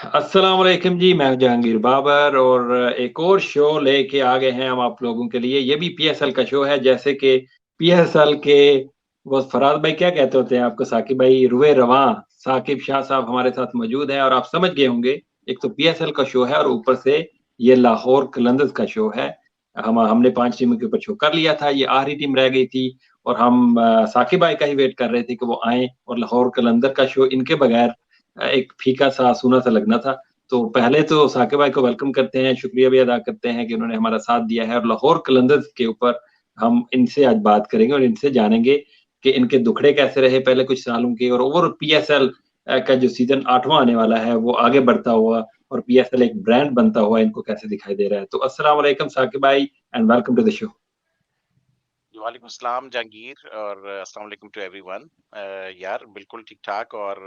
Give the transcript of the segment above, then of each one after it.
अस्सलाम वालेकुम जी, मैं हूँ जहांगीर बाबर और एक और शो लेके आ गए हैं हम आप लोगों के लिए। ये भी पीएसएल का शो है जैसे कि पीएसएल के वो फराद भाई क्या कहते होते हैं आपको साकिब भाई रुए रवां साकिब शाह साहब हमारे साथ मौजूद हैं और आप समझ गए होंगे एक तो पीएसएल का शो है और ऊपर से ये लाहौर कलंदर्स का शो है। हमने 5 टीमों के ऊपर शो कर लिया था, ये आखिरी टीम रह गई थी और हम साकिब भाई का ही वेट कर रहे थे कि वो आएँ और लाहौर कलंदर का शो इनके बगैर एक फीका-सा, सूना-सा लगना था। तो पहले तो साकिब भाई को वेलकम करते हैं, शुक्रिया भी अदा करते हैं कि उन्होंने हमारा साथ दिया है और लाहौर कलंदर्स के ऊपर हम इनसे आज बात करेंगे और इनसे जानेंगे कि इनके दुखड़े कैसे रहे पहले कुछ सालों के और ओवर पीएसएल का जो सीज़न 8वां आने वाला है, वो आगे बढ़ता हुआ और पीएसएल एक ब्रांड बनता हुआ इनको कैसे दिखाई दे रहा है। तो अस्सलाम वालेकुम साकिब भाई and welcome to the show. वालेकुम अस्सलाम जहांगीर और अस्सलाम वालेकुम टू एवरीवन। यार बिल्कुल ठीक ठाक और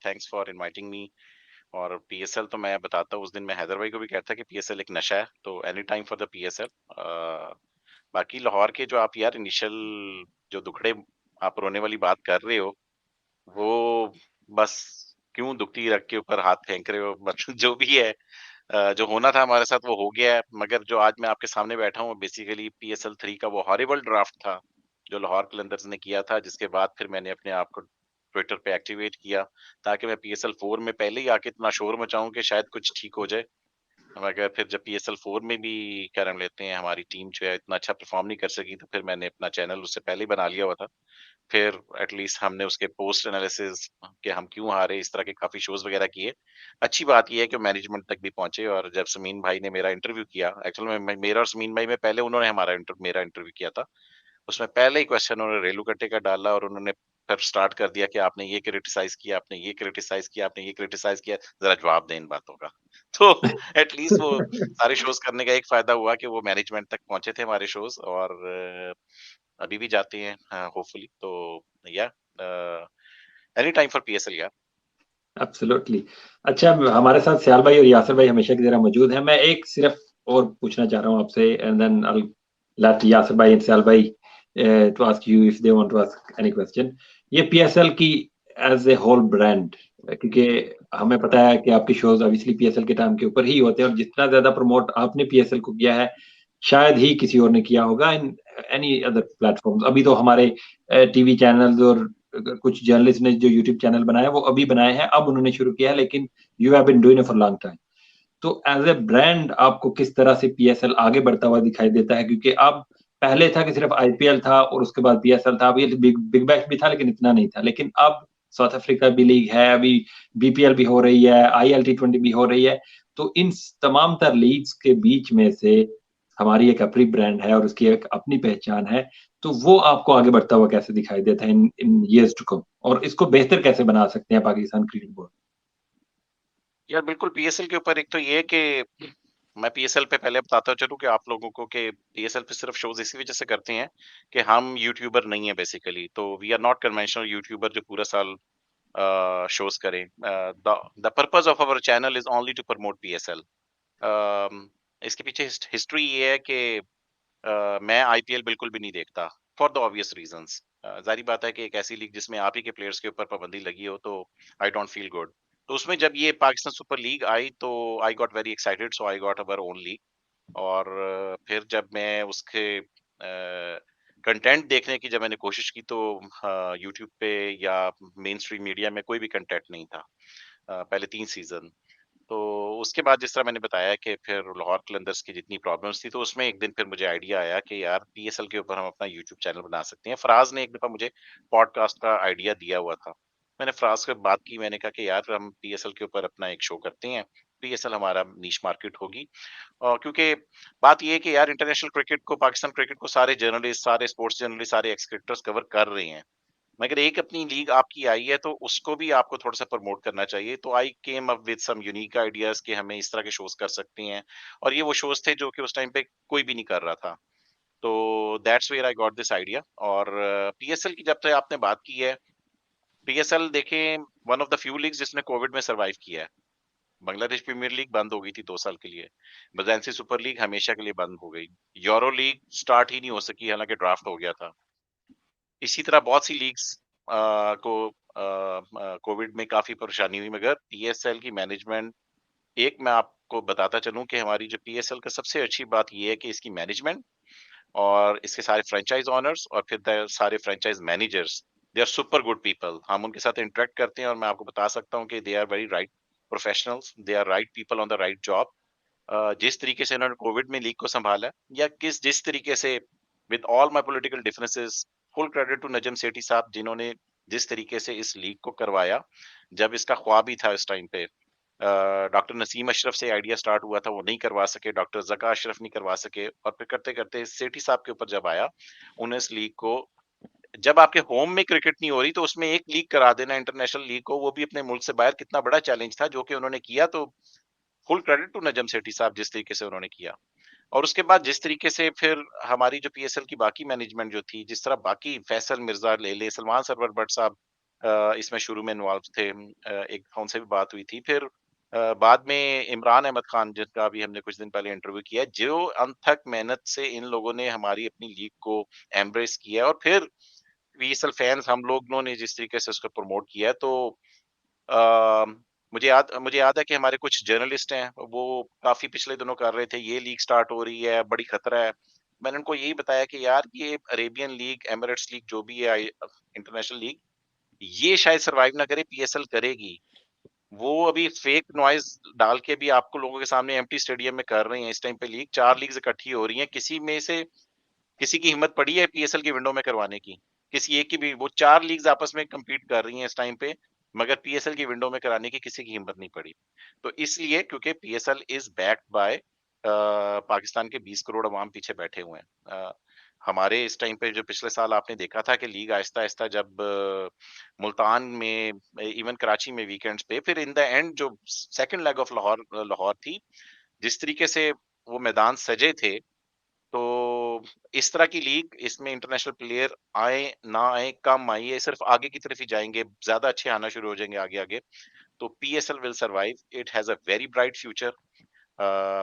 थैंक्स फॉर इनवाइटिंग मी। और पीएसएल तो मैं बताता हूँ, उस दिन मैं हैदर भाई को भी कहता कि पीएसएल एक नशा है, तो any time for the PSL. बाकी लाहौर के जो आप यार इनिशियल जो दुखड़े आप रोने वाली बात कर रहे हो, वो बस क्यों दुखती रग के ऊपर हाथ फेंक रहे हो मतलब जो भी है, जो होना था हमारे साथ वो हो गया है। मगर जो आज मैं आपके सामने बैठा हूँ बेसिकली पीएसएल 3 का वो हॉरिबल ड्राफ्ट था जो लाहौर कलंदर्स ने किया था, जिसके बाद फिर मैंने अपने आप को ट्विटर पे एक्टिवेट किया ताकि मैं पीएसएल 4 में पहले ही आके इतना शोर मचाऊं कि शायद कुछ ठीक हो जाए। मगर फिर जब पीएसएल 4 में भी क्या नाम लेते हैं हमारी टीम जो है इतना अच्छा परफॉर्म नहीं कर सकी, तो फिर मैंने अपना चैनल उससे पहले ही बना लिया हुआ था। फिर एटलीस्ट हमने उसके पोस्ट एनालिसिस कि हम क्यों हारे, इस तरह के काफ़ी शोज़ वग़ैरह किए। अच्छी बात ये है कि मैनेजमेंट तक भी पहुँचे और जब समीन भाई ने मेरा इंटरव्यू किया, एक्चुअल में मेरा और समीन भाई में पहले उन्होंने मेरा इंटरव्यू किया था। उसमें पहले ही क्वेश्चन उन्होंने रेलूकट्टे का डाला और उन्होंने फिर स्टार्ट कर दिया कि आपने ये क्रिटिसाइज़ किया, आपने ये क्रिटिसाइज़ किया, आपने ये क्रिटिसाइज़ किया, ज़रा जवाब दें इन बातों का। तो एटलीस्ट वो सारे शोज़ करने का एक फ़ायदा हुआ कि वो मैनेजमेंट तक पहुँचे थे हमारे शोज़ और अभी भी जाते हैं होपफुली तो या एनी टाइम फॉर पीएसएल यार। एब्सोल्युटली। अच्छा हमारे साथ सियाल भाई और यासिर भाई हमेशा की तरह मौजूद हैं। मैं एक सिर्फ़ और पूछना चाह रहा हूँ आपसे and then I will let Yasir भाई एंड सियाल भाई to ask you if they want to ask any question. ये पीएसएल की एज़ ए होल ब्रांड क्योंकि हमें पता है कि आपके शोज़ ऑब्वियसली पीएसएल के टाइम के ऊपर ही होते हैं और जितना ज़्यादा प्रमोट आपने पीएसएल को किया है, शायद ही किसी और ने किया होगा इन एनी अदर प्लेटफ़ॉर्म्स। अभी तो हमारे टीवी चैनल्स और कुछ जर्नलिस्ट ने जो यूट्यूब चैनल बनाया वो अभी बनाए हैं, अब उन्होंने शुरू किया है लेकिन you have been doing it for long time. तो एज़ ए ब्रांड आपको किस तरह से पीएसएल आगे बढ़ता हुआ दिखाई देता है? क्योंकि अब पहले था कि सिर्फ आईपीएल था और उसके बाद पीएसएल था, अब ये बिग बिग बैश भी था लेकिन इतना नहीं था। लेकिन अब साउथ अफ्रीका भी लीग है, अभी बीपीएल भी हो रही है, आईएल टी20 भी हो रही है। तो इन तमाम तर लीग्स के बीच में से हमारी एक अपनी ब्रांड है और उसकी एक अपनी पहचान है। तो वो आपको आगे बढ़ता हुआ कैसे दिखाई देता है इन इन ईयर्स टू कम और इसको बेहतर कैसे बना सकते हैं पाकिस्तान क्रिकेट बोर्ड? यार बिल्कुल पीएसएल के ऊपर एक तो ये है कि मैं पीएसएल पे पहले बताता चलूं कि आप लोगों को कि पीएसएल पे सिर्फ शोज इसी वजह से करते हैं कि हम यूट्यूबर नहीं है बेसिकली, तो we are not conventional YouTuber जो पूरा साल शोज करें। The purpose of our channel is only to promote PSL. इसके पीछे हिस्ट्री ये है कि मैं आईपीएल बिल्कुल भी नहीं देखता फॉर द ऑब्वियस रीजंस। जारी बात है कि एक ऐसी लीग जिसमें आप ही के प्लेयर्स के ऊपर पाबंदी लगी हो तो आई डोंट फील गुड। तो उसमें जब ये पाकिस्तान सुपर लीग आई तो I got very excited, so I got our own league. और फिर जब मैं उसके कंटेंट देखने की जब मैंने कोशिश की तो यूट्यूब पे या मेन स्ट्रीम मीडिया में कोई भी कंटेंट नहीं था पहले 3 सीजन। तो उसके बाद जिस तरह मैंने बताया कि फिर लाहौर कलंदर्स की जितनी प्रॉब्लम्स थी तो उसमें एक दिन फिर मुझे आइडिया आया कि यार पीएसएल के ऊपर हम अपना यूट्यूब चैनल बना सकते हैं। फराज ने एक दफा मुझे पॉडकास्ट का आइडिया दिया हुआ था। मैंने फराज से बात की, मैंने कहा कि यार हम पीएसएल के ऊपर अपना एक शो करते हैं। पीएसएल हमारा नीश मार्केट होगी और क्योंकि बात ये है कि यार इंटरनेशनल क्रिकेट को, पाकिस्तान क्रिकेट को सारे जर्नलिस्ट, सारे स्पोर्ट्स जर्नलिस्ट, सारे एक्स क्रिकेटर्स कवर कर रहे हैं। मगर एक अपनी लीग आपकी आई है तो उसको भी आपको थोड़ा-सा प्रमोट करना चाहिए। तो I came up with some unique ideas कि हमें इस तरह के शोज़ कर सकते हैं। और ये वो शोज़ थे जो कि उस टाइम पे कोई भी नहीं कर रहा था। तो that's where I got this idea. और पीएसएल की जब से आपने बात की है, पीएसएल देखें one of the few leagues जिसने कोविड में सर्वाइव किया है। बांग्लादेश प्रीमियर लीग बंद हो गई थी 2 साल के लिए। बज़ांसी सुपर लीग हमेशा के लिए बंद हो गई। यूरो लीग स्टार्ट ही नहीं हो सकी, हालाँकि ड्राफ्ट हो गया था। इसी तरह बहुत सी लीग्स को कोविड में काफ़ी परेशानी हुई, मगर पीएसएल की मैनेजमेंट एक मैं आपको बताता चलूँ कि हमारी जो पीएसएल का सबसे अच्छी बात ये है कि इसकी मैनेजमेंट और इसके सारे फ्रेंचाइज ओनर्स और फिर सारे franchise managers, they are super good people. हम उनके साथ इंटरेक्ट करते हैं और मैं आपको बता सकता हूँ कि they are very right professionals, they are right people on the right job. जिस तरीके से इन्होंने कोविड में लीग को संभाला है, या जिस तरीके से, with all my political differences, full credit to Najam Sethi sahab, जिन्होंने जिस तरीके से इस लीग को करवाया, जब इसका ख्वाब ही था इस टाइम पे। डॉक्टर नसीम अशरफ से आइडिया स्टार्ट हुआ था, वो नहीं करवा सके, डॉक्टर जका अशरफ नहीं करवा सके, और फिर करते करते सेठी साहब के ऊपर जब आया, उन्हें इस लीग को, जब आपके होम में क्रिकेट नहीं हो रही तो उसमें एक लीग करा देना, इंटरनेशनल लीग को, वो भी अपने मुल्क से बाहर, कितना बड़ा चैलेंज था, जो कि उन्होंने किया। तो full credit to Najam Sethi साहब, जिस तरीके से उन्होंने किया। और उसके बाद जिस तरीके से फिर हमारी जो पीएसएल की बाकी मैनेजमेंट जो थी, जिस तरह बाकी फैसल मिर्जा ले ले, सलमान सरवर भट्ट साहब इसमें शुरू में इन्वॉल्व थे, एक उनसे भी बात हुई थी। फिर बाद में इमरान अहमद खान, जिनका भी हमने कुछ दिन पहले इंटरव्यू किया, जो अनथक मेहनत से इन लोगों ने हमारी अपनी लीग को एम्ब्रेस किया, और फिर पीएसएल फैंस हम लोगों ने जिस तरीके से उसको प्रमोट किया है, तो अ, मुझे याद है कि हमारे कुछ जर्नलिस्ट हैं, वो काफ़ी पिछले दिनों कर रहे थे, ये लीग स्टार्ट हो रही है, बड़ी खतरा है। मैंने उनको यही बताया कि यार, ये अरेबियन लीग, एमिरेट्स लीग, जो भी है, इंटरनेशनल लीग, ये शायद सर्वाइव ना करे, पीएसएल करेगी। वो अभी फेक नॉइज़ डाल के भी आपको लोगों के सामने एम्प्टी स्टेडियम में कर रही हैं इस टाइम पे लीग, 4 लीग्स इकट्ठी हो रही हैं। किसी की हिम्मत पड़ी है पीएसएल की विंडो में करवाने की? किसी एक की भी, वो 4 लीग्स आपस में कम्पीट कर रही हैं इस टाइम पे, मगर पीएसएल की विंडो में कराने की किसी की हिम्मत नहीं पड़ी। तो इसलिए, क्योंकि PSL is backed by Pakistan के 20 करोड़ अवाम पीछे बैठे हुए हैं। हमारे इस टाइम पे, जो पिछले साल आपने देखा था कि लीग आहिस्ता-आहिस्ता जब मुल्तान में, इवन कराची में वीकेंड्स पे, फिर इन द एंड जो second leg of Lahore Lahore थी, जिस तरीके से वो मैदान सजे थे, तो इस तरह की लीग, इसमें इंटरनेशनल प्लेयर आए, ना आए, कम आइए, सिर्फ आगे की तरफ ही जाएँगे, ज़्यादा अच्छे आना शुरू हो जाएँगे आगे-आगे। तो PSL will survive, it has a very bright future.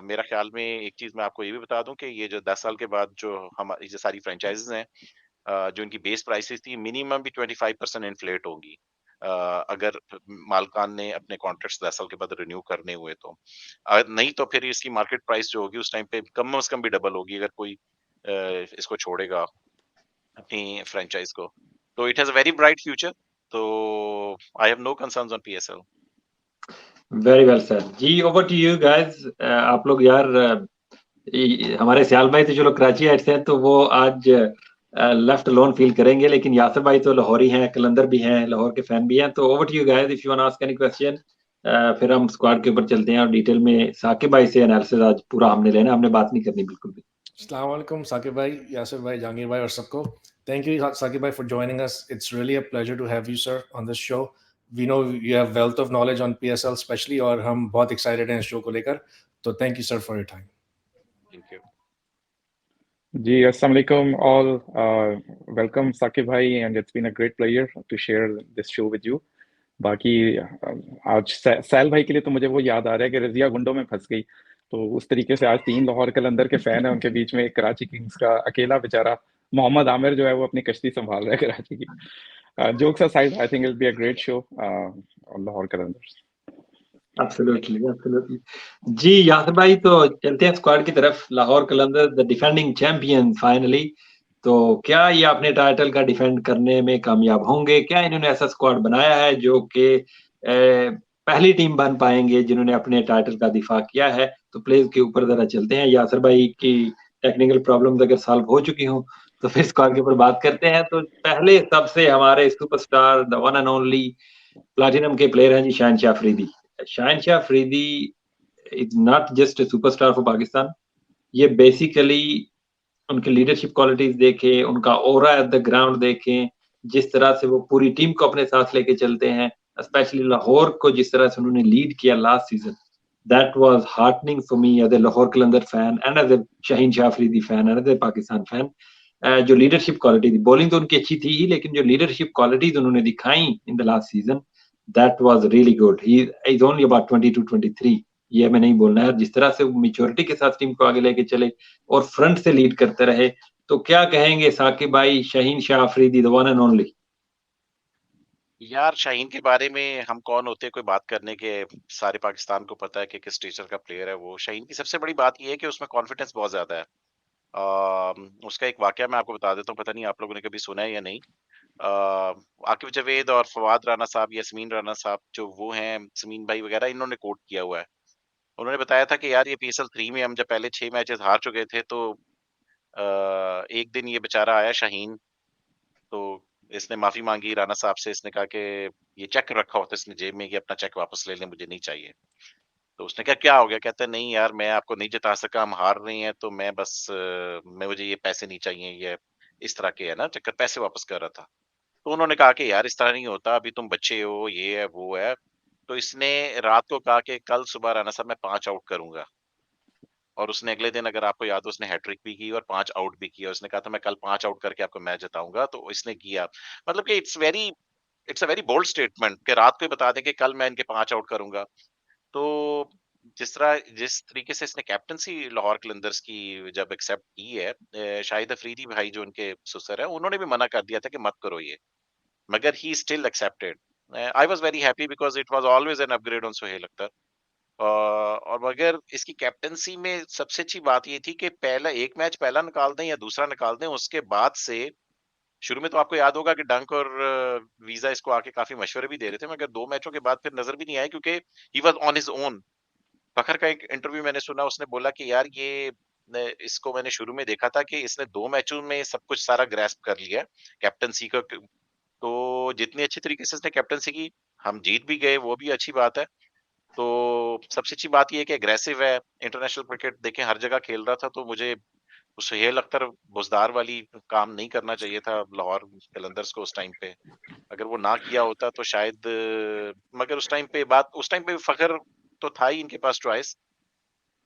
मेरा ख्याल में एक चीज़ मैं आपको ये भी बता दूँ कि ये जो 10 साल के बाद जो हमारी जो सारी फ्रैंचाइज़ीज़ हैं, जो इनकी बेस प्राइसेज़ थी, मिनिमम भी 25% इन्फ्लेट होंगी। अ, अगर मालिकान ने अपने कॉन्ट्रैक्ट्स 10 साल के बाद रिन्यू करने हुए तो। नहीं तो फिर इसकी मार्केट प्राइस जो होगी उस टाइम पे कम से कम भी डबल होगी, अगर कोई इसको छोड़ेगा, अपनी फ्रैंचाइज़ को। तो it has a very bright future, तो I have no concerns on PSL. Very well sir ji, over to you guys. आप लोग यार, हमारे सियाल भाई तो चलो कराची हेड से हैं, तो वो आज लेफ्ट लोन फील करेंगे, लेकिन यासर भाई तो लाहौरी हैं, कलंदर भी हैं, लाहौर के फैन भी हैं। तो over to you guys, if you want ask any question. फिर हम स्क्वाड के ऊपर चलते हैं और डिटेल में साकिब भाई से एनालिसिस आज पूरा हमने लेना, हमने बात नहीं करनी बिल्कुल भी। अस्सलाम वालेकुम साकिब भाई, यासिर भाई, जहांगीर भाई और सबको। Thank you, Sakib bhai, for joining us. It's really a pleasure to have you, sir, on this show. We know you have wealth of knowledge on PSL, especially, और हम बहुत excited हैं इस show को लेकर. तो thank you, sir, for your time. Thank you. Ji, Assalamu alaikum all. Welcome Saqib bhai, and it's been a great pleasure to share this show with you. बाकी आज सैल भाई के लिए तो मुझे वो याद आ रहा है कि रजिया गुंडों में फंस गई, तो उस तरीके से आज 3 लाहौर कलंदर के फैन है, उनके बीच में एक कराची किंग्स का अकेला बेचारा मोहम्मद आमिर जो है वो अपनी कश्ती संभाल रहा है कराची की। Jokes aside, I think it will be a great show on Lahore Qalandars. Absolutely, absolutely. जी यासर भाई, तो चलते हैं स्क्वाड की तरफ। Lahore Qalandar the defending champion finally. तो क्या ये अपने टाइटल का डिफेंड करने में कामयाब होंगे? क्या इन्होंने ऐसा स्क्वाड बनाया है जो कि पहली टीम बन पाएंगे जिन्होंने अपने टाइटल का दिफा किया है? तो प्लेज के ऊपर जरा चलते हैं। यासर भाई की टेक्निकल प्रॉब्लम्स अगर सॉल्व हो चुकी हों तो फिर स्क्वाड के ऊपर बात करते हैं। तो पहले सबसे हमारे superstar, the one and only platinum के प्लेयर हैं जी, Shahenshah Afridi. Shahenshah Afridi is not just a superstar for Pakistan. ये बेसिकली उनकी लीडरशिप क्वालिटीज देखें, उनका ऑरा एट द ग्राउंड देखें, जिस तरह से वो पूरी टीम को अपने साथ लेके चलते हैं, स्पेशली लाहौर को जिस तरह से उन्होंने लीड किया last season, that was heartening for me as a Lahore Qalandar fan and as a Shaheen Shah Afridi fan and as a Pakistan fan. जो लीडरशिप क्वालिटी थी, बॉलिंग तो उनकी अच्छी थी ही, लेकिन जो लीडरशिप क्वालिटीज उन्होंने दिखाई in the last season, that was really good. He is only about 22-23, ये हमें नहीं बोलना है। जिस तरह से वो मैच्योरिटी के साथ टीम को आगे लेके चले और फ्रंट से लीड करते रहे, तो क्या कहेंगे साकिब भाई, Shaheen Shah Afridi the one and only? यार शाहीन के बारे में हम कौन होते हैं कोई बात करने के, सारे पाकिस्तान को पता है कि किस टीचर का प्लेयर है वो। शाहीन की सबसे बड़ी बात ये है कि उसमें कॉन्फिडेंस बहुत ज्यादा है। उसका एक वाकया मैं आपको बता देता हूँ, पता नहीं आप लोगों ने कभी सुना है या नहीं। आकिब जावेद और फवाद राना साहब, यास्मीन राना साहब जो वो हैं, समीन भाई वगैरह, इन्होंने कोट किया हुआ है। उन्होंने बताया था कि यार ये पीएसएल 3 में हम जब पहले 6 मैचेस हार चुके थे, तो एक दिन ये बेचारा आया शाहीन, तो इसने माफी मांगी राणा साहब से। इसने कहा कि ये चेक रखा होता इसने जेब में कि अपना चेक वापस ले लें, मुझे नहीं चाहिए। तो उसने कहा क्या हो गया? कहता है नहीं यार, मैं आपको नहीं जिता सका, हम हार रहे हैं, तो मैं बस मैं मुझे ये पैसे नहीं चाहिए, ये इस तरह के है ना चक्कर, पैसे वापस कर रहा था। तो उन्होंने कहा कि यार इस तरह नहीं होता, अभी तुम बच्चे हो, ये है वो है। तो इसने रात को कहा कि कल सुबह राणा साहब मैं 5 आउट करूंगा। और उसने अगले दिन, अगर आपको याद हो, उसने हैट्रिक भी की और 5 आउट भी किया। उसने कहा था मैं कल 5 आउट करके आपको मैच जिताऊंगा, तो इसने किया। मतलब कि it's a very bold statement कि रात को ही बता दें कि कल मैं इनके 5 आउट करूंगा। तो जिस तरीके से इसने कैप्टनसी लाहौर कलंदर्स की जब एक्सेप्ट की है, शाहिद अफरीदी भाई जो उनके सुसर है, उन्होंने भी मना कर दिया था कि मत करो ये, मगर he still accepted. I was very happy because it was always an upgrade on Sohail Akhtar. और मगर इसकी कैप्टनसी में सबसे अच्छी बात ये थी कि पहला एक मैच पहला निकाल दें या दूसरा निकाल दें, उसके बाद से शुरू में तो आपको याद होगा कि डंक और वीजा इसको आके काफी मशवरे भी दे रहे थे, मगर 2 मैचों के बाद फिर नजर भी नहीं आया, क्योंकि he was on his own. Fakhar का एक इंटरव्यू मैंने सुना, उसने बोला कि यार ये इसको मैंने शुरू में देखा था कि इसने 2 मैचों में सब कुछ सारा ग्रैस्प कर लिया कैप्टनसी का। तो जितनी अच्छी तरीके से इसने कैप्टनसी की, हम जीत भी गए, वो भी अच्छी बात है। तो सबसे अच्छी बात ये है कि एग्रेसिव है। इंटरनेशनल क्रिकेट देखें हर जगह खेल रहा था, तो मुझे सुहेल अख्तर बुजदार वाली काम नहीं करना चाहिए था लाहौर कलंदर्स को उस टाइम पे। अगर वो ना किया होता तो शायद मगर उस टाइम पे फखर तो था ही इनके पास चॉइस।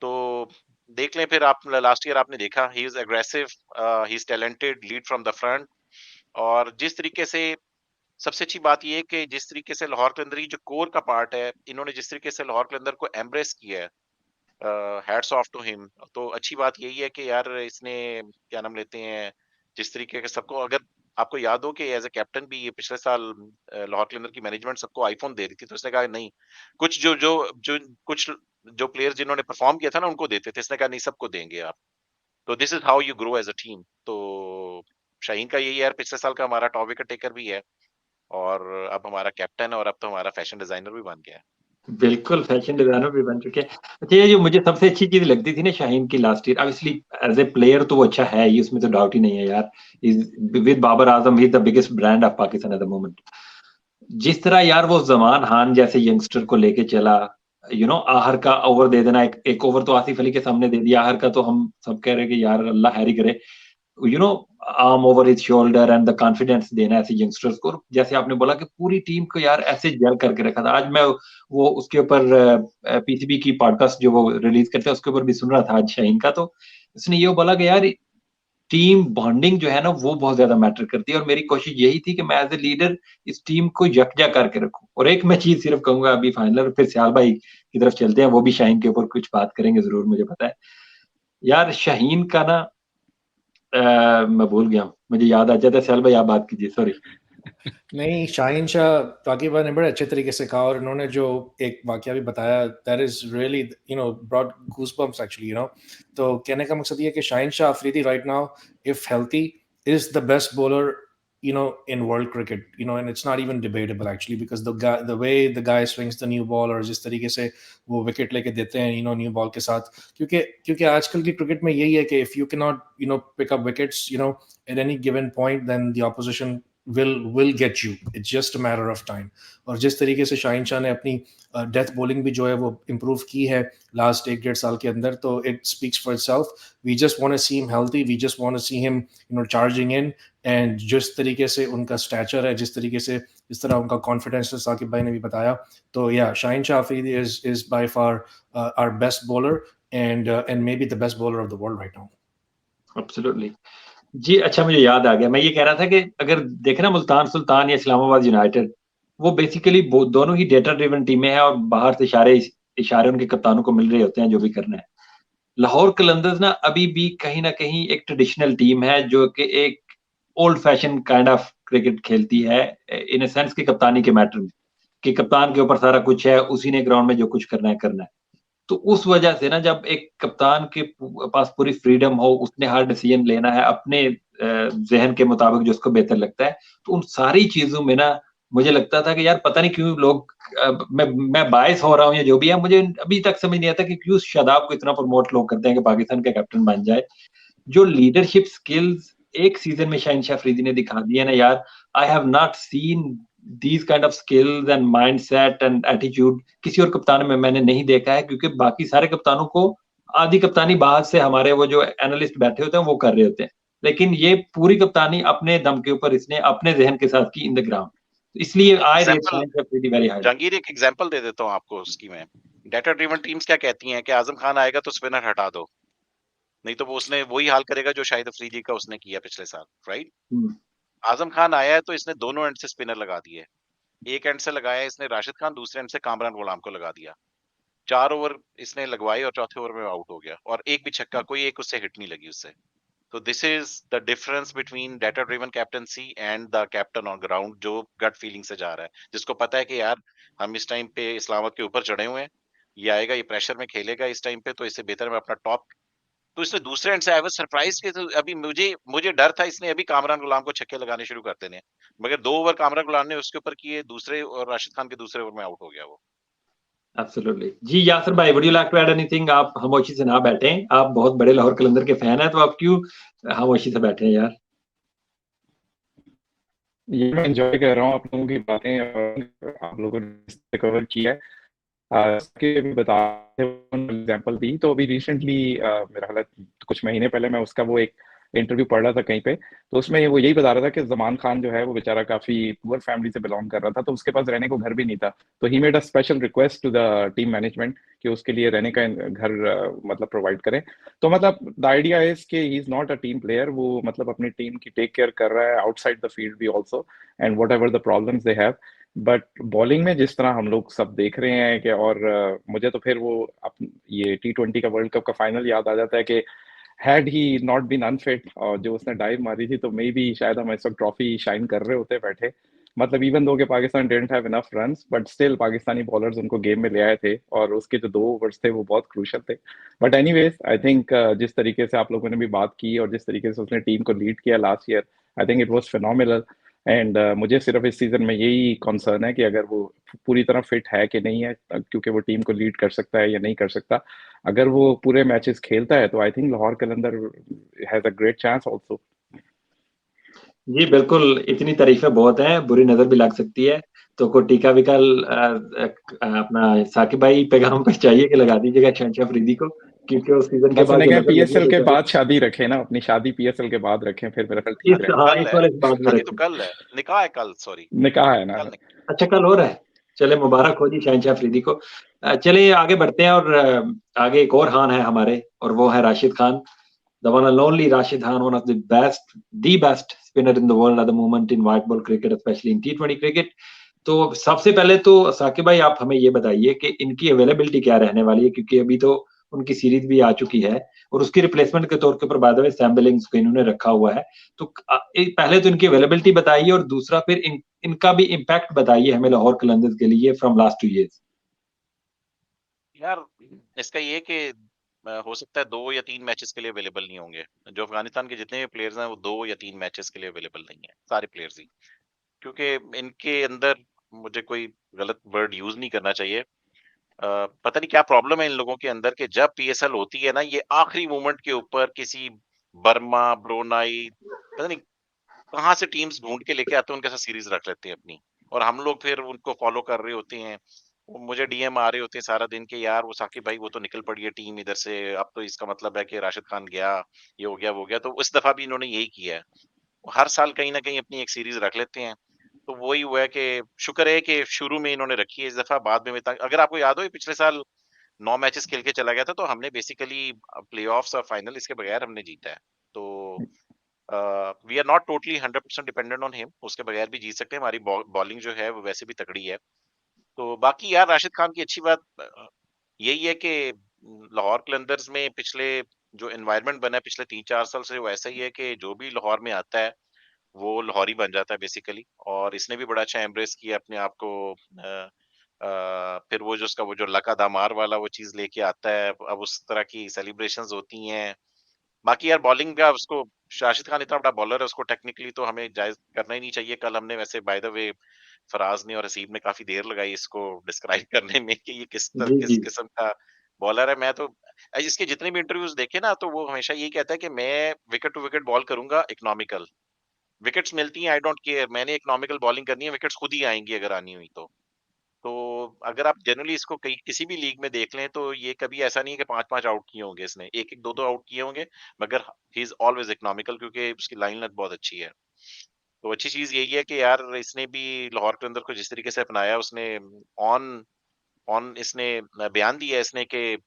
तो देख लें, फिर आप लास्ट ईयर आपने देखा, he is aggressive, he is talented, lead from the front. और जिस तरीके से, सबसे अच्छी बात ये है कि जिस तरीके से लाहौर कलंदर की जो कोर का पार्ट है, इन्होंने जिस तरीके से लाहौर कलंदर को एम्ब्रेस किया है, हैट्स ऑफ टू हिम। तो अच्छी बात यही है कि यार इसने क्या नाम लेते हैं, जिस तरीके के सबको, अगर आपको याद हो कि एज ए कैप्टन भी ये पिछले साल लाहौर कलंदर की मैनेजमेंट सबको आईफोन दे रही थी, तो इसने कहा नहीं, कुछ जो जो जो कुछ जो प्लेयर्स जिन्होंने परफॉर्म किया था ना उनको देते थे, इसने कहा नहीं सबको देंगे आप। तो this is how you grow as a team. तो शाहीन का यही यार, पिछले साल का हमारा टॉप विकेट टेकर भी है, और अब हमारा कैप्टन है, और अब तो हमारा फैशन डिजाइनर भी बन गया है। बिल्कुल फैशन डिजाइनर भी बन चुके हैं। अच्छा, ये जो मुझे सबसे अच्छी चीज लगती थी ना शाहीन की last year, obviously as a player तो वो अच्छा है ही, उसमें तो डाउट ही नहीं है यार। With Babar Azam he is the biggest brand of Pakistan at the moment. जिस तरह यार वो जमान खान जैसे यंगस्टर को लेके चला, आहर का ओवर दे देना, एक ओवर तो आसिफ अली के सामने दे दिया, आहर का तो हम सब कह रहे हैं कि यार अल्लाह हैरी करे। You know arm over his shoulder and the confidence देना ऐसे यंगस्टर्स को। जैसे आपने बोला कि पूरी टीम को यार ऐसे जल करके रखा था। आज मैं वो उसके ऊपर पीसीबी की पॉडकास्ट जो वो रिलीज करते हैं उसके ऊपर भी सुन रहा था आज शाहीन का, तो उसने ये बोला कि यार टीम बॉन्डिंग जो है ना वो बहुत ज्यादा मैटर करती है, और मेरी कोशिश यही थी कि मैं एज ए लीडर इस टीम को यकजा करके रखूं। और एक मैं चीज सिर्फ कहूंगा, अभी फाइनल फिर सियाल भाई की तरफ चलते हैं, वो भी शाहीन के ऊपर कुछ बात करेंगे जरूर, मुझे पता है। यार शाहीन का ना मैं भूल गया, मुझे याद आ जाता है। सियाल भाई आप बात कीजिए, सॉरी। नहीं, शाहीन शाह ताकि भाई ने बड़े अच्छे तरीके से कहा, और इन्होंने जो एक वाकया भी बताया, that is really brought goosebumps actually, तो कहने का मकसद ये है कि Shaheen Shah Afridi right now, if healthy, is the best bowler in world cricket, and it's not even debatable actually, because the way the guy swings the new ball, और जिस तरीके से वो विकेट लेके देते हैं न्यू बॉल के साथ, क्योंकि आजकल की क्रिकेट में यही है कि if you can not pick up wickets at any given point, then the opposition will get you. It's just a matter of time. और जिस तरीके से शाहीन शाह ने अपनी डेथ बॉलिंग भी जो है वो इम्प्रूव की है लास्ट 1-1.5 साल के अंदर, तो it speaks for itself. We just want to see him healthy, we just want to see him charging in, and जिस तरीके से उनका स्टैचर है, जिस तरह उनका कॉन्फिडेंस है, साकिब भाई ने भी बताया, तो yeah Shaheen Shah Afridi is by far our best bowler, and may be the best bowler of the world right now. Absolutely जी। अच्छा, मुझे याद आ गया, मैं ये कह रहा था कि अगर देखे ना मुल्तान सुल्तान या इस्लामाबाद यूनाइटेड, वो बेसिकली दोनों ही डेटा ड्रिवन टीमें हैं, और बाहर से इशारे उनके कप्तानों को मिल रहे होते हैं जो भी करना है। लाहौर कलंदर्स ना अभी भी कहीं ना कहीं एक ट्रेडिशनल टीम है, जो कि एक old fashion kind of cricket खेलती है इन ए सेंस की कप्तानी के मैटर में, कि कप्तान के ऊपर सारा कुछ है, उसी ने ग्राउंड में जो कुछ करना है करना है। तो उस वजह से ना जब एक कप्तान के पास पूरी फ्रीडम हो, उसने हर डिसीजन लेना है अपने ज़हन के मुताबिक जो उसको बेहतर लगता है, तो उन सारी चीज़ों में ना मुझे लगता था कि यार पता नहीं क्यों लोग मैं बायस हो रहा हूँ या जो भी है, मुझे अभी तक समझ नहीं आता कि क्यों शादाब को इतना प्रमोट लोग करते हैं कि पाकिस्तान का कैप्टन बन जाए। जो लीडरशिप स्किल्स एक सीजन में शाहिन शाह अफरीदी ने दिखा दी है ना यार, I have not seen these kind of skills and mindset and attitude किसी और कप्तान में मैंने नहीं देखा है, क्योंकि बाकी सारे कप्तानों को आधी कप्तानी बाहर से हमारे वो जो एनालिस्ट बैठे होते हैं वो कर रहे होते हैं, लेकिन ये पूरी कप्तानी अपने दम के ऊपर इसने अपने जहन के साथ की इन द ग्राउंड, इसलिए आई rate example Shaheen Shah Afridi very highly. Jahangir एक एग्जांपल दे देता हूँ आपको उसकी मैं। डेटा ड्रिवन टीम्स क्या कहती हैं कि आजम खान आएगा तो स्पिनर हटा दो, नहीं तो वो उसने वही हाल करेगा जो शाहिद अफरीदी का उसने किया पिछले साल, राइट? हम्म, आजम खान आया है तो इसने दोनों एंड से स्पिनर लगा दिए। एक एंड से लगाया इसने राशिद खान, दूसरे एंड से कामरान गुलाम को लगा दिया। 4 ओवर इसने लगवाए और चौथे ओवर में आउट हो गया और एक भी छक्का, कोई एक उससे हिट नहीं लगी उससे। तो this is the difference between data driven captaincy and the captain on ground, जो गट फीलिंग से जा रहा है, जिसको पता है कि यार हम इस टाइम पे इस्लामाबाद के ऊपर चढ़े हुए हैं, ये आएगा, ये प्रेशर में खेलेगा इस टाइम पे, तो इससे बेहतर मैं अपना टॉप। तो इसने दूसरे एंड से आई वाज सरप्राइज कि तो अभी मुझे मुझे डर था इसने अभी कामरान गुलाम को छक्के लगाने शुरू कर देने, मगर 2 ओवर कामरान गुलाम ने उसके ऊपर किए, दूसरे और राशिद खान के दूसरे ओवर में आउट हो गया वो। एब्सोल्युटली जी। यासिर भाई would you like to add anything? आप खामोशी से ना बैठें, आप बहुत बड़े लाहौर कलंदर के फैन हैं, तो आप क्यों खामोशी से बैठे हैं यार? ये मैं एंजॉय कर रहा हूँ आप लोगों की बातें और आप लोगों ने कवर किया है। के भी बता एग्जाम्पल दी तो अभी रिसेंटली मेरा हालत कुछ महीने पहले मैं उसका वो एक इंटरव्यू पढ़ रहा था कहीं पे, तो उसमें वो यही बता रहा था कि जमान खान जो है वो बेचारा काफी पुअर फैमिली से बिलोंग कर रहा था, तो उसके पास रहने को घर भी नहीं था। तो he made a special request to the team management कि उसके लिए रहने का घर मतलब प्रोवाइड करें। तो मतलब द आइडिया इज कि he is not a team player, वो मतलब अपनी टीम की टेक केयर कर रहा है आउटसाइड द फील्ड भी also, and what ever the problems they have. But bowling में जिस तरह हम लोग सब देख रहे हैं कि और मुझे तो फिर वो ये T20 का वर्ल्ड कप का फाइनल याद आ जाता है कि had he not been unfit और जो उसने डाइव मारी थी तो मे भी शायद हम इस वक्त ट्रॉफी शाइन कर रहे होते बैठे। मतलब इवन दो कि Pakistan didn't have enough runs but still Pakistani bowlers उनको गेम में ले आए थे और उसके जो 2 ओवर्स थे वो बहुत क्रूशल थे। बट एनीवेज आई थिंक जिस तरीके से आप लोगों ने भी बात की और जिस तरीके से उसने टीम को लीड किया last year, I think it was phenomenal. And मुझे सिर्फ इस सीजन में यही कंसर्न है कि अगर वो पूरी तरह फिट है कि नहीं है, क्योंकि वो टीम को लीड कर सकता है या नहीं कर सकता। अगर वो पूरे मैचेस खेलता है तो I think Lahore Qalandar has a great chance also. जी बिल्कुल, इतनी तारीफें बहुत हैं, बुरी नजर भी लग सकती है, तो कोई टीका विका अपना साकिब भाई पैगाम पे चाहिए कि लगा दीजिएगा शहनशाह अफरीदी को, क्योंकि उस सीजन के बस बाद उन्हें जो कहें नजर लगी है पीएसएल के बेचारे बाद शादी रखें ना, अपनी शादी पीएसएल के बाद रखें, फिर मेरा ख्याल ठीक इस रहेगा। हाँ कल इस है, वाले बात में शादी तो रखें। कल है, निकाह है कल, सॉरी निकाह है ना। कल अच्छा कल हो रहा है, चले मुबारक हो जी शहनशाह अफरीदी को। चलिए आगे बढ़ते हैं और आगे एक और खान है हमारे और वो है Rashid Khan, the one and only Rashid Khan, one of the best spinner in the world at the moment in white ball cricket, especially in T20 cricket. तो सबसे पहले तो साकिब भाई आप हमें ये बताइए कि इनकी अवेलेबिलिटी क्या रहने वाली है, क्योंकि अभी तो उनकी सीरीज भी आ चुकी है और उसकी रिप्लेसमेंट के तौर के ऊपर by the way Sam Billings को इन्होंने रखा हुआ है। तो पहले तो इनकी अवेलेबिलिटी बताइए और दूसरा फिर इनका भी इम्पैक्ट बताइए हमें लाहौर कलंदर्स के लिए फ्रॉम लास्ट 2 years। यार इसका ये कि हो सकता है 2 या 3 मैचेस के लिए अवेलेबल नहीं होंगे। जो अफगानिस्तान के जितने भी प्लेयर्स हैं वो 2 या 3 मैचेस के लिए अवेलेबल नहीं है, सारे प्लेयर्स ही। क्योंकि इनके अंदर, मुझे कोई गलत वर्ड यूज़ नहीं करना चाहिए, पता नहीं क्या प्रॉब्लम है इन लोगों के अंदर कि जब पीएसएल होती है ना, ये आखिरी मोमेंट के ऊपर किसी बर्मा, ब्रुनेई, पता नहीं कहाँ से टीम्स ढूँढ के लेके आते हैं, उनके साथ सीरीज़ रख लेते हैं अपनी, और हम लोग फिर उनको फॉलो कर रहे होते हैं। वो मुझे डीएम आ रहे होते हैं सारा दिन कि यार वो साकिब भाई वो तो निकल पड़ी है टीम इधर से, अब तो इसका मतलब है कि राशिद खान गया, ये हो गया, वो हो गया। तो इस दफ़ा भी इन्होंने यही किया है। वो हर साल कहीं न कहीं अपनी एक सीरीज़ रख लेते हैं। तो वही हुआ है कि शुक्र है कि शुरू में इन्होंने रखी है, इस दफ़ा बाद में अगर आपको याद हो ये पिछले साल 9 मैचेस खेल के चला गया था, तो हमने बेसिकली प्लेऑफ्स और फाइनल इसके बगैर हमने जीता है। तो we are not totally 100% dependent on him, उसके बगैर भी जीत सकते हैं। हमारी बॉलिंग जो है वो वैसे भी तगड़ी है। तो बाकी यार राशिद खान की अच्छी बात यही है कि लाहौर कलंदर्स में पिछले जो एनवायरनमेंट बना है पिछले 3-4 साल से, वो ऐसा ही है कि जो भी लाहौर में आता है वो लाहौरी बन जाता है बेसिकली। और इसने भी बड़ा अच्छा एम्ब्रेस किया अपने आप को। फिर वो जो उसका वो जो लका दामार वाला वो चीज लेके आता है, अब उस तरह की सेलिब्रेशंस होती हैं। बाकी यार बॉलिंग का उसको, राशिद खान इतना बड़ा बॉलर है, उसको टेक्निकली तो हमें जायज करना ही नहीं चाहिए। कल हमने वैसे बाय द वे फराज ने और हसीब ने काफी देर लगाई इसको डिस्क्राइब करने में कि ये जी किस जी किस्म का बॉलर है। मैं तो इसके जितने भी इंटरव्यूज देखे ना, तो वो हमेशा यही कहता है कि मैं विकेट टू विकेट बॉल करूंगा, इकोनॉमिकल विकेट्स मिलती हैं, आई डोंट केयर, मैंने इकोनॉमिकल बॉलिंग करनी है, विकेट्स खुद ही आएंगी अगर आनी हुई तो। तो अगर आप जनरली इसको कहीं किसी भी लीग में देख लें, तो ये कभी ऐसा नहीं है कि 5-5 आउट किए होंगे इसने, 1-1 2-2 आउट किए होंगे, मगर ही इज ऑलवेज इकोनॉमिकल क्योंकि उसकी लाइन लेंथ बहुत अच्छी है। तो अच्छी चीज यही है कि यार इसने भी लाहौर के अंदर को जिस तरीके से अपनाया, उसने ऑन ऑन इसने बयान दिया है इसने कि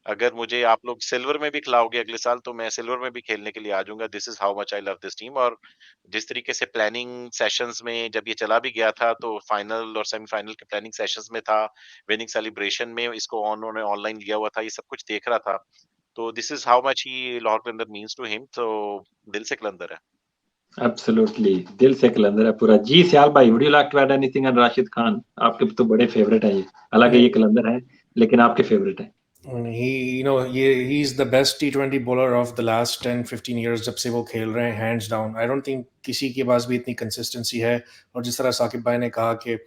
अगर मुझे आप लोग सिल्वर में भी खिलाओगे अगले साल, तो मैं सिल्वर में भी खेलने के लिए आ जाऊंगा। This is how much I love this team. और जिस तरीके से प्लानिंग सेशंस में जब ये चला भी गया था, तो फाइनल और सेमीफाइनल के प्लानिंग सेशंस में था, विनिंग सेलिब्रेशन में इसको उन्होंने ऑनलाइन लिया हुआ था, ये सब कुछ देख रहा था। तो this is how much he Lahore Qalandar means to him. तो दिल से कलंदर है। एब्सोल्युटली, दिल से कलंदर है पूरा। जी सियाल भाई, would you like to add anything on Rashid Khan? आपके तो बड़े फेवरेट है ये, हालांकि ये कलंदर है लेकिन आपके फेवरेट है। he's the best T20 bowler of the last 10-15 years जब से वो खेल रहे हैं, hands down. I don't think किसी के पास भी इतनी consistency है। और जिस तरह साकिब भाई ने कहा कि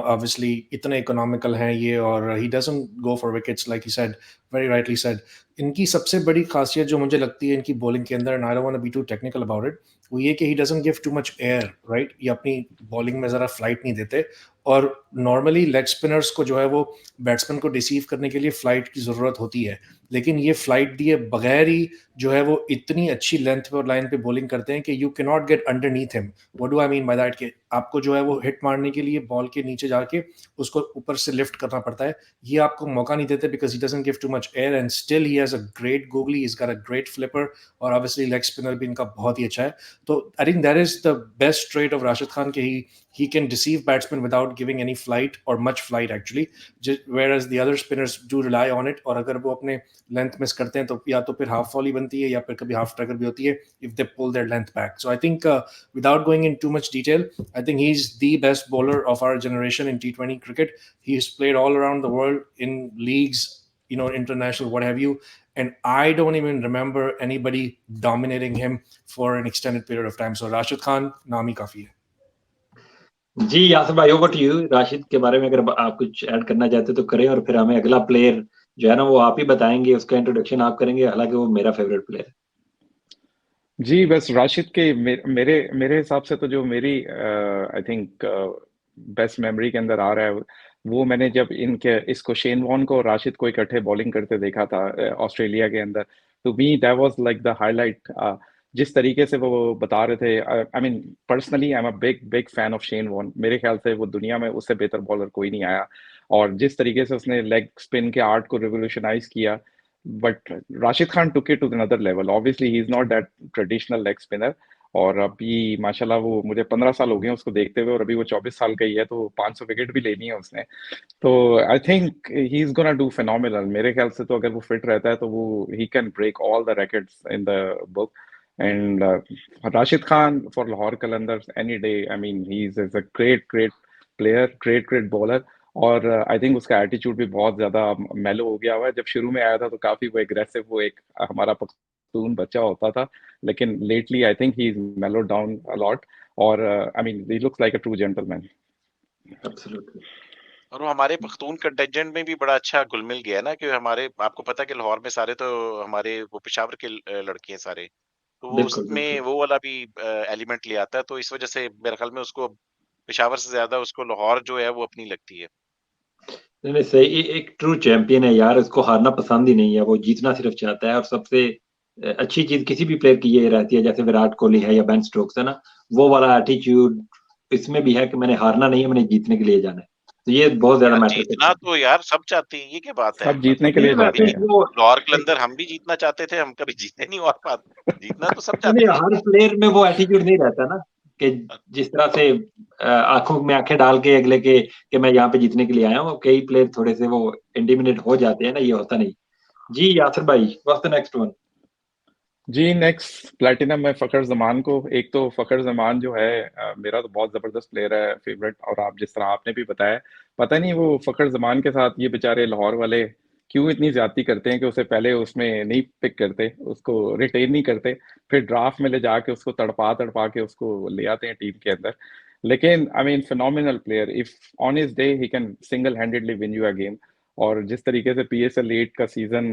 obviously इतने economical हैं ये, और he doesn't go for wickets like he said, very rightly said. इनकी सबसे बड़ी खासियत जो मुझे लगती है इनकी bowling के अंदर, and I don't want to be too technical about it, वो ये कि he doesn't give too much air, right? ये अपनी bowling में ज़रा flight नहीं देते। और नॉर्मली लेग स्पिनर्स को जो है वो बैट्समैन को डिसीव करने के लिए फ्लाइट की ज़रूरत होती है, लेकिन ये फ्लाइट दिए बगैर ही जो है वो इतनी अच्छी लेंथ पे और लाइन पे बॉलिंग करते हैं कि you can not gate underneath him. What do I mean by that, कि आपको जो है वो हिट मारने के लिए बॉल के नीचे जाके उसको ऊपर से लिफ्ट करना पड़ता है, ये आपको मौका नहीं देते because he doesn't give too much air and still he has a great googly, he has got a great flipper, और ऑब्वियसली लेग स्पिनर भी इनका बहुत ही अच्छा है। तो I think that is the best trait of Rashid Khan कि he can deceive batsmen without giving any flight or much flight actually, whereas the other spinners do rely on it, और अगर वो अपने लेंथ मिस करते हैं तो या तो फिर हाफ वॉली बनती है या फिर कभी हाफ ट्रैकर भी होती है if they pull their length back. So I think without going in too much detail, I think he's the best bowler of our generation in T20 cricket. He's played all around the world in leagues, international, what have you, and I don't even remember anybody dominating him for an extended period of time. So Rashid Khan, नाम ही काफी है। जी यासिर भाई, over to you. Rashid के बारे में अगर आप कुछ ऐड करना चाहते तो करें, और फिर हमें अगला प्लेयर जो है ना वो आप ही बताएंगे, उसका इंट्रोडक्शन आप करेंगे, हालांकि वो मेरा फेवरेट प्लेयर है। जी बस राशिद के मेरे मेरे हिसाब से तो जो मेरी आई थिंक बेस्ट मेमोरी के अंदर आ रहा है, वो मैंने जब इसको शेन वॉर्न को और राशिद को इकट्ठे बॉलिंग करते देखा था ऑस्ट्रेलिया के अंदर, तो me that was like the highlight. जिस तरीके से वो बता रहे थे, I mean personally I am a big big fan of Shane Warne. मेरे ख्याल से वो दुनिया में उससे बेहतर बॉलर कोई नहीं आया, और जिस तरीके से उसने लेग स्पिन के आर्ट को रिवोल्यूशनाइज किया, but Rashid Khan took it to another level. Obviously, he's not that traditional leg spinner. और अभी माशाल्लाह वो मुझे 15 साल हो गए हैं उसको देखते हुए, और अभी वो 24 साल का ही है, तो 500 विकेट भी लेनी है उसने। तो I think he is gonna do phenomenal. मेरे ख्याल से तो अगर वो फिट रहता है तो वो he can break all the records in the book. And Rashid Khan for Lahore Qalandars any day. I mean he is a great great player, great great bowler. और आई थिंक उसका एटीट्यूड भी बहुत ज्यादा मेलो हो गया हुआ है। जब शुरू में आया था तो काफी वो एग्रेसिव, वो एक हमारा पख्तून बच्चा होता था, लेकिन lately I think he is mellow down a lot. और I mean he looks like a true gentleman. Absolutely. और वो हमारे पख्तून कंटिजेंट में भी बड़ा अच्छा घुल मिल गया ना, कि हमारे आपको पता है कि लाहौर में सारे तो हमारे वो पेशावर के लड़के हैं सारे, तो वो बिल्कुल उसमें बिल्कुल। वो वाला भी एलिमेंट ले आता है। तो इस वजह से मेरे ख्याल में उसको पेशावर से ज्यादा उसको लाहौर जो है वो अपनी लगती है। नहीं नहीं, सही, एक ट्रू चैंपियन है यार, उसको हारना पसंद ही नहीं है, वो जीतना सिर्फ चाहता है। और सबसे अच्छी चीज किसी भी प्लेयर की ये रहती है, जैसे विराट कोहली है या बेन स्टोक्स है ना, वो वाला एटीट्यूड इसमें भी है कि मैंने हारना नहीं है, मैंने जीतने के लिए जाना है। तो ये बहुत ज्यादा यार मैटर जीतना करता है। तो यार सब चाहते हैं, ये क्या बात है? सब जीतने मतलब के लिए नहीं हम भी जाते वैसे हैं। वो लाहौर के अंदर हम भी जीतना चाहते थे, हम कभी जीते नहीं और बात। जीतना तो सब नहीं, चाहते हैं। हर प्लेयर में वो एटीट्यूड नहीं रहता ना, कि जिस तरह से आंखों में आंखें डाल के अगले के कि मैं यहाँ पे जीतने के लिए आया हूँ। कई प्लेयर थोड़े से वो इंटिमिडेट हो जाते हैं ना, ये होता नहीं। जी यासिर भाई, व्हाट्स द नेक्स्ट वन? जी, नेक्स्ट प्लैटिनम में फ़खर ज़मान को। एक तो फ़खर ज़मान जो है मेरा तो बहुत ज़बरदस्त प्लेयर है, फ़ेवरेट। और आप जिस तरह आपने भी बताया, पता नहीं वो फ़खर ज़मान के साथ ये बेचारे लाहौर वाले क्यों इतनी ज़्यादती करते हैं कि उसे पहले उसमें नहीं पिक करते, उसको रिटेन नहीं करते, फिर ड्राफ्ट में ले जाके उसको तड़पा-तड़पा के उसको ले आते हैं टीम के अंदर। लेकिन I mean phenomenal player, if on his day he can single handedly win you a game. और जिस तरीके से पीएसएल 8 का season,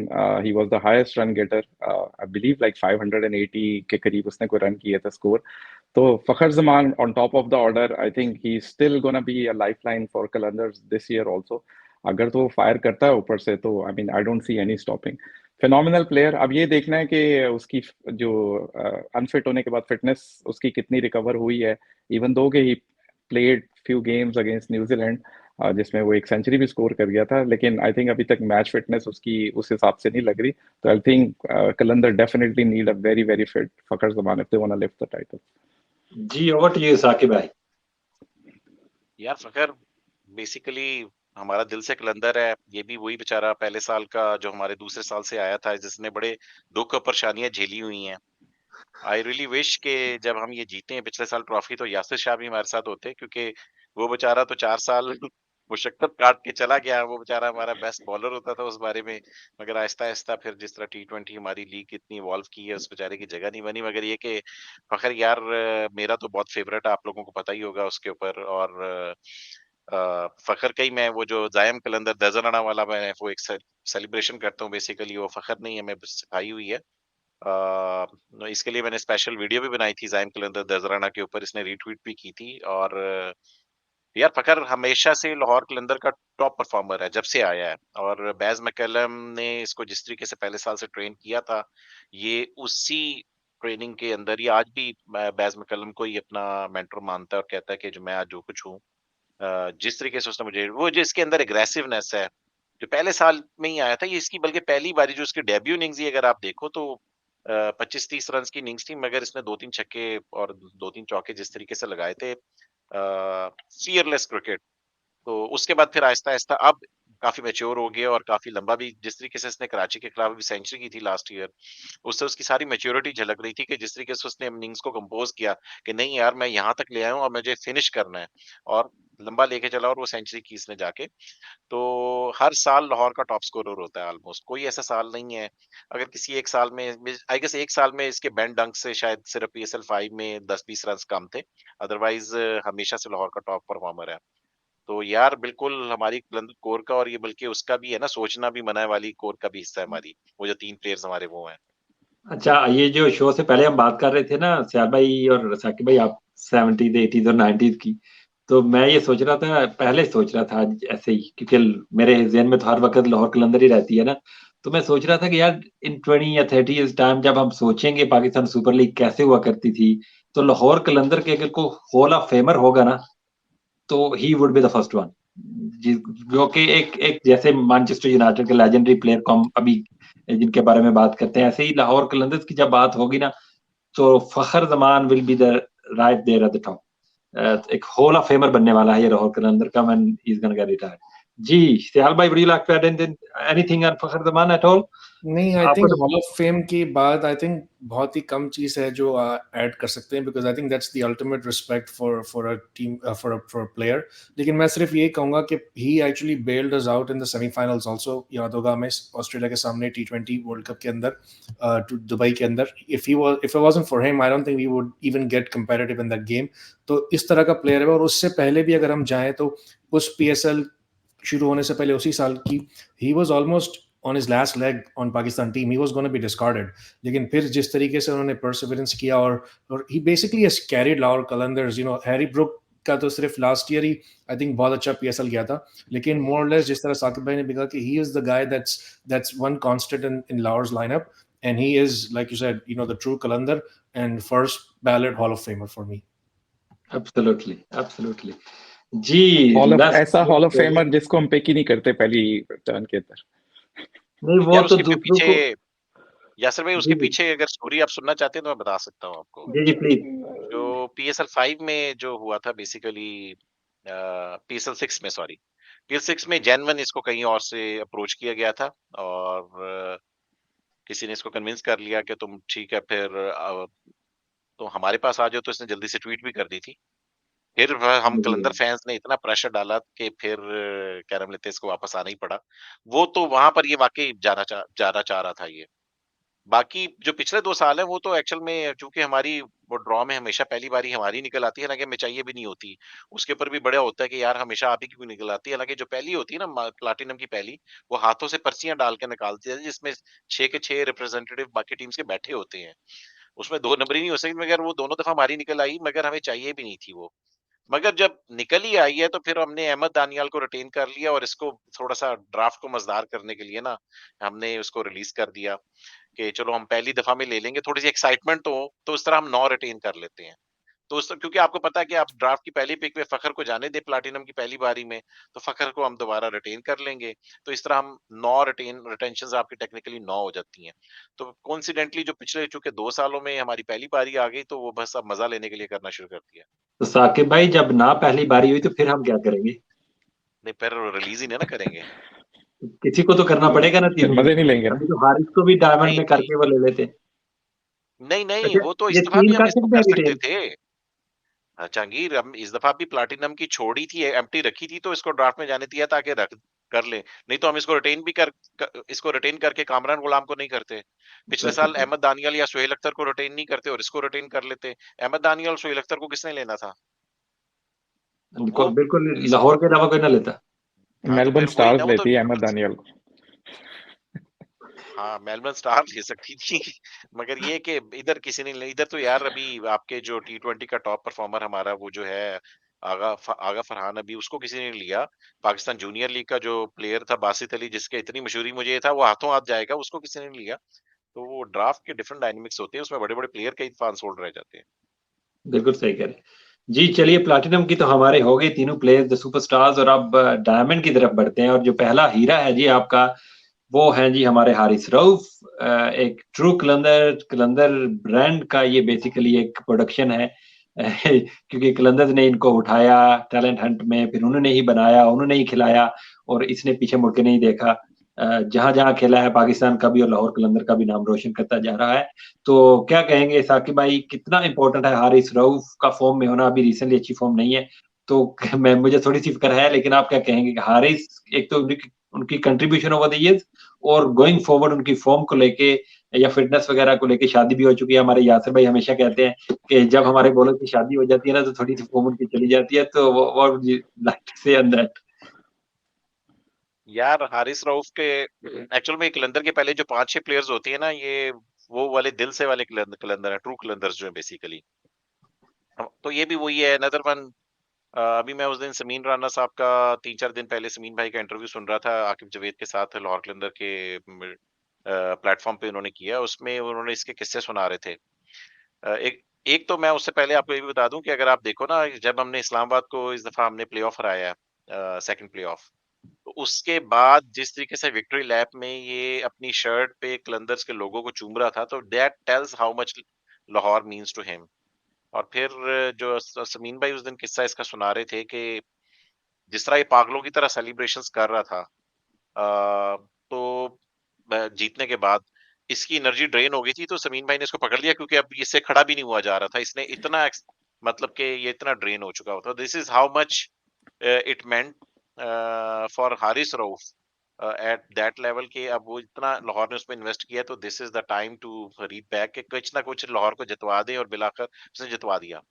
he was the highest run getter, I believe like 580 के करीब उसने कोई रन किए थे स्कोर। तो Fakhar Zaman on top of the order, I think he still gonna be a lifeline for Qalandars this year also. अगर तो वो फायर करता है ऊपर से तो I mean I don't see any stopping. Phenomenal player. अब ये देखना है कि उसकी जो अनफिट होने के बाद फिटनेस उसकी कितनी रिकवर हुई है। इवन दो के he played few games against New Zealand, जिसमें वो एक सेंचुरी भी स्कोर कर गया था, लेकिन आई थिंक अभी तक मैच फिटनेस उसकी उस हिसाब से नहीं लग रही। तो I think Qalandar definitely need a very very fit Fakhar Zaman if they want to lift the title. जी, ओवर टू यू साकिब भाई। यार फ़खर बेसिकली हमारा दिल से कलंदर है। ये भी वही बेचारा पहले साल का जो हमारे दूसरे साल से आया था, जिसने बड़े दुःख और परेशानियाँ झेली हुई हैं। आई रियली विश कि जब हम ये जीते हैं पिछले साल ट्रॉफी, तो यासिर शाह भी हमारे साथ होते, क्योंकि वो बेचारा तो 4 साल मुशक्कत काट के चला गया। वो बेचारा हमारा बेस्ट बॉलर होता था उस बारे में। मगर आहिस्ता-आहिस्ता फिर जिस तरह टी20 हमारी लीग इतनी इवॉल्व की है, उस बेचारे की जगह नहीं बनी। मगर ये कि फ़खर यार, मेरा तो बहुत फ़ेवरेट है, आप लोगों को पता ही होगा उसके ऊपर। और फ़खर का ही मैं वो जो ज़ायम कलंदर दज़राना वाला मैं वो एक सेलिब्रेशन करता हूँ, बेसिकली वो फ़खर ने ही हमें सिखाई हुई है। इसके लिए मैंने स्पेशल वीडियो भी बनाई थी ज़ाइम कलंदर दज़राना के ऊपर, इसने रीट्वीट भी की थी। और यार फ़खर हमेशा से लाहौर कलंदर का टॉप परफॉर्मर है, जब से आया है। और बैज़ मैकलम ने इसको जिस तरीके से पहले साल से ट्रेन किया था, ये उसी ट्रेनिंग के अंदर ही आज भी बैज़ मैकलम को ही अपना मेंटर मानता है और कहता है कि जो मैं आज जो कुछ हूँ, जिस तरीके से उसने मुझे वो जो इसके अंदर एग्रेसिवनेस है, जो पहले साल में ही आया था, ये इसकी बल्कि पहली बारी जो इसकी डेब्यू इनिंग्स ही अगर आप देखो तो 25-30 रन्स की इनिंग्स थी, मगर इसने 2-3 छक्के और 2-3 चौके जिस तरीके से लगाए थे, फियरलेस क्रिकेट। तो उसके बाद फिर आहिस्ता-आहिस्ता अब काफ़ी मैच्योर हो गया और काफ़ी लंबा भी, जिस तरीके से इसने कराची के खिलाफ भी सेंचुरी की थी लास्ट ईयर, उससे उसकी सारी मैच्योरिटी झलक रही थी कि जिस तरीके से उसने इनिंग्स को कंपोज़ किया कि नहीं यार, मैं यहाँ तक ले आया हूँ और मुझे फिनिश करना है। और लंबा लेके चला और वो सेंचुरी की इसने जाके। तो हर साल लाहौर का टॉप स्कोरर होता है ऑलमोस्ट, कोई ऐसा साल नहीं है। अगर किसी एक साल में आई गेस एक साल में इसके बेन डंक से शायद सिर्फ पीएसएल 5 में 10-20 रन्स कम थे। अदरवाइज़ हमेशा से लाहौर का टॉप परफॉर्मर है। तो यार बिल्कुल हमारी बुलंद कोर का, और ये बल्कि उसका भी है ना, सोचना भी मना है वाली कोर का भी हिस्सा है हमारी। वो जो 3 प्लेयर्स हमारे वो हैं। अच्छा, ये जो शो से पहले हम बात कर रहे थे ना सियाल भाई और साकिब भाई, आप 70s 80s और 90s की, तो मैं ये सोच रहा था, पहले सोच रहा था ऐसे ही, क्योंकि मेरे ज़हन में तो हर वक्त लाहौर कलंदर ही रहती है ना। तो मैं सोच रहा था कि यार इन 20 या 30 इयर्स टाइम जब हम सोचेंगे पाकिस्तान सुपर लीग कैसे हुआ करती थी, तो लाहौर कलंदर के अगर कोई हॉल ऑफ फेमर होगा ना, तो ही would be the first one. जो कि एक एक जैसे मैनचेस्टर यूनाइटेड के लेजेंडरी प्लेयर को हम अभी जिनके बारे में बात करते हैं, ऐसे ही लाहौर कलंदर्स की जब बात होगी ना, तो Fakhar Zaman will be the right there at the top. एक हॉल ऑफ फेमर बनने वाला है ये लाहौर कलंदर का, when he is gonna get retired. जी, सियाल भाई, would you like to add anything on Fakhar Zaman at all? नहीं, आई आपको थिंक तो हॉल ऑफ फेम की बात आई थिंक बहुत ही कम चीज है जो ऐड कर सकते हैं, because I think that's the ultimate respect for a team, for a player. लेकिन मैं सिर्फ ये कहूंगा कि he actually bailed us out in the semifinals also. याद होगा हमें ऑस्ट्रेलिया के सामने टी20 वर्ल्ड कप के अंदर, दुबई के अंदर। If it wasn't for him, I don't think we would even get competitive in that game. तो इस तरह का प्लेयर है। और उससे पहले भी अगर हम जाएं तो उस पीएसएल शुरू होने से पहले उसी साल की, he was almost on his last leg on Pakistan team, he was gonna be discarded. लेकिन फिर जिस तरीके से उन्होंने परसिवरेंस किया, और he basically has carried Lahore Qalandars. Harry Brook का तो सिर्फ लास्ट ईयर ही आई थिंक बहुत अच्छा पीएसएल गया था, लेकिन मोर और लेस जिस तरह साकिब भाई ने भी कहा कि he is the guy that's one constant in Lahore's lineup, and he is, like you said, the true Kalandar and first ballot Hall of Famer for me. Absolutely, absolutely. जी, ऐसा हॉल ऑफ फेमर जिसको हम pick ही नहीं करते पहली turn के अंदर। नहीं, वो यार तो उसके दूसरों पीछे को। यासिर भाई, जी उसके जी पीछे अगर स्टोरी आप सुनना चाहते हैं तो मैं बता सकता हूँ आपको। जी जी, प्लीज। जो पीएसएल 5 में जो हुआ था बेसिकली, पीएसएल 6 में, सॉरी, पीएसएल 6 में जेन्युइन इसको कहीं और से अप्रोच किया गया था। और किसी ने इसको कन्विंस कर लिया कि तुम ठीक है फिर तो हमारे पास आ जाओ, तो इसने जल्दी से ट्वीट भी कर दी थी। फिर हम कलंदर फैंस ने इतना प्रेशर डाला कि फिर क्या नाम लेते हैं, इसको वापस आना ही पड़ा। वो तो वहाँ पर ये वाक़ई जाना चाह रहा था ये। बाकी जो पिछले 2 साल हैं वो तो एक्चुअल में चूँकि हमारी वो ड्रॉ में हमेशा पहली बारी हमारी निकल आती है, हालाँकि हमें चाहिए भी नहीं होती। उसके ऊपर भी बढ़िया होता है कि यार हमेशा आप ही की क्यों निकल आती है। हालाँकि जो पहली होती है ना प्लैटिनम की पहली, वो हाथों से पर्चियाँ डाल के निकालते हैं जिसमें 6 के 6 रिप्रेजेंटेटिव बाकी टीम्स के बैठे होते हैं। उसमें 2 नंबरी नहीं हो सकती, मगर वो दोनों दफ़ा हमारी निकल आई, मगर हमें चाहिए भी नहीं थी वो। मगर जब निकल ही आई है तो फिर हमने अहमद दानियाल को रिटेन कर लिया और इसको थोड़ा-सा ड्राफ्ट को मज़ेदार करने के लिए ना, हमने उसको रिलीज़ कर दिया कि चलो हम पहली दफ़ा में ले लेंगे, थोड़ी-सी एक्साइटमेंट तो हो, तो इस तरह हम 9 रिटेन कर लेते हैं। तो उस क्योंकि आपको पता है कि आप ड्राफ्ट की पहली पिक में फ़खर को जाने दें प्लैटिनम की पहली बारी में, तो फ़खर को हम दोबारा रिटेन कर लेंगे। तो इस तरह हम 9 रिटेंशंस आपकी टेक्निकली 9 हो जाती हैं। तो कोइंसिडेंटली जो पिछले चूँकि 2 सालों में हमारी पहली बारी आ गई, तो वो बस अब मज़ा लेने के लिए करना शुरू कर दिया। तो साकिब भाई जब ना पहली बारी हुई तो फिर हम क्या करेंगे? नहीं, फिर रिलीज़ ही नहीं ना करेंगे। किसी को तो करना पड़ेगा ना फिर तीनों में। मजे नहीं लेंगे ना। अभी तो हारिस को भी डायमंड नहीं, में नहीं। करके वो ले लेते। नहीं, नहीं, अच्छा, वो तो ये इस दफ़ा 3 भी हम कर इसको सकते कर हैं सकते रिटेन? थे। जहांगीर हम इस दफ़ा भी प्लैटिनम की छोड़ी थी, एम्प्टी रखी थी, तो इसको ड्राफ्ट में जाने दिया ताकि रख कर लें। नहीं तो हम इसको रिटेन भी इसको रिटेन करके कामरान गुलाम को नहीं करते। पिछले अच्छा, साल अच्छा। अहमद दानियाल या सोहेल अख्तर को रिटेन नहीं करते और इसको रिटेन कर लेते। अहमद दानियाल और सोहेल अख्तर को किसने लेना था? तो वो बिल्कुल इस लाहौर के अलावा कोई ना लेता। हाँ, तो मेलबर्न फिर वही ना, स्टार्स वो तो लेती है अहमद बिल्कुल दानियल को। हाँ, मेलबर्न स्टार ले सकती थी। मगर ये कि इधर किसी ने नहीं, इधर तो यार अभी आपके जो टी20 का टॉप परफॉर्मर हमारा वो जो है आगा फरहान, अभी उसको किसी ने नहीं लिया। पाकिस्तान जूनियर लीग का जो प्लेयर था बासित अली, जिसके इतनी मशहूरी मुझे ये था वो हाथों हाथ जाएगा, उसको किसी ने नहीं लिया। तो वो ड्राफ्ट के डिफरेंट डायनामिक्स होते हैं, उसमें बड़े-बड़े प्लेयर कई दफा अनसोल्ड रह जाते हैं। बिल्कुल सही कह रहे हैं। जी, चलिए प्लैटिनम की तो हमारे हो गई तीनों प्लेयर्स द सुपरस्टार्स और अब डायमंड की तरफ बढ़ते हैं और जो पहला हीरा है जी आपका, वो हैं जी हमारे हारिस रऊफ। एक ट्रू कलंदर कलंदर ब्रांड का ये बेसिकली एक प्रोडक्शन है। क्योंकि कलंदर्स ने इनको उठाया टैलेंट हंट में, फिर उन्होंने ही बनाया, उन्होंने ही खिलाया और इसने पीछे मुड़ के नहीं देखा। जहाँ-जहाँ खेला है पाकिस्तान का भी और लाहौर कलंदर का भी नाम रोशन करता जा रहा है। तो क्या कहेंगे साकिब भाई, कितना इम्पोर्टेंट है हारिस रऊफ का फॉर्म में होना? अभी रिसेंटली अच्छी फॉर्म नहीं है, तो मैं मुझे थोड़ी-सी फ़िक्र है, लेकिन आप क्या कहेंगे कि हारिस एक तो उनकी उनकी कंट्रीब्यूशन ओवर द ईयर्स और गोइंग फॉरवर्ड उनकी फॉर्म को लेके या फिटनेस वगैरह को लेके, शादी भी हो चुकी है। हमारे यासिर भाई हमेशा कहते हैं कि जब हमारे बॉलर की शादी हो जाती है ना, तो थोड़ी-सी फॉर्म उनकी चली जाती है, तो what would you like to say on that? यार हारिस रऊफ के एक्चुअल में कलंदर के पहले जो 5-6 प्लेयर्स होती है ना, ये वो वाले दिल से वाले कलंदर है, ट्रू कलंदर्स जो है बेसिकली। तो ये भी वही है अनदर वन। अभी मैं उस दिन समीन राणा साहब का 3-4 दिन पहले समीन भाई का इंटरव्यू सुन रहा था, आकिब जावेद के साथ लाहौर कलंदर के प्लेटफॉर्म पे उन्होंने किया, उसमें उन्होंने इसके किस्से सुना रहे थे। एक एक तो मैं उससे पहले आपको ये भी बता दूं कि अगर आप देखो ना, जब हमने इस्लामाबाद को इस दफा हमने प्ले ऑफ हराया, सेकंड प्ले ऑफ, तो उसके बाद जिस तरीके से विक्ट्री लैप में ये अपनी शर्ट पे कलंदर्स के लोगों को चूम रहा था, तो that tells how much Lahore means to him. और फिर जो समीन भाई उस दिन किस्सा इसका सुना रहे थे कि जिस तरह ये पागलों की तरह सेलिब्रेशंस कर रहा था, तो जीतने के बाद इसकी एनर्जी ड्रेन हो गई थी, तो समीन भाई ने इसको पकड़ लिया क्योंकि अब इससे खड़ा भी नहीं हुआ जा रहा था, इसने इतना मतलब कि ये इतना ड्रेन हो चुका होता। This is how much it meant for Haris Rauf at that level के अब वो इतना लाहौर ने उसमें इन्वेस्ट किया, तो this is the time to read back के कुछ ना कुछ लाहौर को जितवा दे, और बिलाकर उसने जितवा दिया।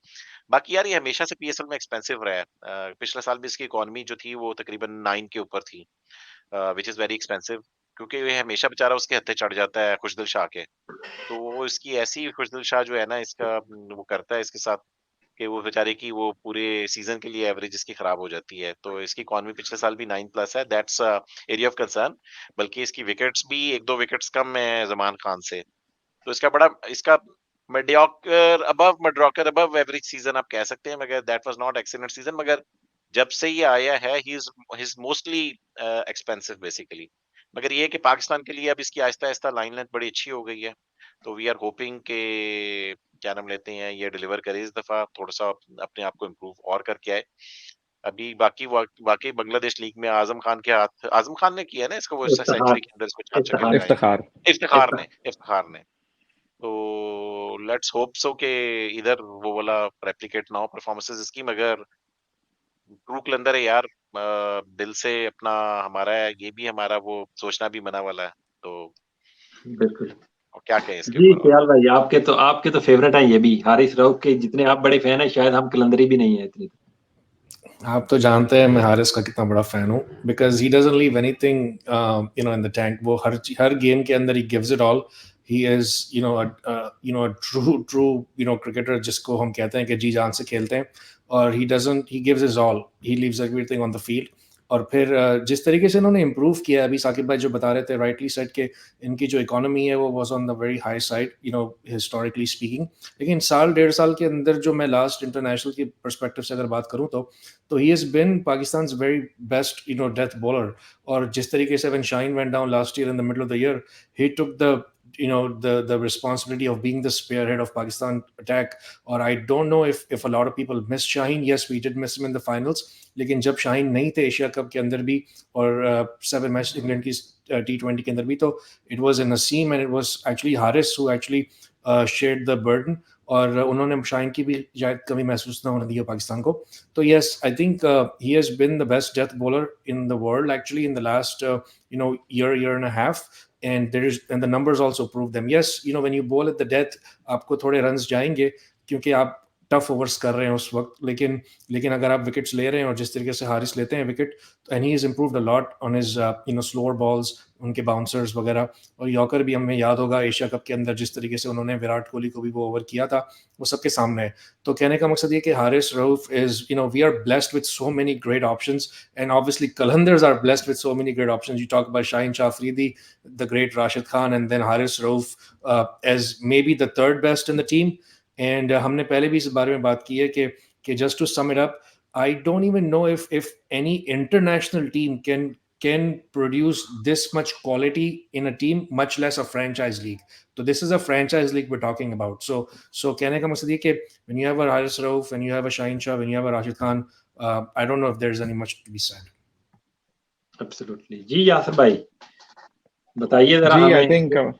बाकी यार ये हमेशा से पीएसएल में एक्सपेंसिव रहा है। पिछले साल भी इसकी इकोनॉमी जो थी वो तकरीबन 9 के ऊपर थी, व्हिच इज वेरी एक्सपेंसिव, क्योंकि ये हमेशा बेचारा उसके हत्थे चढ़ जाता है खुशदिल शाह के। तो वो इसकी ऐसी खुशदिल शाह जो है ना, इसका वो करता है इसके साथ कि वो बेचारे की वो पूरे सीजन के लिए एवरेज इसकी खराब हो जाती है। तो इसकी इकोनॉमी पिछले साल भी 9 प्लस है, दैट्स एरिया ऑफ कंसर्न। बल्कि इसकी विकेट्स भी 1-2 विकेट्स कम है जमान खान से। तो इसका बड़ा इसका मेडिocre अबव एवरेज सीजन आप कह सकते हैं, मगर that was not excellent season. मगर जब से ये आया है he is mostly expensive basically. मगर ये है कि पाकिस्तान के लिए अब इसकी आहिस्ता आहिस्ता लाइन लेंथ बड़ी अच्छी हो गई है, तो वी आर होपिंग के क्या नाम लेते हैं ये डिलीवर करे इस दफा, थोड़ा सा अपने आप को इम्प्रूव और करके आए। अभी बाकी वाकई बांग्लादेश लीग में आजम खान ने किया ना इसको, वो इफ्तिखार सेंचुरी के अंदर इसको 4 छक्के इफ्तिखार लगाए। इफ्तिखार। इफ्तिखार ने। तो लेट्स होप सो कि इधर वो वाला रेप्लिकेट ना हो परफॉर्मेंसेस इसकी, मगर ट्रू कलंदर है यार। दिल से अपना हमारा ये भी हमारा वो सोचना भी मना वाला है, तो बिल्कुल। और क्या कहें इसके जी ऊपर और। सियाल भाई, आपके तो फेवरेट हैं ये भी, हारिस रऊफ के जितने आप बड़े फैन हैं शायद हम कलंदरी भी नहीं है इतने। आप तो जानते हैं मैं हारिस का कितना बड़ा फैन हूँ, because he doesn't leave anything in the tank. वो हर गेम के अंदर he gives it all. He is true true cricketer, जिसको हम कहते हैं कि जी जान से खेलते हैं। और he gives is all, he leaves everything on the field. और फिर जिस तरीके से इन्होंने इम्प्रूव किया, अभी साकिब भाई जो बता रहे थे राइटली सेट के इनकी जो इकोनॉमी है वो was on the very high side, historically speaking. लेकिन साल 1.5 साल के अंदर जो मैं लास्ट इंटरनेशनल की परस्पेक्टिव से अगर बात करूं, तो he has been Pakistan very best death bowler. और जिस तरीके से when Shaheen went down last year in the middle of the year, he took the responsibility of being the spearhead of Pakistan attack. Or I don't know if a lot of people miss Shaheen. Yes, we did miss him in the finals, लेकिन जब शाहीन नहीं थे Asia cup के अंदर भी और 7 match England की T20 के अंदर भी, तो it was Naseem and it was actually Haris who actually shared the burden. और उन्होंने शाहीन की भी शायद कमी महसूस ना होने दी पाकिस्तान को। तो yes, I think he has been the best death bowler in the world actually in the last year and a half. And the numbers also prove them. Yes, when you bowl at the death, आपको थोड़े runs जाएंगे क्योंकि आप tough overs कर रहे हैं उस वक्त। लेकिन अगर आप विकेट्स ले रहे हैं और जिस तरीके से हारिस लेते हैं wicket, and he is improved a lot on his slower balls, उनके बाउंसर्स वगैरह। और यॉर्कर भी हमें याद होगा एशिया कप के अंदर जिस तरीके से उन्होंने विराट कोहली को भी वो ओवर किया था, वो सबके सामने है। तो कहने का मकसद ये कि Haris Rauf is we are blessed with so many great options, and obviously Qalandars are blessed with so many great options. You talk about Shaheen Shah Afridi, the great Rashid Khan, and then Haris Rauf as may B the third best in the team. And हमने पहले भी इस बारे में बात की है कि just to sum it up, I don't even know if any international team can produce this much quality in a team, much less a franchise league. So this is a franchise league we're talking about. So कहने का मकसद ये कि when you have a Haris Rauf, when you have a Shaheen Shah, when you have a Rashid Khan, I don't know if there's any much to be said. Absolutely. जी यासर भाई बताइए जरा जी, आई हमें। थिंक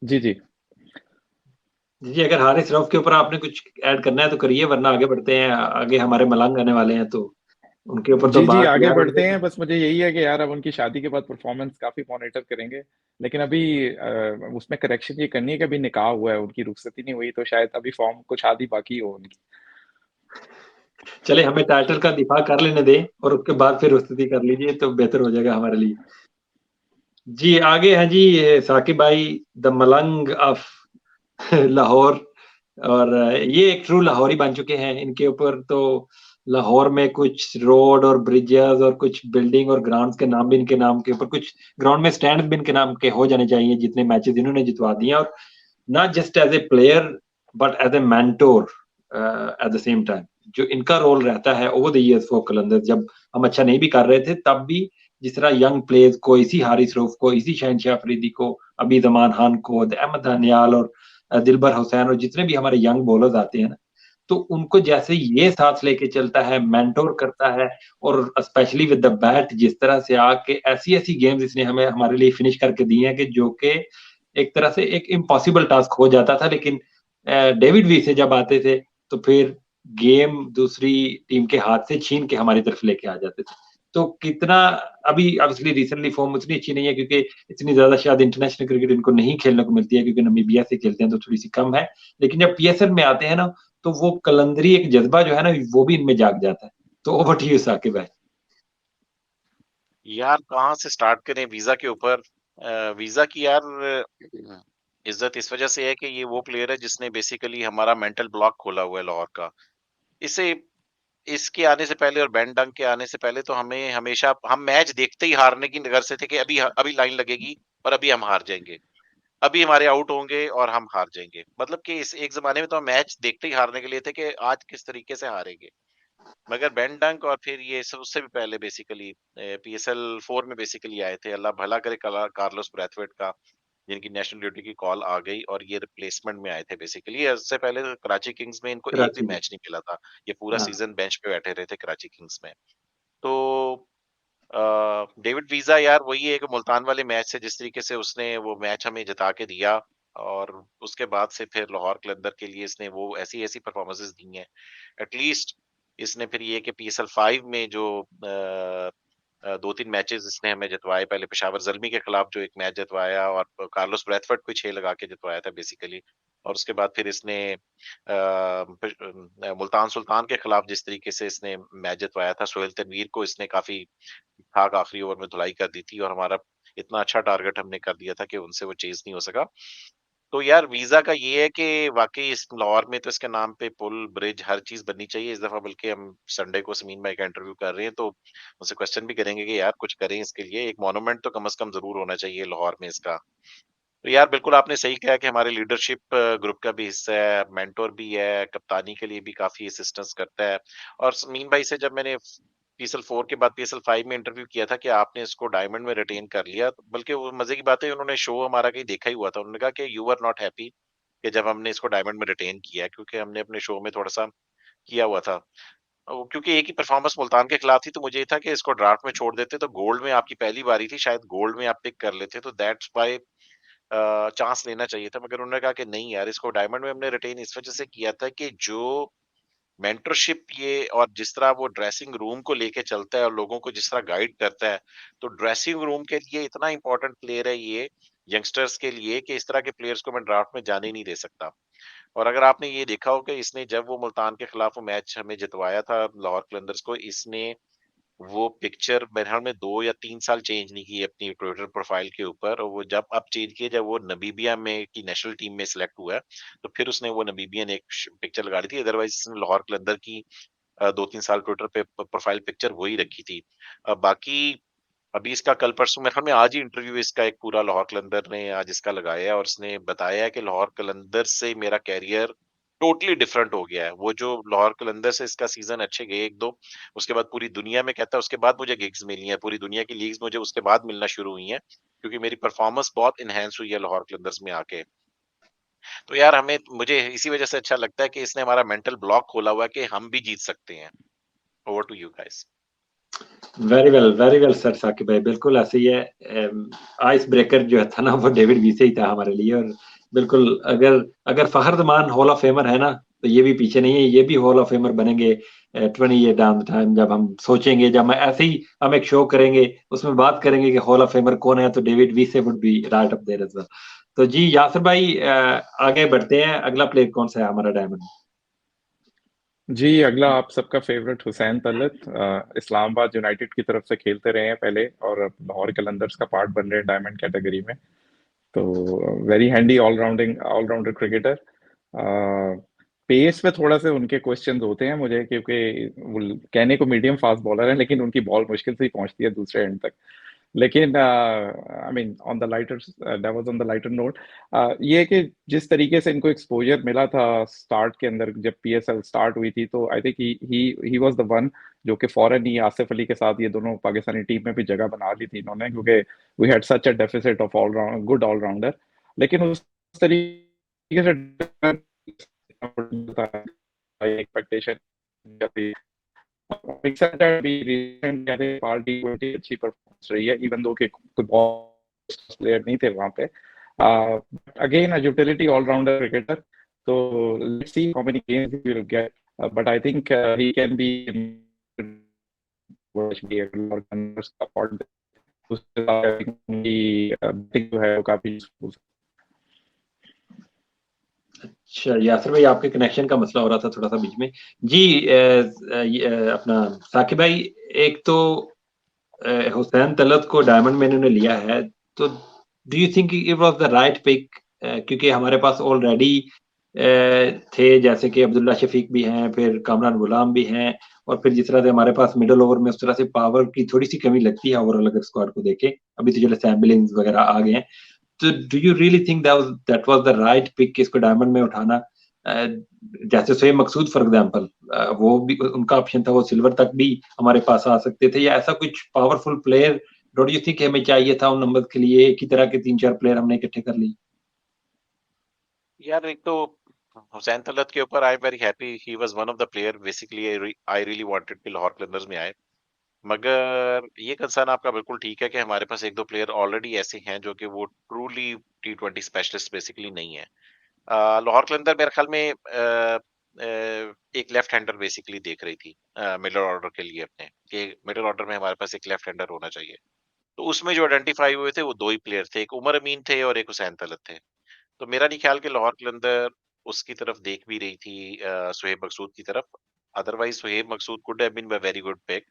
जी जी जी अगर हारिस रऊफ के ऊपर आपने कुछ ऐड करना है तो करिए, वरना आगे बढ़ते हैं। आगे हमारे मलंग आने वाले हैं तो उनके ऊपर तो जी जी बात आगे यार बढ़ते उनके। हैं। बस मुझे यही है कि यार अब उनकी शादी के बाद परफॉर्मेंस काफी मॉनिटर करेंगे, लेकिन अभी उसमें करेक्शन ये करनी है कि अभी निकाह हुआ है, उनकी रुखसती नहीं हुई, तो शायद अभी फॉर्म कुछ शादी बाकी हो उनकी। चले हमें टाइटल का दिफा कर लेने दें और उसके बाद फिर स्तुति कर लीजिए तो बेहतर हो जाएगा हमारे लिए। जी आगे हैं जी साकिब भाई, द मलंग ऑफ लाहौर। और ये एक ट्रू लाहौरी बन चुके हैं। इनके ऊपर तो लाहौर में कुछ रोड और ब्रिजेस और कुछ बिल्डिंग और ग्राउंड्स के नाम भी इनके नाम के ऊपर, कुछ ग्राउंड में स्टैंड भी इनके नाम के हो जाने चाहिए जितने मैचेस इन्होंने जितवा दिए। और not just as a player but as a mentor at the same time. जो इनका रोल रहता है over the years for Qalandars, जब हम अच्छा नहीं भी कर रहे थे तब भी जिस तरह यंग प्लेयर्स को, इसी हारिस रऊफ को, इसी शहनशाह अफरीदी को, अभी जमान खान को, अहमद दानियाल और दिलबर हुसैन और जितने भी हमारे यंग बॉलर्स आते हैं ना, तो उनको जैसे ये साथ लेके चलता है, मेंटोर करता है। और स्पेशली विद द बैट जिस तरह से आके ऐसी-ऐसी गेम्स इसने हमें हमारे लिए फिनिश करके दी हैं कि जो कि एक तरह से एक इम्पॉसिबल टास्क हो जाता था। लेकिन डेविड वी से जब आते थे तो फिर गेम दूसरी टीम के हाथ से छीन के हमारी तरफ लेके आ जाते थे। तो कितना अभी ऑब्वियसली रिसेंटली फॉर्म उतनी अच्छी नहीं है क्योंकि इतनी ज़्यादा शायद इंटरनेशनल क्रिकेट इनको नहीं खेलने को मिलती है क्योंकि नामीबिया से खेलते हैं तो थोड़ी-सी कम है। लेकिन जब पीएसएल में आते हैं ना, तो वो कलंदरी एक जज़्बा जो है ना, वो भी इनमें जाग जाता है। तो ओवर टू यू साकिब भाई। यार कहाँ से स्टार्ट करें वीजा के ऊपर। वीजा की यार इज्जत इस वजह से है कि ये वो प्लेयर है जिसने बेसिकली हमारा मेंटल ब्लॉक खोला हुआ है लाहौर का। इसे इसके आने से पहले और बेन डंक के आने से पहले तो हमें हमेशा हम मैच देखते ही हारने की नज़र से थे कि अभी लाइन लगेगी और अभी हम हार जाएंगे। अभी हमारे आउट होंगे और हम हार जाएंगे। मतलब कि इस एक ज़माने में तो हम मैच देखते ही हारने के लिए थे कि आज किस तरीके से हारेंगे। मगर बेन डंक और फिर ये सब उससे भी पहले बेसिकली पीएसएल 4 में बेसिकली आए थे। अल्लाह भला करे कार्लोस ब्रैथवेट का। जिनकी नेशनलिटी की कॉल आ गई और ये रिप्लेसमेंट में आए थे बेसिकली। इससे पहले कराची किंग्स में इनको एक भी कराची में। मैच नहीं मिला था। ये पूरा हाँ। सीजन बेंच पे बैठे रहे थे कराची किंग्स में। तो डेविड वीज़ा यार वही है कि मुल्तान वाले मैच से जिस तरीके से उसने वो मैच हमें जिता के दिया और उसके बाद से फिर लाहौर कलंदर के लिए इसने वो ऐसी-ऐसी परफॉर्मेंसेस दी हैं। एटलीस्ट इसने फिर ये कि पीएसएल 5 में जो 2-3 मैचेस इसने हमें जितवाए। पहले पेशावर ज़ल्मी के खिलाफ जो एक मैच जितवाया और कार्लोस ब्रैथवार्ड को 6 लगा के जितवाया था बेसिकली। और उसके बाद फिर इसने मुल्तान सुल्तान के खिलाफ जिस तरीके से इसने मैच जितवाया था, सोहेल तनवीर को इसने काफ़ी ठाक आखिरी ओवर में धुलाई कर दी थी और हमारा इतना अच्छा टारगेट हमने कर दिया था कि उनसे वो चेज़ नहीं हो सका। तो यार वीज़ा का ये है कि वाक़ई इस लाहौर में तो इसके नाम पे पुल, ब्रिज हर चीज़ बननी चाहिए। इस दफ़ा बल्कि हम संडे को समीन भाई का इंटरव्यू कर रहे हैं तो उनसे क्वेश्चन भी करेंगे कि यार कुछ करें इसके लिए। एक मॉन्यूमेंट तो कम से कम ज़रूर होना चाहिए लाहौर में इसका। तो यार बिल्कुल आपने सही कहा कि हमारे लीडरशिप ग्रुप का भी हिस्सा है, मेंटर भी है, कप्तानी के लिए भी काफ़ी असिस्टेंस करता है। और समीन भाई से जब मैंने पीएसएल 4 के बाद पीएसएल 5 में इंटरव्यू किया था कि आपने इसको डायमंड में रिटेन कर लिया, बल्कि वो मज़े की बात है उन्होंने शो हमारा कहीं देखा ही हुआ था। उन्होंने कहा कि यू आर नॉट हैप्पी कि जब हमने इसको डायमंड में रिटेन किया है, क्योंकि हमने अपने शो में थोड़ा-सा किया हुआ था। क्योंकि एक ही परफॉर्मेंस मुल्तान के खिलाफ थी तो मुझे ये था कि इसको ड्राफ्ट में छोड़ देते तो गोल्ड में आपकी पहली बारी थी, शायद गोल्ड में आप पिक कर लेते, तो दैट्स व्हाई चांस लेना चाहिए था। मगर उन्होंने कहा कि नहीं यार, इसको डायमंड में हमने रिटेन इस वजह से किया था कि जो मेंटरशिप ये और जिस तरह वो ड्रेसिंग रूम को लेके चलता है और लोगों को जिस तरह गाइड करता है, तो ड्रेसिंग रूम के लिए इतना इंपॉर्टेंट प्लेयर है ये यंगस्टर्स के लिए कि इस तरह के प्लेयर्स को मैं ड्राफ्ट में जाने ही नहीं दे सकता। और अगर आपने ये देखा हो कि इसने जब वो मुल्तान के खिलाफ वो मैच हमें जितवाया था लाहौर कलंदर्स को, इसने वो पिक्चर मेरे ख्याल में 2 या 3 साल चेंज नहीं की अपनी ट्विटर प्रोफाइल के ऊपर, और वो जब अब चेंज किए जब वो नमीबिया में की नेशनल टीम में सिलेक्ट हुआ है, तो फिर उसने वो नमीबियन एक पिक्चर लगा दी थी। अदरवाइज इसने लाहौर कलंदर की 2-3 साल ट्विटर पे प्रोफाइल पिक्चर वही रखी थी। बाकी अभी इसका कल परसों मेरे ख्याल में आज ही इंटरव्यू इसका एक पूरा लाहौर कलंदर ने आज इसका लगाया है और उसने बताया है कि लाहौर कलंदर से मेरा कैरियर टोटली डिफरेंट हो गया है। वो जो लाहौर कलंदर से इसका सीजन अच्छे गए 1-2, उसके बाद पूरी दुनिया में कहता है उसके बाद मुझे गिग्स मिली हैं, पूरी दुनिया की लीग्स मुझे उसके बाद मिलना शुरू हुई हैं, क्योंकि मेरी परफॉर्मेंस बहुत एनहांस हुई है लाहौर कलंदर्स में आके। तो यार हमें मुझे इसी वजह से अच्छा लगता है कि इसने हमारा मेंटल ब्लॉक खोला हुआ है कि हम भी जीत सकते हैं। Over to you guys. Very well sir Saqib भाई, बिल्कुल ऐसे ही है। आइस ब्रेकर जो था ना वो डेविड वीसे ही था हमारे लिए। और बिल्कुल अगर अगर फखरजमान हॉल ऑफ फेमर है ना, तो ये भी पीछे नहीं है, ये भी हॉल ऑफ फेमर बनेंगे 20 ईयर डाउन द टाइम। जब हम सोचेंगे, जब ऐसे ही हम एक शो करेंगे उसमें बात करेंगे कि हॉल ऑफ फेमर कौन है, तो David Wiese would be right up there as well. तो जी यासिर भाई, आगे बढ़ते हैं। अगला प्लेयर कौन सा है हमारा डायमंड? जी, अगला आप सबका फेवरेट हुसैन तलत इस्लामाबाद यूनाइटेड की तरफ से खेलते रहे हैं पहले और अब लाहौर कलंदर्स का पार्ट बन रहे हैं डायमंड कैटेगरी में। तो very handy allrounder cricketer. Pace पे थोड़ा से उनके क्वेश्चंस होते हैं मुझे, क्योंकि वो कहने को मीडियम फास्ट बॉलर है लेकिन उनकी बॉल मुश्किल से ही पहुंचती है दूसरे एंड तक। लेकिन I mean on the lighter, that was on the lighter note. ये है कि जिस तरीके से इनको एक्सपोजर मिला था स्टार्ट के अंदर जब पीएसएल स्टार्ट हुई थी, तो I think he was the one जो कि फौरन ही आसिफ अली के साथ ये दोनों पाकिस्तानी टीम में भी जगह बना ली थी इन्होंने, क्योंकि we had such a deficit of good allrounder. लेकिन उस तरीके से एक्सपेक्टेशन पार्टी अच्छी परफॉर्मेंस रही है, इवन दो के कोई बहुत प्लेयर नहीं थे वहां पे। Again a utility allrounder cricketer, तो let's see how many games he will get, but I think he can be जो है वो काफी यूजफुल। अच्छा यासिर भाई, आपके कनेक्शन का मसला हो रहा था थोड़ा सा बीच में। जी अपना साकिब भाई, एक तो हुसैन तलत को डायमंड में इन्होंने लिया है, तो do you think it was the right pick? क्योंकि हमारे पास ऑलरेडी थे, जैसे कि अब्दुल्ला शफीक भी हैं, फिर कामरान गुलाम भी हैं, और फिर जिस तरह से हमारे पास मिडल ओवर में उस तरह से पावर की थोड़ी सी कमी लगती है ओवरऑल अगर स्क्वाड को देखें। अभी तो चलो सैम बिलिंग्स वगैरह आ गए हैं। तो do you really think that was the right pick इसको डायमंड में उठाना? जैसे सोहेब मकसूद फॉर एग्जांपल, वो भी उनका ऑप्शन था, वो सिल्वर तक भी हमारे पास आ सकते थे, या ऐसा कुछ powerful player don't you think हमें चाहिए था उन नंबर्स के लिए एक ही तरह के 3-4 प्लेयर हमने इकट्ठे कर लिए? यार एक तो हुसैन तलत के ऊपर आई am very happy, he was one of the player basically I really wanted कि लाहौर कलंदर्स में आए। मगर ये कंसर्न आपका बिल्कुल ठीक है कि हमारे पास एक दो प्लेयर ऑलरेडी ऐसे हैं जो कि वो ट्रूली टी20 स्पेशलिस्ट बेसिकली नहीं है। लाहौर कलंदर मेरे ख्याल में एक लेफ्ट हैंडर बेसिकली देख रही थी मिडल ऑर्डर के लिए अपने, कि मिडल ऑर्डर में हमारे पास एक लेफ्ट हैंडर होना चाहिए। तो उसमें जो आइडेंटिफाई हुए थे वो दो ही प्लेयर थे, एक उमर अमीन थे और एक हुसैन तलत थे। तो मेरा नहीं ख्याल कि लाहौर कलंदर उसकी तरफ देख भी रही थी, सुहेब मकसूद की तरफ। Otherwise Sohaib Maqsood could have been a very good pick,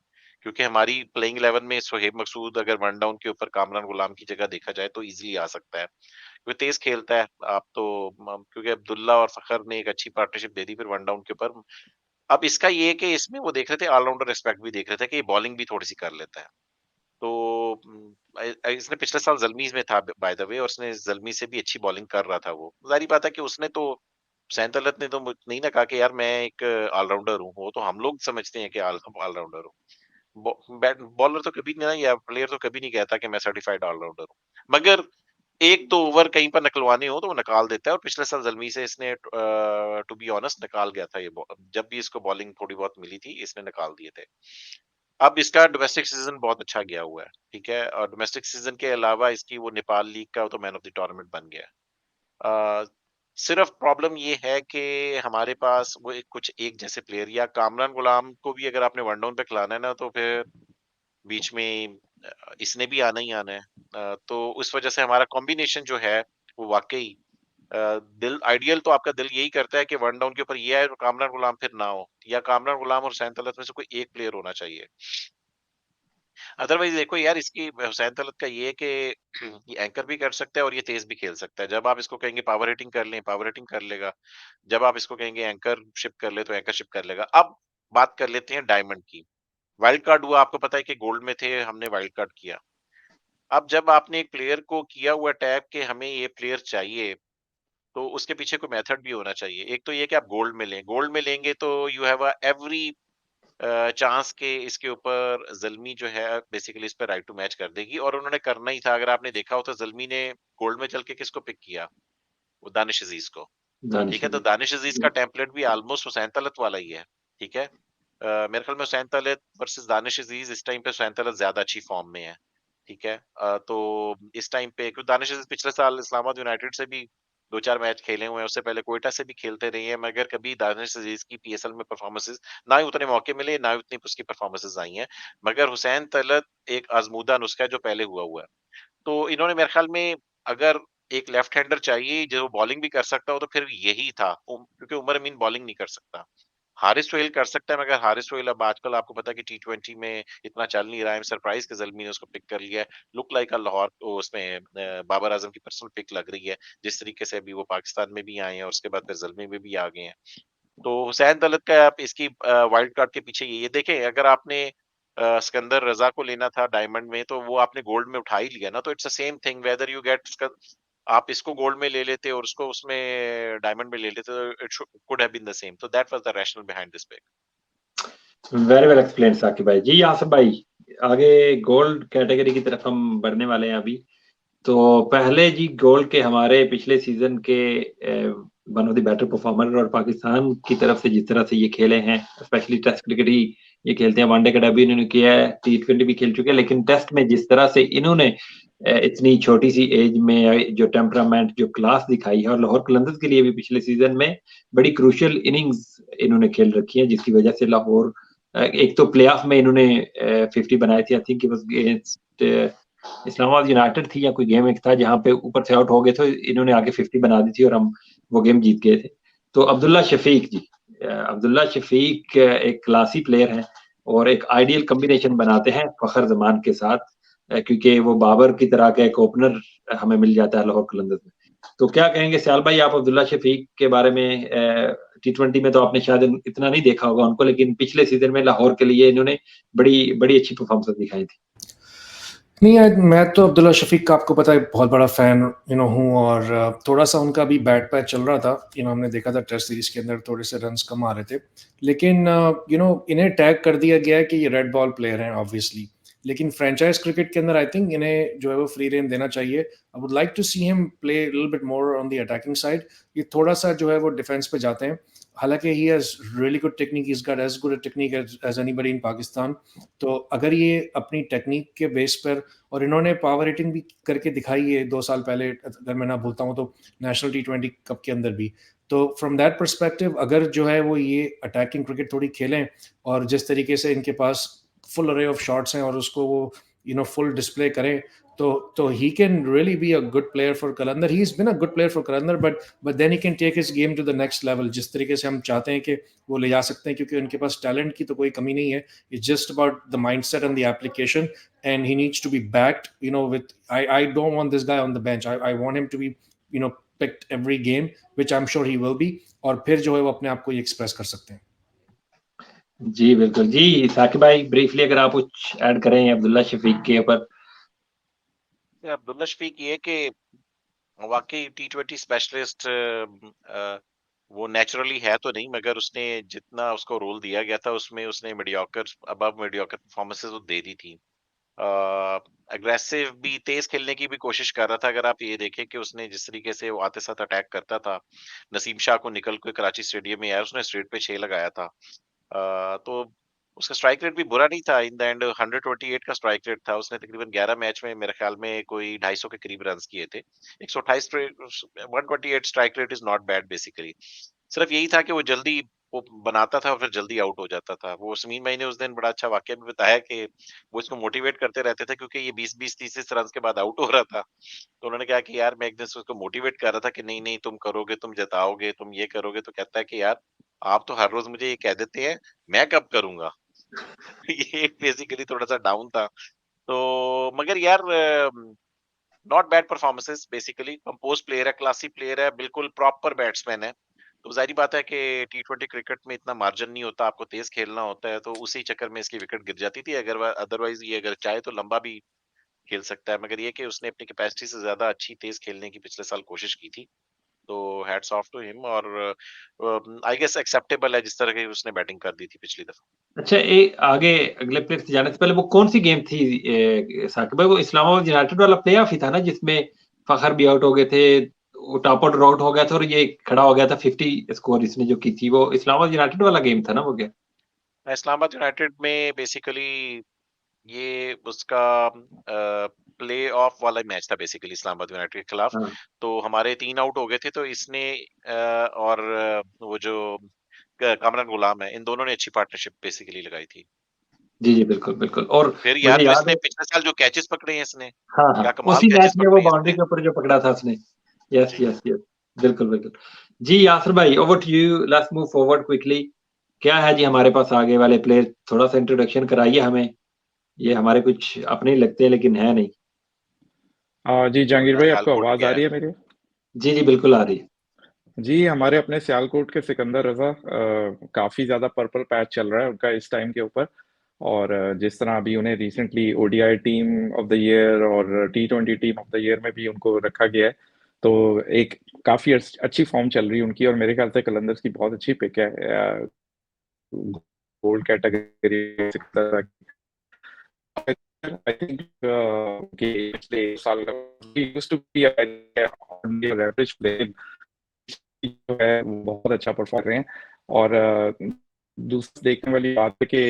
क्योंकि हमारी प्लेइंग 11 में सुहेब मकसूद अगर वन डाउन के ऊपर कामरान गुलाम की जगह देखा जाए तो इजीली आ सकता है, क्योंकि तेज खेलता है। आप तो क्योंकि अब्दुल्ला और फखर ने एक अच्छी पार्टनरशिप दे दी फिर वन डाउन के ऊपर। अब इसका ये है कि इसमें वो देख रहे थे ऑलराउंडर एस्पेक्ट भी देख रहे थे कि ये बॉलिंग भी थोड़ी सी कर लेता है। तो इसने पिछले साल ज़ल्मीज़ में था बाय द वे, और उसने ज़ल्मी से भी अच्छी बॉलिंग कर रहा था वो। ज़ाहिर बात है कि उसने तो हुसैन तलत ने तो नहीं ना कहा कि यार मैं एक ऑलराउंडर हूँ, वो तो हम लोग समझते हैं कि ऑलराउंडर हूँ। बैट बॉलर तो कभी नहीं, या प्लेयर तो कभी नहीं कहता कि मैं सर्टिफाइड ऑलराउंडर हूँ। मगर एक दो ओवर कहीं पर निकलवाने हो तो वो निकाल देता है, और पिछले साल ज़ल्मी से इसने टू बी ऑनेस्ट निकाल गया था ये जब भी इसको बॉलिंग थोड़ी बहुत मिली थी इसने निकाल दिए थे। अब इसका डोमेस्टिक सीजन बहुत अच्छा गया हुआ है, ठीक है, और डोमेस्टिक सीजन के अलावा इसकी वो नेपाल लीग का तो मैन ऑफ द टूर्नामेंट बन गया है। सिर्फ प्रॉब्लम ये है कि हमारे पास वो कुछ एक जैसे प्लेयर, या कामरान गुलाम को भी अगर आपने वन डाउन पे खिलाना है ना तो फिर बीच में इसने भी आना ही आना है। तो उस वजह से हमारा कॉम्बिनेशन जो है वो वाकई दिल आइडियल तो आपका दिल यही करता है कि वन डाउन के ऊपर ये है, कामरान गुलाम फिर ना हो, या कामरान गुलाम और हुसैन तलत में से कोई एक प्लेयर होना चाहिए। अदरवाइज देखो यार, इसकी हुसैन तलत का ये है कि ये एंकर भी कर सकता है और ये तेज भी खेल सकता है। जब आप इसको कहेंगे पावर हिटिंग कर लें, पावर हिटिंग कर लेगा। जब आप इसको कहेंगे एंकरशिप कर ले तो एंकरशिप कर लेगा। अब बात कर लेते हैं डायमंड की। वाइल्ड कार्ड हुआ, आपको पता है कि गोल्ड में थे, हमने वाइल्ड कार्ड किया। अब जब आपने एक प्लेयर को किया हुआ टैग कि हमें ये प्लेयर चाहिए, तो उसके पीछे कोई मेथड भी होना चाहिए। एक तो ये कि आप गोल्ड में लें, गोल्ड में लेंगे तो you have a every chance के इसके ऊपर ज़ल्मी जो है बेसिकली इस पे राइट टू मैच कर देगी, और उन्होंने करना ही था। अगर आपने देखा हो तो ज़ल्मी ने गोल्ड में चल के किसको पिक किया? वो दानिश अजीज को। दानिश ठीक है, तो दानिश अजीज का टेम्पलेट भी ऑलमोस्ट हुसैन तलत वाला ही है। ठीक है, मेरे ख्याल में हुसैन तलत वर्सेस दानिश अजीज इस टाइम पे हुसैन तलत ज्यादा अच्छी फॉर्म में है। ठीक है, तो इस टाइम पे क्योंकि दानिश अजीज पिछले साल इस्लामाबाद यूनाइटेड से भी दो चार मैच खेले हुए हैं, उससे पहले कोयटा से भी खेलते रहे हैं, मगर कभी दानिश अजीज की पीएसएल में परफॉर्मेंसेस ना ही उतने मौके मिले, ना ही उतनी उसकी परफॉर्मेंसेस आई हैं। मगर हुसैन तलत एक आजमूदा नुस्खा है जो पहले हुआ हुआ है। तो इन्होंने मेरे ख्याल में, अगर एक लेफ्ट हैंडर चाहिए जो बॉलिंग भी कर सकता हो तो फिर यही था, क्योंकि उमर अमीन बॉलिंग नहीं कर सकता। हारिस सोहेल कर सकता है, मगर हारिस सोहेल अब आजकल आपको पता है कि टी20 में इतना चल नहीं रहा है। सरप्राइज के ज़ल्मी ने उसको पिक कर लिया है। लुक लाइक अ लाहौर उसमें बाबर आजम की पर्सनल पिक लग रही है, जिस तरीके से अभी वो पाकिस्तान में भी आए हैं और उसके बाद फिर ज़ल्मी में भी आ गए हैं। तो हुसैन दलत का आप इसकी वाइल्ड कार्ड के पीछे ये देखें, अगर आपने सिकंदर रजा को लेना था डायमंड में तो वो आपने गोल्ड में उठा ही लिया ना, तो it's the same thing whether you get, आप इसको गोल्ड में ले लेते और उसको उसमें डायमंड में ले लेते, तो it could have been the same. तो that was the rational behind this pick. Very well explain Saqib भाई जी। आसिफ भाई, आगे गोल्ड कैटेगरी की तरफ हम बढ़ने वाले हैं अभी। तो पहले जी गोल्ड के हमारे पिछले सीजन के one of the better performer, और पाकिस्तान की तरफ से जिस तरह से ये खेले हैं, स्पेशली टेस्ट क्रिकेट ही ये खेलते हैं, वनडे का डेब्यू इन्होंने किया है, टी20 भी खेल चुके हैं, लेकिन टेस्ट में जिस तरह से इन्होंने इतनी छोटी सी एज में जो टेम्परामेंट, जो क्लास दिखाई है, और लाहौर कलंदर्स के लिए भी पिछले सीजन में बड़ी क्रूशियल इनिंग्स इन्होंने खेल रखी है, जिसकी वजह से लाहौर एक तो प्लेऑफ में इन्होंने 50 बनाई थी, आई think it was against Islamabad United थी, या कोई गेम एक था जहां पे ऊपर से आउट हो गए थे, इन्होंने आगे 50 बना दी थी और हम वो गेम जीत गए थे। तो अब्दुल्ला शफीक जी, अब्दुल्ला शफीक एक क्लासी प्लेयर है और एक आइडियल कॉम्बिनेशन बनाते हैं फखर जमान के साथ, क्योंकि वो बाबर की तरह का एक ओपनर हमें मिल जाता है लाहौर कलंदर्स में। तो क्या कहेंगे सयाल भाई आप अब्दुल्ला शफीक के बारे में? टी20 में तो आपने शायद इतना नहीं देखा होगा उनको, लेकिन पिछले सीजन में लाहौर के लिए इन्होंने बड़ी बड़ी अच्छी परफॉर्मेंस दिखाई थी। नहीं, मैं तो अब्दुल्ला शफीक का आपको पता है बहुत बड़ा फैन हूँ, और थोड़ा सा उनका भी बैट पैच चल रहा था। हमने देखा था टेस्ट सीरीज के अंदर थोड़े से रन्स कम आ रहे थे, लेकिन इन्हें टैग कर दिया गया है कि ये रेड बॉल प्लेयर हैं ऑब्वियसली, लेकिन फ्रेंचाइज क्रिकेट के अंदर आई थिंक इन्हें जो है वो फ्री रेन देना चाहिए. I would like to see him play little bit more on the attacking side. ये थोड़ा सा जो है वो डिफेंस पे जाते हैं. हालांकि he has really good technique, he is got as good a technique as anybody in Pakistan. तो अगर ये अपनी टेक्निक के बेस पर, और इन्होंने पावर हिटिंग भी करके दिखाई है 2 साल पहले, अगर मैं ना भूलता हूँ तो नेशनल T20 कप के अंदर भी. तो फ्रॉम दैट परस्पेक्टिव अगर जो है वो ये अटैकिंग क्रिकेट थोड़ी खेलें, और जिस तरीके से इनके पास फुल अरे ऑफ शॉट्स हैं और उसको वो फुल डिस्प्ले करें, तो he can really be a good player for Qalandar. He's been a good player for Qalandar, but then he can take his game to the next level. जिस तरीके से हम चाहते हैं कि वो ले जा सकते हैं, क्योंकि उनके पास टैलेंट की तो कोई कमी नहीं है. It's just about the mindset and the application, and he needs to be backed. With I don't want this guy on the bench. I want him to be picked every game, which I'm sure he will be. और फिर जो है वो अपने आप को ये express कर सकते हैं. जी बिल्कुल जी. साकिब भाई ब्रीफली अगर आप कुछ ऐड करें अब्दुल्ला शफीक के ऊपर. अब्दुल्ला शफीक ये कि वाकई T20 स्पेशलिस्ट वो नेचुरली है तो नहीं, मगर उसने जितना उसको रोल दिया गया था उसमें उसने अबव मीडियोकर परफॉर्मेंसेस तो दे दी थी. अग्रेसिव भी, तेज खेलने की भी कोशिश कर रहा था. अगर आप ये देखें कि उसने जिस तरीके से वो आते साथ अटैक करता था, नसीम शाह को निकल के कराची स्टेडियम में यार उसने स्ट्रेट पे 6 लगाया था. तो उसका स्ट्राइक रेट भी बुरा नहीं था. इन द एंड 128 का स्ट्राइक रेट था. उसने तकरीबन 11 मैच में मेरे ख्याल में कोई 250 के करीब रन्स किए थे. 128 128 strike rate is not bad basically. सिर्फ यही था कि वो जल्दी वो बनाता था और फिर जल्दी आउट हो जाता था. वो समीन भाई ने उस दिन बड़ा अच्छा वाकया भी बताया कि वो इसको मोटिवेट करते रहते थे, क्योंकि ये 20-20 30 रन के बाद आउट हो रहा था. तो उन्होंने कहा कि यार मैं एक दिन से उसको मोटिवेट कर रहा था कि नहीं नहीं तुम करोगे, तुम जताओगे, तुम ये करोगे. तो कहता है कि यार आप तो हर रोज मुझे ये कह देते हैं, मैं कब करूंगा. ये बेसिकली थोड़ा सा डाउन था. तो मगर यार not bad performances. Basically compose player है, क्लासी प्लेयर है, बिल्कुल प्रॉपर बैट्समैन है. तो जाहिर बात है कि T20 क्रिकेट में इतना मार्जिन नहीं होता, आपको तेज खेलना होता है. तो उसी चक्कर में इसकी विकेट गिर जाती थी. अदरवाइज ये अगर चाहे तो लंबा भी खेल सकता है. मगर ये कि उसने अपनी कैपेसिटी से ज्यादा अच्छी तेज खेलने की पिछले साल कोशिश की थी. तो हैट्स ऑफ टू हिम. और आई गेस एक्सेप्टेबल है जिस तरह की उसने बैटिंग कर दी थी पिछली दफा. अच्छा, आगे अगले प्लेयर से जाने से पहले वो कौन सी गेम थी साकिब भाई? वो इस्लामाबाद यूनाइटेड वाला प्ले ऑफ ही था ना, जिसमें फखर भी आउट हो गए थे, वो टॉप आउट आउट हो गया था और ये खड़ा हो गया था. 50 स्कोर इसने जो की थी, वो इस्लामाबाद यूनाइटेड वाला गेम था ना वो? क्या इस्लामाबाद यूनाइटेड में बेसिकली ये उसका प्ले ऑफ वाला मैच था बेसिकली इस्लामाबाद यूनाइटेड के खिलाफ. हाँ. तो हमारे 3 आउट हो गए थे. तो इसने और वो जो कामरान गुलाम है, इन दोनों ने अच्छी पार्टनरशिप बेसिकली लगाई थी. जी जी बिल्कुल बिल्कुल. और फिर मुझे यार जो याद इसने है, पिछले साल जो कैचेस पकड़े हैं इसने, हाँ क्या हाँ, कमाल उसी मैच कैचेस में वो पकड़े हैं बाउंड्री इसने. के ऊपर जो पकड़ा था उसने. यस जी. यस यस, बिल्कुल बिल्कुल. जी यासर भाई, over to you. Let's move forward quickly. क्या है जी हमारे पास आगे वाले प्लेयर? थोड़ा सा इंट्रोडक्शन कराइए हमें. ये हमारे कुछ अपने ही लगते हैं लेकिन है नहीं. जी जहांगीर मेरा भाई, ख्याल आपको उठ आवाज आ गया रही है. है मेरी? जी जी बिल्कुल आ रही है. जी, हमारे अपने सियालकोट के सिकंदर रजा काफी ज्यादा पर्पल पैच चल रहा है उनका इस टाइम के ऊपर. और जिस तरह अभी उन्हें recently ODI team of the year और T20 team of the year में भी उनको रखा गया है. तो एक काफी अच्छी फॉर्म चल रही है उनकी, और मेरे ख्याल से कलंदर्स की बहुत अच्छी पिक है गोल्ड कैटेगरी. आई थिंक कि पिछले साल used to be average player जो है वो बहुत अच्छा परफॉर्म कर रहे हैं. और दूसरी देखने वाली बात है कि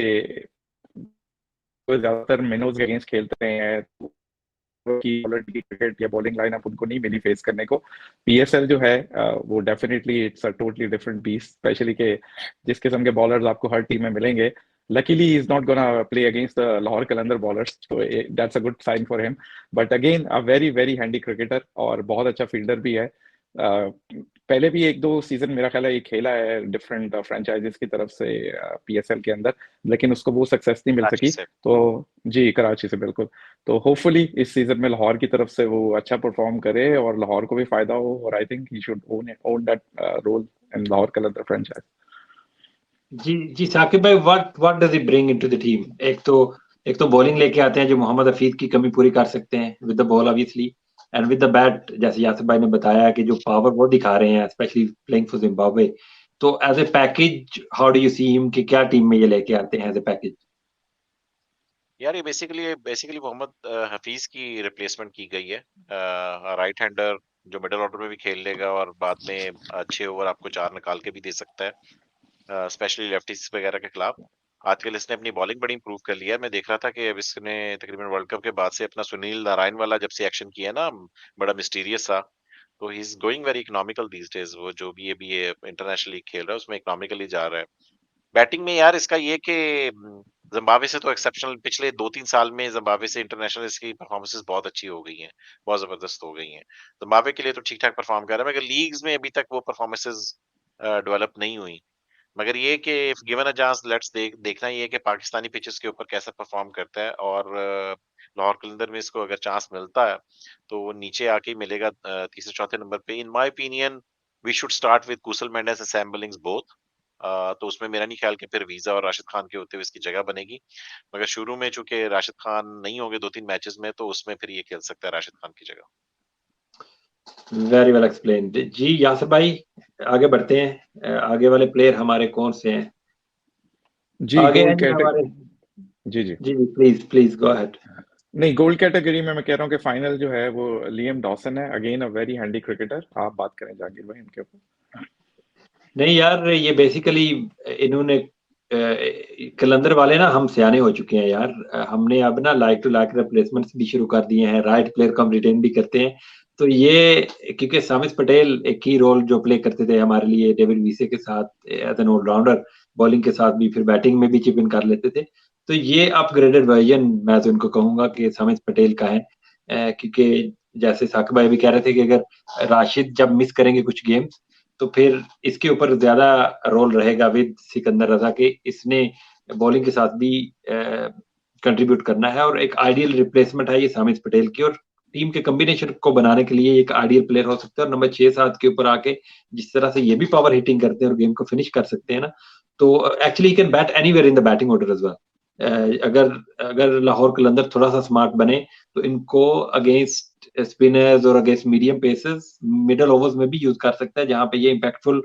वो ज्यादातर मिनोज के अगेंस्ट खेलते हैं, की क्रिकेट या बॉलिंग लाइनअप उनको नहीं मिली फेस करने को. PSL जो है वो definitely it's a totally different beast, specially के जिस किस्म के बॉलर्स आपको हर टीम में मिलेंगे. Luckily, he's not gonna play against the Lahore Qalandar bowlers, so that's a good sign for him. But again, a very very handy cricketer और बहुत अच्छा फील्डर भी है. पहले भी 1-2 सीजन मेरा ख्याल है ये खेला है डिफरेंट फ्रेंचाइजीज की तरफ से PSL के अंदर, लेकिन उसको वो सक्सेस नहीं मिल कराची सकी. से. तो जी, कराची से बिल्कुल. तो होपफुली इस सीजन में लाहौर की तरफ से वो अच्छा परफॉर्म करे और लाहौर को भी फायदा हो. और I think he should own that role in Lahore Qalandar franchise. जी जी साकिब भाई, what does he bring into the team? एक तो बॉलिंग लेके आते हैं जो मोहम्मद हफीज की कमी पूरी कर सकते हैं with the ball obviously, and with the bat जैसे यासिर भाई ने बताया कि जो पावर वो दिखा रहे हैं स्पेशली प्लेइंग फॉर जिम्बाब्वे. तो as a package how do you see him कि क्या टीम में ये लेके आते हैं एज ए पैकेज? यार ये बेसिकली मोहम्मद हफीज की रिप्लेसमेंट की गई है। राइट हैंडर जो मिडिल ऑर्डर में भी खेल लेगा और बाद में अच्छे ओवर आपको 4 निकाल के भी दे सकता है, स्पेशली लेफ्टीज वगैरह के खिलाफ। आजकल इसने अपनी बॉलिंग बड़ी इंप्रूव कर लिया है। मैं देख रहा था कि अब इसने तकरीबन वर्ल्ड कप के बाद से अपना सुनील नारायण वाला जब से एक्शन किया ना, बड़ा मिस्टीरियस सा, तो he is going very economical these days. वो जो भी ये इंटरनेशनली खेल रहा है उसमें इकोनॉमिकली जा रहा है। बैटिंग में यार इसका ये कि जिम्बाब्वे से तो एक्सेप्शनल, पिछले 2-3 साल में जिम्बाब्वे से इंटरनेशनल इसकी परफॉर्मेंसेस बहुत अच्छी हो गई हैं, बहुत जबरदस्त हो गई हैं। जिम्बाब्वे के लिए तो ठीक-ठाक परफॉर्म कर रहा है, मगर लीग्स में अभी तक वो परफॉर्मेंसेस डेवलप नहीं हुई। मगर ये कि if given a chance, let's देखना ये है कि पाकिस्तानी पिचेस के ऊपर कैसा परफॉर्म करता है, और लाहौर कलंदर में इसको अगर चांस मिलता है तो वो नीचे आके ही मिलेगा तीसरे चौथे नंबर पे। In my opinion we should start with Kusal Mendis and Sam Billings both. तो उसमें मेरा नहीं ख्याल कि फिर वीजा और राशिद खान के होते हुए इसकी जगह बनेगी। मगर शुरू में चूंकि राशिद खान नहीं होंगे 2-3 मैचेस में, तो उसमें फिर ये खेल सकता है राशिद खान की जगह। Very well explained. जी यासिर भाई, आगे बढ़ते हैं। आगे वाले प्लेयर हमारे कौन से हैं? जी आगे हैं गोल्ड जी हमारे। जी जी जी प्लीज प्लीज गो अहेड। नहीं, गोल्ड कैटेगरी में मैं कह रहा हूँ कि फाइनल जो है वो लियम डॉसन है, again a very handy cricketer. आप बात करें जहांगीर भाई उनके ऊपर। नहीं यार, ये बेसिकली इन्होंने कलंदर वाले ना, हम सियाने हो चुके हैं यार। हमने अब ना लाइक टू लाइक रिप्लेसमेंट्स भी शुरू कर दिए हैं, राइट प्लेयर को हम रिटेन भी करते हैं। तो ये क्योंकि सामिस पटेल एक ही रोल जो प्ले करते थे हमारे लिए डेविड वीसे के साथ एज एन ऑलराउंडर, बॉलिंग के साथ भी, फिर बैटिंग में भी चिप इन कर लेते थे। तो ये अपग्रेडेड वर्जन मैं तो इनको कहूंगा कि सामिस पटेल का है। क्योंकि जैसे साकिब भाई भी कह रहे थे कि अगर राशिद जब मिस करेंगे कुछ गेम्स, तो फिर इसके ऊपर ज्यादा रोल रहेगा विद सिकंदर रजा के। इसने बॉलिंग के साथ भी कंट्रीब्यूट करना है, और एक आइडियल रिप्लेसमेंट है ये सामिस पटेल की, और टीम के कॉम्बिनेशन को बनाने के लिए एक आइडियल प्लेयर हो सकता है। और नंबर 6-7 के ऊपर आके जिस तरह से ये भी पावर हिटिंग करते हैं और गेम को फिनिश कर सकते हैं ना, तो actually can bat anywhere in the batting order as well. अगर अगर लाहौर कलंदर थोड़ा सा स्मार्ट बने, तो इनको अगेंस्ट स्पिनर्स और against medium pacers middle overs में भी यूज कर सकता है, जहां पे ये इंपैक्टफुल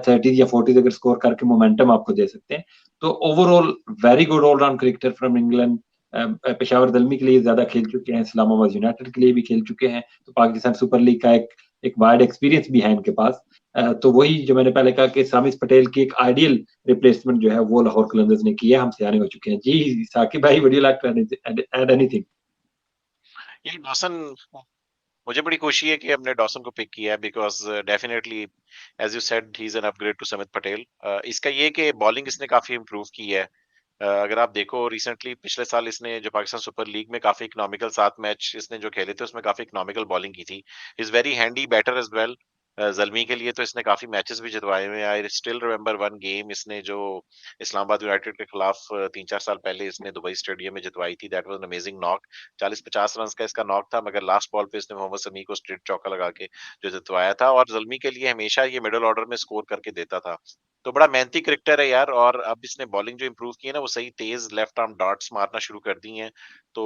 30 या 40 अगर स्कोर करके मोमेंटम आपको दे सकते हैं। तो overall very good allround cricketer from England. Peshawar Zalmi के लिए ज्यादा खेल चुके हैं, इस्लामाबाद यूनाइटेड के लिए भी खेल चुके हैं, तो पाकिस्तान सुपर लीग का एक एक वाइड एक्सपीरियंस भी है इनके पास। तो वही जो मैंने पहले कहा कि सामिस पटेल की एक आइडियल रिप्लेसमेंट जो है वो लाहौर कलंदर्स ने की है, हम सियाने हो चुके हैं। जी साकिब भाई, would you like to add anything? ये डॉसन, मुझे बड़ी खुशी है कि हमने डॉसन को पिक किया है, because definitely as you said he is an upgrade to Samit Patel. इसका ये कि बॉलिंग इसने काफी इंप्रूव की है। अगर आप देखो रिसेंटली पिछले साल इसने जो पाकिस्तान सुपर लीग में काफी इकोनॉमिकल 7 मैच इसने जो खेले थे उसमें काफी इकोनॉमिकल बॉलिंग की थी। Is very handy batter as well. Zalmi के लिए तो इसने काफी मैचेस भी जितवाए हुए हैं। I still remember one game इसने जो इस्लामाबाद यूनाइटेड के खिलाफ 3-4 साल पहले इसने दुबई स्टेडियम में जितवाई थी। That was an amazing knock. 40-50 run का इसका नॉक था, मगर लास्ट बॉल पे इसने मोहम्मद शमी को स्ट्रेट चौका लगा के जो जितवाया था। और जल्मी के लिए हमेशा ये मिडिल ऑर्डर में स्कोर करके देता था। तो बड़ा मेहनती क्रिकेटर है यार। और अब इसने बॉलिंग जो इंप्रूव की है ना, वो सही तेज लेफ्ट आर्म डॉट्स मारना शुरू कर दी हैं। तो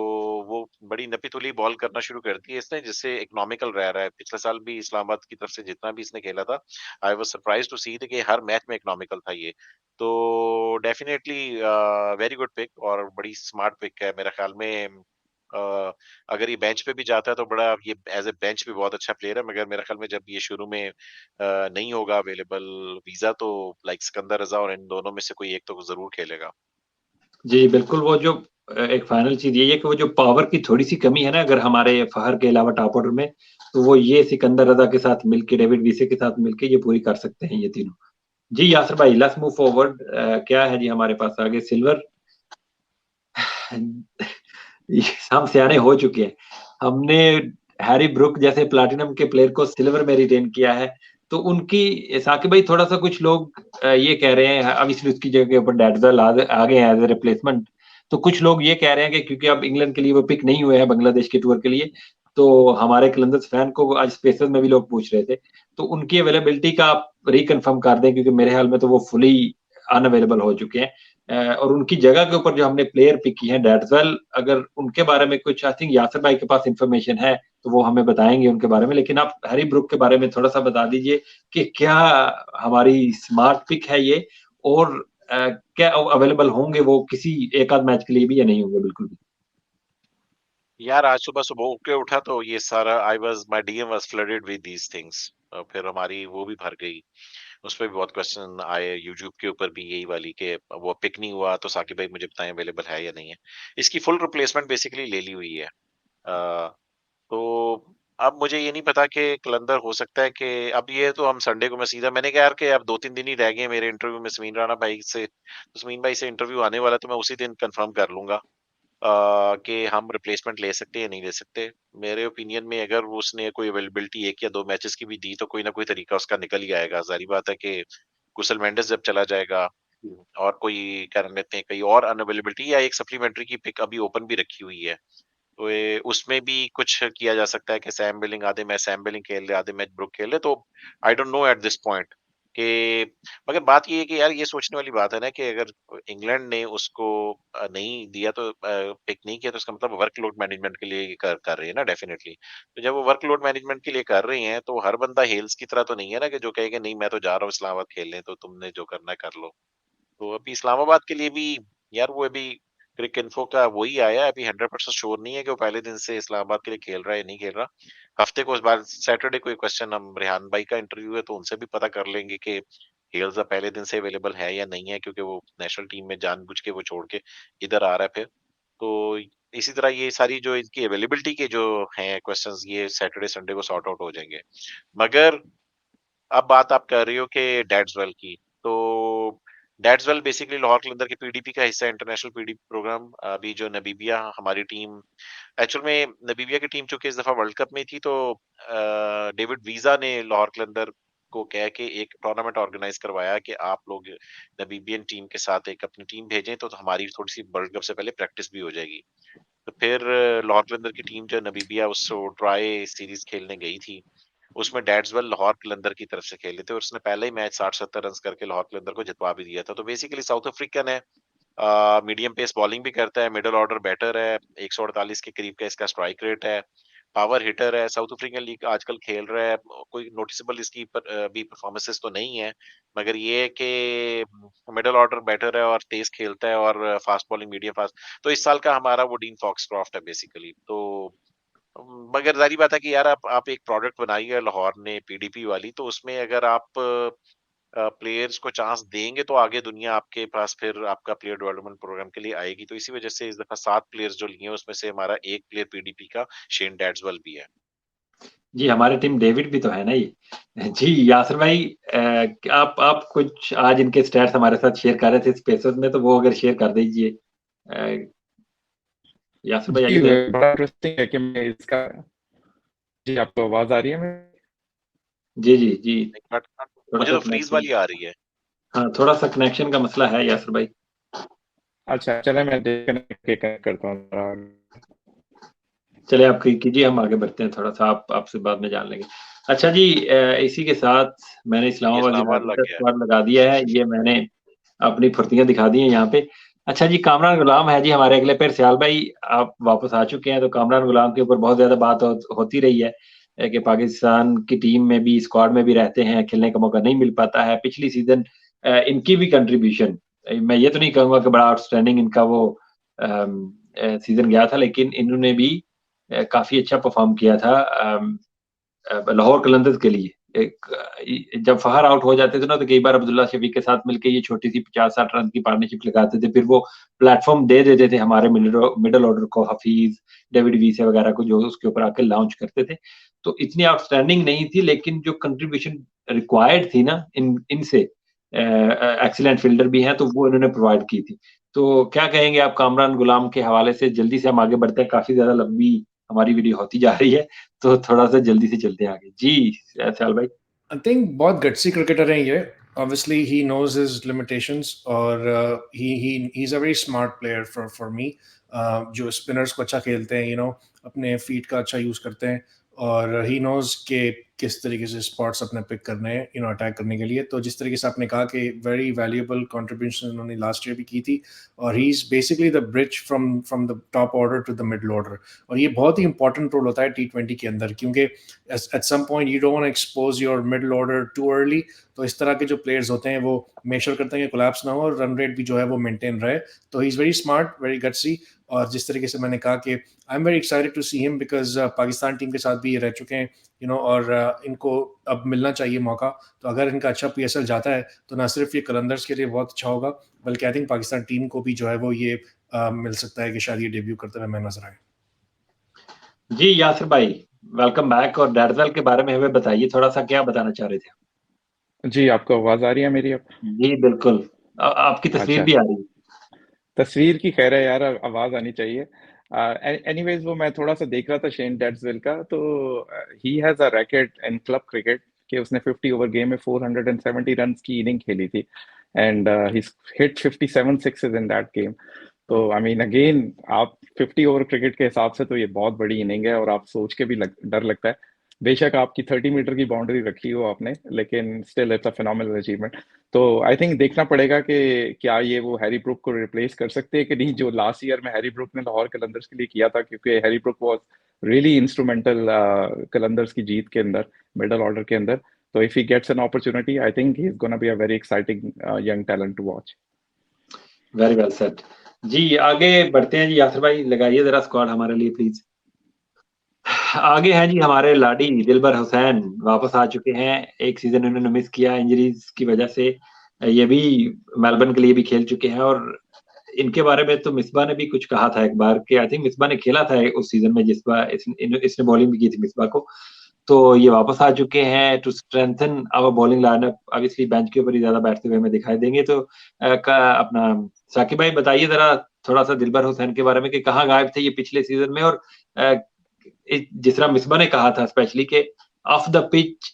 वो बड़ी नपी-तुली बॉल करना शुरू कर दी है इसने, जिससे इकोनॉमिकल रह रहा है। पिछले साल भी इस्लामाबाद की तरफ से जितना भी इसने खेला था, आई वाज सरप्राइज्ड टू सी कि हर मैच में इकोनॉमिकल था ये। तो डेफिनिटली वेरी गुड पिक और बड़ी स्मार्ट पिक है मेरे ख्याल में। अगर ये बेंच पे भी जाता है तो बड़ा ये एज ए बेंच भी बहुत अच्छा प्लेयर है। मगर मेरे ख्याल में जब ये शुरू में नहीं होगा अवेलेबल वीजा, तो लाइक सिकंदर रजा और इन दोनों में से कोई एक तो जरूर खेलेगा। जी बिल्कुल। वो जो एक फाइनल चीज ये है कि वो जो पावर की थोड़ी सी कमी है ना, अगर हमारे फहर के अलावा टॉप ऑर्डर में, तो वो ये सिकंदर रजा के साथ मिलके, डेविड वीसे के साथ मिलके ये पूरी कर सकते हैं ये तीनों। जी यासर भाई, लेट्स मूव फॉरवर्ड। क्या है जी हमारे पास आगे? सिल्वर। हम सियाने हो चुके हैं। हमने हैरी ब्रुक जैसे प्लैटिनम के प्लेयर को सिल्वर में रिटेन किया है। तो उनकी साकिब भाई, थोड़ा सा कुछ लोग ये कह रहे हैं, अब इसलिए उसकी जगह के ऊपर डेडजल आ गए हैं एज ए रिप्लेसमेंट। तो कुछ लोग ये कह रहे हैं कि क्योंकि अब इंग्लैंड के लिए वो पिक नहीं हुए हैं बांग्लादेश के टूर के लिए, तो हमारे कलंदर्स फैन को आज स्पेशल में भी लोग पूछ रहे थे, तो उनकी अवेलेबिलिटी का आप रिकन्फर्म कर दें, क्योंकि मेरे ख्याल में तो वो फुली अनअवेलेबल हो चुके हैं। और उनकी जगह के ऊपर जो हमने प्लेयर पिक की है डेडवेल, अगर उनके बारे में कुछ, आई थिंक यासिर भाई के पास इंफॉर्मेशन है तो वो हमें बताएंगे उनके बारे में। लेकिन आप हैरी ब्रुक के बारे में थोड़ा सा बता दीजिए कि क्या हमारी स्मार्ट पिक है ये, और क्या अवेलेबल होंगे वो किसी एक आध मैच के लिए भी, या नहीं होंगे बिल्कुल भी? यार आज सुबह सुबह उठ के उठा तो ये सारा my DM was flooded with these things. फिर हमारी वो भी भर गई। उस पे भी बहुत क्वेश्चन आए, यूट्यूब के ऊपर भी यही वाली कि वो पिक नहीं हुआ तो साकिब भाई मुझे बताएं अवेलेबल है या नहीं है। इसकी फुल रिप्लेसमेंट बेसिकली ले ली हुई है। तो अब मुझे ये नहीं पता कि कलंदर हो सकता है कि अब ये तो हम संडे को मैंने कहा यार कि अब 2-3 दिन ही रह गए हैं मेरे इंटरव्यू में समीन राणा भाई से। तो समीन भाई से इंटरव्यू आने वाला है तो मैं उसी दिन कंफर्म कर लूंगा कि हम रिप्लेसमेंट ले सकते हैं या नहीं ले सकते। मेरे ओपिनियन में अगर उसने कोई अवेलेबिलिटी 1 या 2 मैचेस की भी दी तो कोई ना कोई तरीका उसका निकल ही आएगा। ज़ाहिर बात है कि कुशल मेंडिस जब चला जाएगा और कोई क्या नाम लेते हैं कहीं और अनअवेलेबिलिटी या एक सप्लीमेंट्री की पिक अभी ओपन भी रखी हुई है। तो उसमें भी कुछ किया जा सकता है कि सैम बिलिंग आधे मैच सैम बिलिंग खेल ले, आधे मैच ब्रुक खेल ले। तो I don't know at this point कि मगर बात ये है कि यार ये सोचने वाली बात है ना कि अगर इंग्लैंड ने उसको नहीं दिया तो पिक नहीं किया तो इसका मतलब वर्कलोड मैनेजमेंट के लिए ये कर रही है ना डेफिनेटली। तो जब वो वर्कलोड मैनेजमेंट के लिए कर रही हैं तो हर बंदा हेल्स की तरह तो नहीं है ना कि जो कहेगा नहीं मैं तो जा रहा हूँ इस्लामाबाद खेलने तो तुमने जो करना है कर लो। तो अभी इस्लामाबाद के लिए भी यार वो अभी क्रिक इन्फो का वही आया है, अभी 100% श्योर नहीं है कि वो पहले दिन से इस्लामाबाद के लिए खेल रहा है या नहीं खेल रहा। हफ्ते को इस बार सैटरडे को एक क्वेश्चन हम रेहान भाई का इंटरव्यू है तो उनसे भी पता कर लेंगे कि हेल्स पहले दिन से अवेलेबल है या नहीं है क्योंकि वो नेशनल टीम में जानबूझ के वो छोड़ के इधर आ रहा है फिर। तो इसी तरह ये सारी जो इनकी अवेलेबिलिटी के जो हैं क्वेश्चंस ये सैटरडे संडे को सॉर्ट आउट हो जाएंगे। मगर अब बात आप कर रही हो कि डैड्सवेल की। तो डैड्सवेल बेसिकली लाहौर कलंदर के पीडीपी का हिस्सा है, इंटरनेशनल पीडीपी प्रोग्राम। अभी जो नमीबिया हमारी टीम एक्चुअल में नमीबिया की टीम चूंकि इस दफा वर्ल्ड कप में थी तो डेविड वीजा ने लाहौर कलंदर को कह के एक टूर्नामेंट ऑर्गेनाइज करवाया कि आप लोग नमीबियन टीम के साथ एक अपनी टीम भेजें तो हमारी थोड़ी सी वर्ल्ड कप से पहले प्रैक्टिस भी हो जाएगी। तो फिर लाहौर कलंदर की टीम जो नमीबिया उस ट्राई सीरीज खेलने गई थी उसमें डैड्सवेल लाहौर कलंदर की तरफ से खेले थे और उसने पहले ही मैच 60-70 रन करके लाहौर कलंदर को जितवा भी दिया था। तो बेसिकली साउथ अफ्रीकन है, मीडियम पेस बॉलिंग भी करता है, मिडल ऑर्डर बैटर है, 148 के करीब का इसका स्ट्राइक रेट है, पावर हिटर है, साउथ अफ्रीकन लीग आजकल खेल रहा है। कोई नोटिसेबल इसकी भी परफॉर्मेंसेस तो नहीं है, मगर ये है कि मिडल ऑर्डर बैटर है और तेज खेलता है और फास्ट बॉलिंग मीडियम फास्ट। तो इस साल का हमारा वो डीन फॉक्सक्रॉफ्ट है बेसिकली। तो मगर ज़ाहिर बात है कि यार आप एक प्रोडक्ट बनाई है लाहौर ने पीडीपी वाली तो उसमें अगर आप प्लेयर्स को चांस देंगे तो आगे दुनिया आपके पास फिर आपका प्लेयर डेवलपमेंट प्रोग्राम के लिए आएगी। तो इसी वजह से इस दफा 7 प्लेयर्स जो लिए हैं उसमें से हमारा एक प्लेयर पीडीपी का शेन डैड्सवेल भी है। जी हमारे टीम डेविड भी तो है ना ये। जी यासिर भाई, आप कुछ आज इनके स्टैट्स हमारे साथ शेयर कर रहे थे स्पेसेस में तो वो अगर शेयर कर दीजिए। यासिर भाई जी आइए देर। बड़ा इंटरेस्टिंग है कि मैं इसका जी आपको आवाज आ रही है मेरी? जी जी जी। एक मिनट, थोड़ा मुझे सा तो फ्रीज कनेक्शन, वाली आ रही है। हाँ थोड़ा सा कनेक्शन का मसला है यासिर भाई। अच्छा चले मैं कनेक्ट करता हूँ। चले आप कीजिए, हम आगे बढ़ते हैं थोड़ा सा, आप आपसे बाद में जान लेंगे। अच्छा जी, इसी के साथ मैंने ये इस्लामाबाद इस्लामाबाद यूनाइटेड लग का गया है। स्क्वाड लगा दिया है, ये मैंने अपनी फुर्तियां दिखा दी हैं यहाँ पे। अच्छा जी, कामरान गुलाम है जी हमारे अगले पैर। सियाल भाई आप वापस आ चुके हैं, तो कामरान गुलाम के ऊपर बहुत ज्यादा बात होती रही है कि पाकिस्तान की टीम में भी स्क्वाड में भी रहते हैं, खेलने का मौका नहीं मिल पाता है। पिछली सीजन इनकी भी कंट्रीब्यूशन, मैं ये तो नहीं कहूंगा कि बड़ा आउटस्टैंडिंग इनका वो सीजन गया था, लेकिन इन्होंने भी काफी अच्छा परफॉर्म किया था लाहौर कलंदर्स के लिए। जब फहर आउट हो जाते थे ना तो कई बार अब्दुल्ला शफीक के साथ मिलकर ये छोटी सी 50-60 रन की पार्टनरशिप लगाते थे, फिर वो प्लेटफॉर्म दे देते थे हमारे मिडल ऑर्डर को, हफीज, डेविड वीसे वगैरह को, जो उसके ऊपर आकर लॉन्च करते थे। तो इतनी आउटस्टैंडिंग नहीं थी, लेकिन जो कंट्रीब्यूशन रिक्वायर्ड थी ना इनसे, एक्सीलेंट फील्डर भी हैं तो वो इन्होंने प्रोवाइड की थी। तो क्या कहेंगे आप कामरान गुलाम के हवाले से? जल्दी से हम आगे बढ़ते हैं, काफी ज्यादा लंबी हमारी वीडियो होती जा रही है, तो थोड़ा सा जल्दी से चलते हैं आगे। जी सयाल भाई। आई थिंक बहुत गट्सी क्रिकेटर हैं ये। Obviously he knows his limitations और he is a very smart player for me. जो स्पिनर्स को अच्छा खेलते हैं, अपने फीट का अच्छा यूज करते हैं, और ही नोज के किस तरीके से स्पॉट्स अपने पिक करने हैं अटैक करने के लिए। तो जिस तरीके से आपने कहा कि वेरी वैल्यूएबल कंट्रीब्यूशन उन्होंने लास्ट ईयर भी की थी, और he is basically the bridge from the top order to the middle order. और ये बहुत ही इंपॉर्टेंट रोल होता है T20 के अंदर, क्योंकि at some point you don't want to expose your middle order too early. तो इस तरह के जो प्लेयर्स होते हैं वो मेक श्योर करते हैं कि कोलैप्स ना हो और रन रेट भी जो है वो मेंटेन रहे। तो he is very smart, very gutsy. और जिस तरीके से मैंने कहा कि I am very excited to see him, because Pakistan team के साथ भी ये रह चुके हैं और इनको अब मिलना चाहिए मौका। तो अगर इनका अच्छा PSL जाता है तो ना सिर्फ ये कलंदर्स के लिए बहुत अच्छा होगा, बल्कि आई थिंक पाकिस्तान टीम को भी जो है वो ये मिल सकता है कि शायद ये डेब्यू करते हुए मैं नजर आए। जी यासिर भाई, वेलकम बैक। और डैरजेल के बारे में हमें बताइए थोड़ा सा, क्या बताना चाह रहे थे? जी, आपको आवाज आ रही है मेरी अब? जी बिल्कुल, आपकी तस्वीर अच्छा, भी आ रही है। तस्वीर की खैर है यार, आवाज आनी चाहिए। एनीवेज वो मैं थोड़ा सा देख रहा था शेन डेट्सविल का, तो he has a racket in club cricket कि उसने 50 ओवर गेम में 470 रन की इनिंग खेली थी, and he hit 57 sixes in that game. तो आई मीन अगेन, आप 50 ओवर क्रिकेट के हिसाब से तो ये बहुत बड़ी इनिंग है, और आप सोच के भी डर लगता है। बेशक आपकी 30 मीटर की बाउंड्री रखी हो आपने, लेकिन still it's a phenomenal achievement. तो आई थिंक देखना पड़ेगा कि क्या ये वो हैरी ब्रूक को रिप्लेस कर सकते हैं कि नहीं, जो लास्ट ईयर में हैरी ब्रूक ने लाहौर कलंदर्स के लिए किया था, क्योंकि Harry Brook was really instrumental Qalandars की जीत के अंदर, मिडल ऑर्डर के अंदर। तो if he gets an opportunity, I think he is gonna be a very exciting young talent to watch. Very well set. जी आगे बढ़ते हैं। जी यासिर भाई लगाइए जरा स्क्वाड हमारे लिए प्लीज। आगे हैं जी हमारे लाडी दिलबर हुसैन, वापस आ चुके हैं। एक सीजन उन्होंने मिस किया इंजरीज की वजह से, ये भी मेलबर्न के लिए भी खेल चुके हैं। और इनके बारे में तो मिसबा ने भी कुछ कहा था एक बार कि आई थिंक मिसबा ने खेला था उस सीजन में जिस बार इसने बॉलिंग भी की थी मिसबा को। तो ये वापस आ चुके हैं to strengthen our bowling lineup. Obviously bench के ऊपर ही ज्यादा बैठते हुए हमें दिखाई देंगे। तो अपना साकिब भाई बताइए जरा थोड़ा सा दिलबर हुसैन के बारे में कि कहाँ गायब थे ये पिछले सीजन में। और जिस तरह मिसबा ने कहा था स्पेशली कि ऑफ द पिच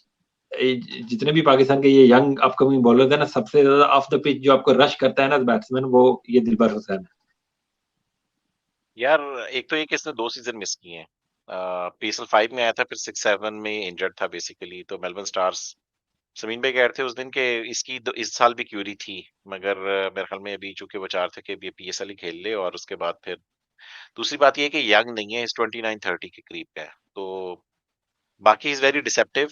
जितने भी पाकिस्तान के ये यंग अपकमिंग बॉलर है ना, सबसे ज्यादा ऑफ द पिच जो आपको रश करता है ना बैट्समैन, वो ये दिलबर हुसैन है। यार एक तो ये कि इसने 2 सीजन मिस किए हैं। PSL 5 में आया था, फिर 6-7 में इंजर्ड था बेसिकली। तो मेलबर्न स्टार्स, समीन भाई कह रहे थे उस दिन के इसकी इस साल भी क्यूरी थी, मगर मेरे ख्याल में अभी चूंकि वो चाह थे कि ये PSL ही खेल ले, और उसके बाद फिर दूसरी बात ये है कि यंग नहीं है, इस 29-30 के करीब का है। तो बाकी इज वेरी डिसेप्टिव।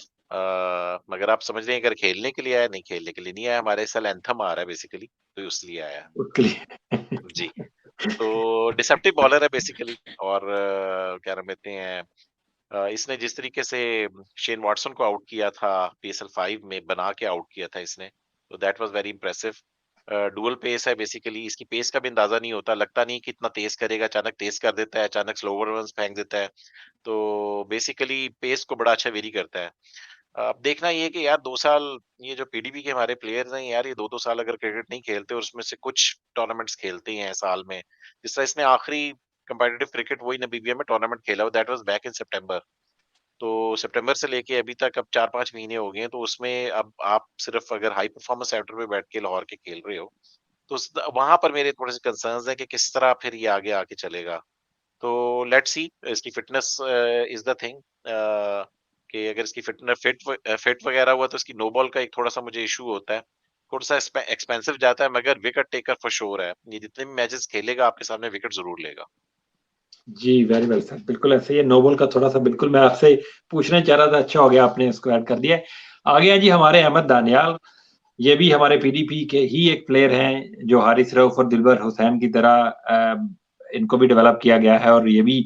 मगर आप समझ रहे हैं, अगर खेलने के लिए आया, नहीं खेलने के लिए नहीं आया। हमारे इस साल एंथम आ रहा है बेसिकली, तो इसलिए आया। उसके लिए जी। तो डिसेप्टिव बॉलर है बेसिकली। और क्या नाम कहते हैं, इसने जिस तरीके से शेन वॉटसन को आउट किया था PSL 5 में, बना के आउट किया था इसने, तो that was very impressive. Dual pace है बेसिकली, इसकी पेस का भी अंदाजा नहीं होता, लगता नहीं कि इतना तेज करेगा, अचानक तेज कर देता है, अचानक स्लोवर रन्स फेंक देता है। तो बेसिकली पेस को बड़ा अच्छा वेरी करता है। अब देखना ये है कि यार 2 साल, ये जो PDP के हमारे प्लेयर्स हैं यार, ये 2-2 साल अगर क्रिकेट नहीं खेलते और उसमें से कुछ टूर्नामेंट्स खेलते हैं साल में, जिस तरह इसने आखिरी कंपेटिटिव क्रिकेट वही नामीबिया में टूर्नामेंट खेला, दैट वाज बैक इन सितंबर। तो सितंबर से लेके अभी तक अब 4-5 महीने हो गए हैं, तो उसमें अब आप सिर्फ अगर हाई परफॉर्मेंस सेक्टर पे बैठ के लाहौर के खेल रहे हो, तो वहां पर मेरे थोड़े से कंसर्न्स हैं कि किस तरह फिर ये आगे आके चलेगा। तो लेट्स सी, इसकी फिटनेस इज द थिंग। कि अगर इसकी फिटनेस फिट वगैरह हुआ, तो इसकी नो बॉल का एक थोड़ा सा मुझे इशू होता है, थोड़ा सा एक्सपेंसिव जाता है, मगर विकेट टेकर फॉर श्योर है। ये जितने भी मैचेस खेलेगा आपके सामने विकेट जरूर लेगा। जी वेरी वेल सर, बिल्कुल ऐसे ही है। नोबल का थोड़ा सा बिल्कुल मैं आपसे पूछना चाह रहा था, अच्छा हो गया आपने इसको ऐड कर दिया। आगे हैं जी हमारे अहमद दानियाल। ये भी हमारे PDP के ही एक प्लेयर हैं जो हारिस रऊफ और दिलबर हुसैन की तरह इनको भी डेवलप किया गया है। और ये भी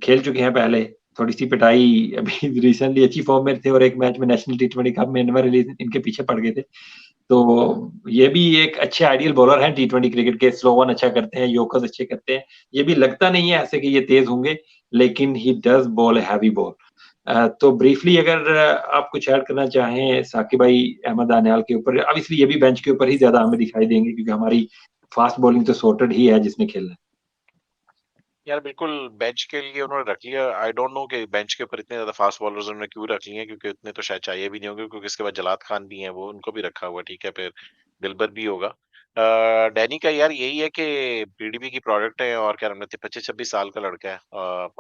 खेल चुके हैं पहले। थोड़ी सी पिटाई अभी रिसेंटली अच्छी फॉर्म में थे और एक मैच में नेशनल T20 कप में इनवर रिलीज इनके पीछे पड़ गए थे। तो ये भी एक अच्छे आइडियल बॉलर हैं T20 क्रिकेट के। स्लो वन अच्छा करते हैं, यॉर्कर्स अच्छे करते हैं। ये भी लगता नहीं है ऐसे कि ये तेज होंगे, लेकिन he does ball heavy ball. तो ब्रीफली अगर आप कुछ ऐड करना चाहें साकिब भाई अहमद दानियाल के ऊपर, ऑब्वियसली ये भी बेंच के ऊपर ही ज्यादा हमें दिखाई देंगे क्योंकि हमारी फास्ट बॉलिंग तो सॉर्टेड ही है जिसने खेलना है। यार बिल्कुल, बेंच के लिए उन्होंने रख लिया। आई डोंट नो कि बेंच के ऊपर इतने ज्यादा फास्ट बॉलर्स उन्होंने क्यों रख लिए हैं, क्योंकि इतने तो शायद चाहिए भी नहीं होंगे, क्योंकि इसके बाद जलाद खान भी हैं, वो उनको भी रखा हुआ, ठीक है, फिर दिलबर भी होगा। डैनी का यार यही है कि पीडीपी की प्रोडक्ट है और क्या नाम है 25-26 साल का लड़का है।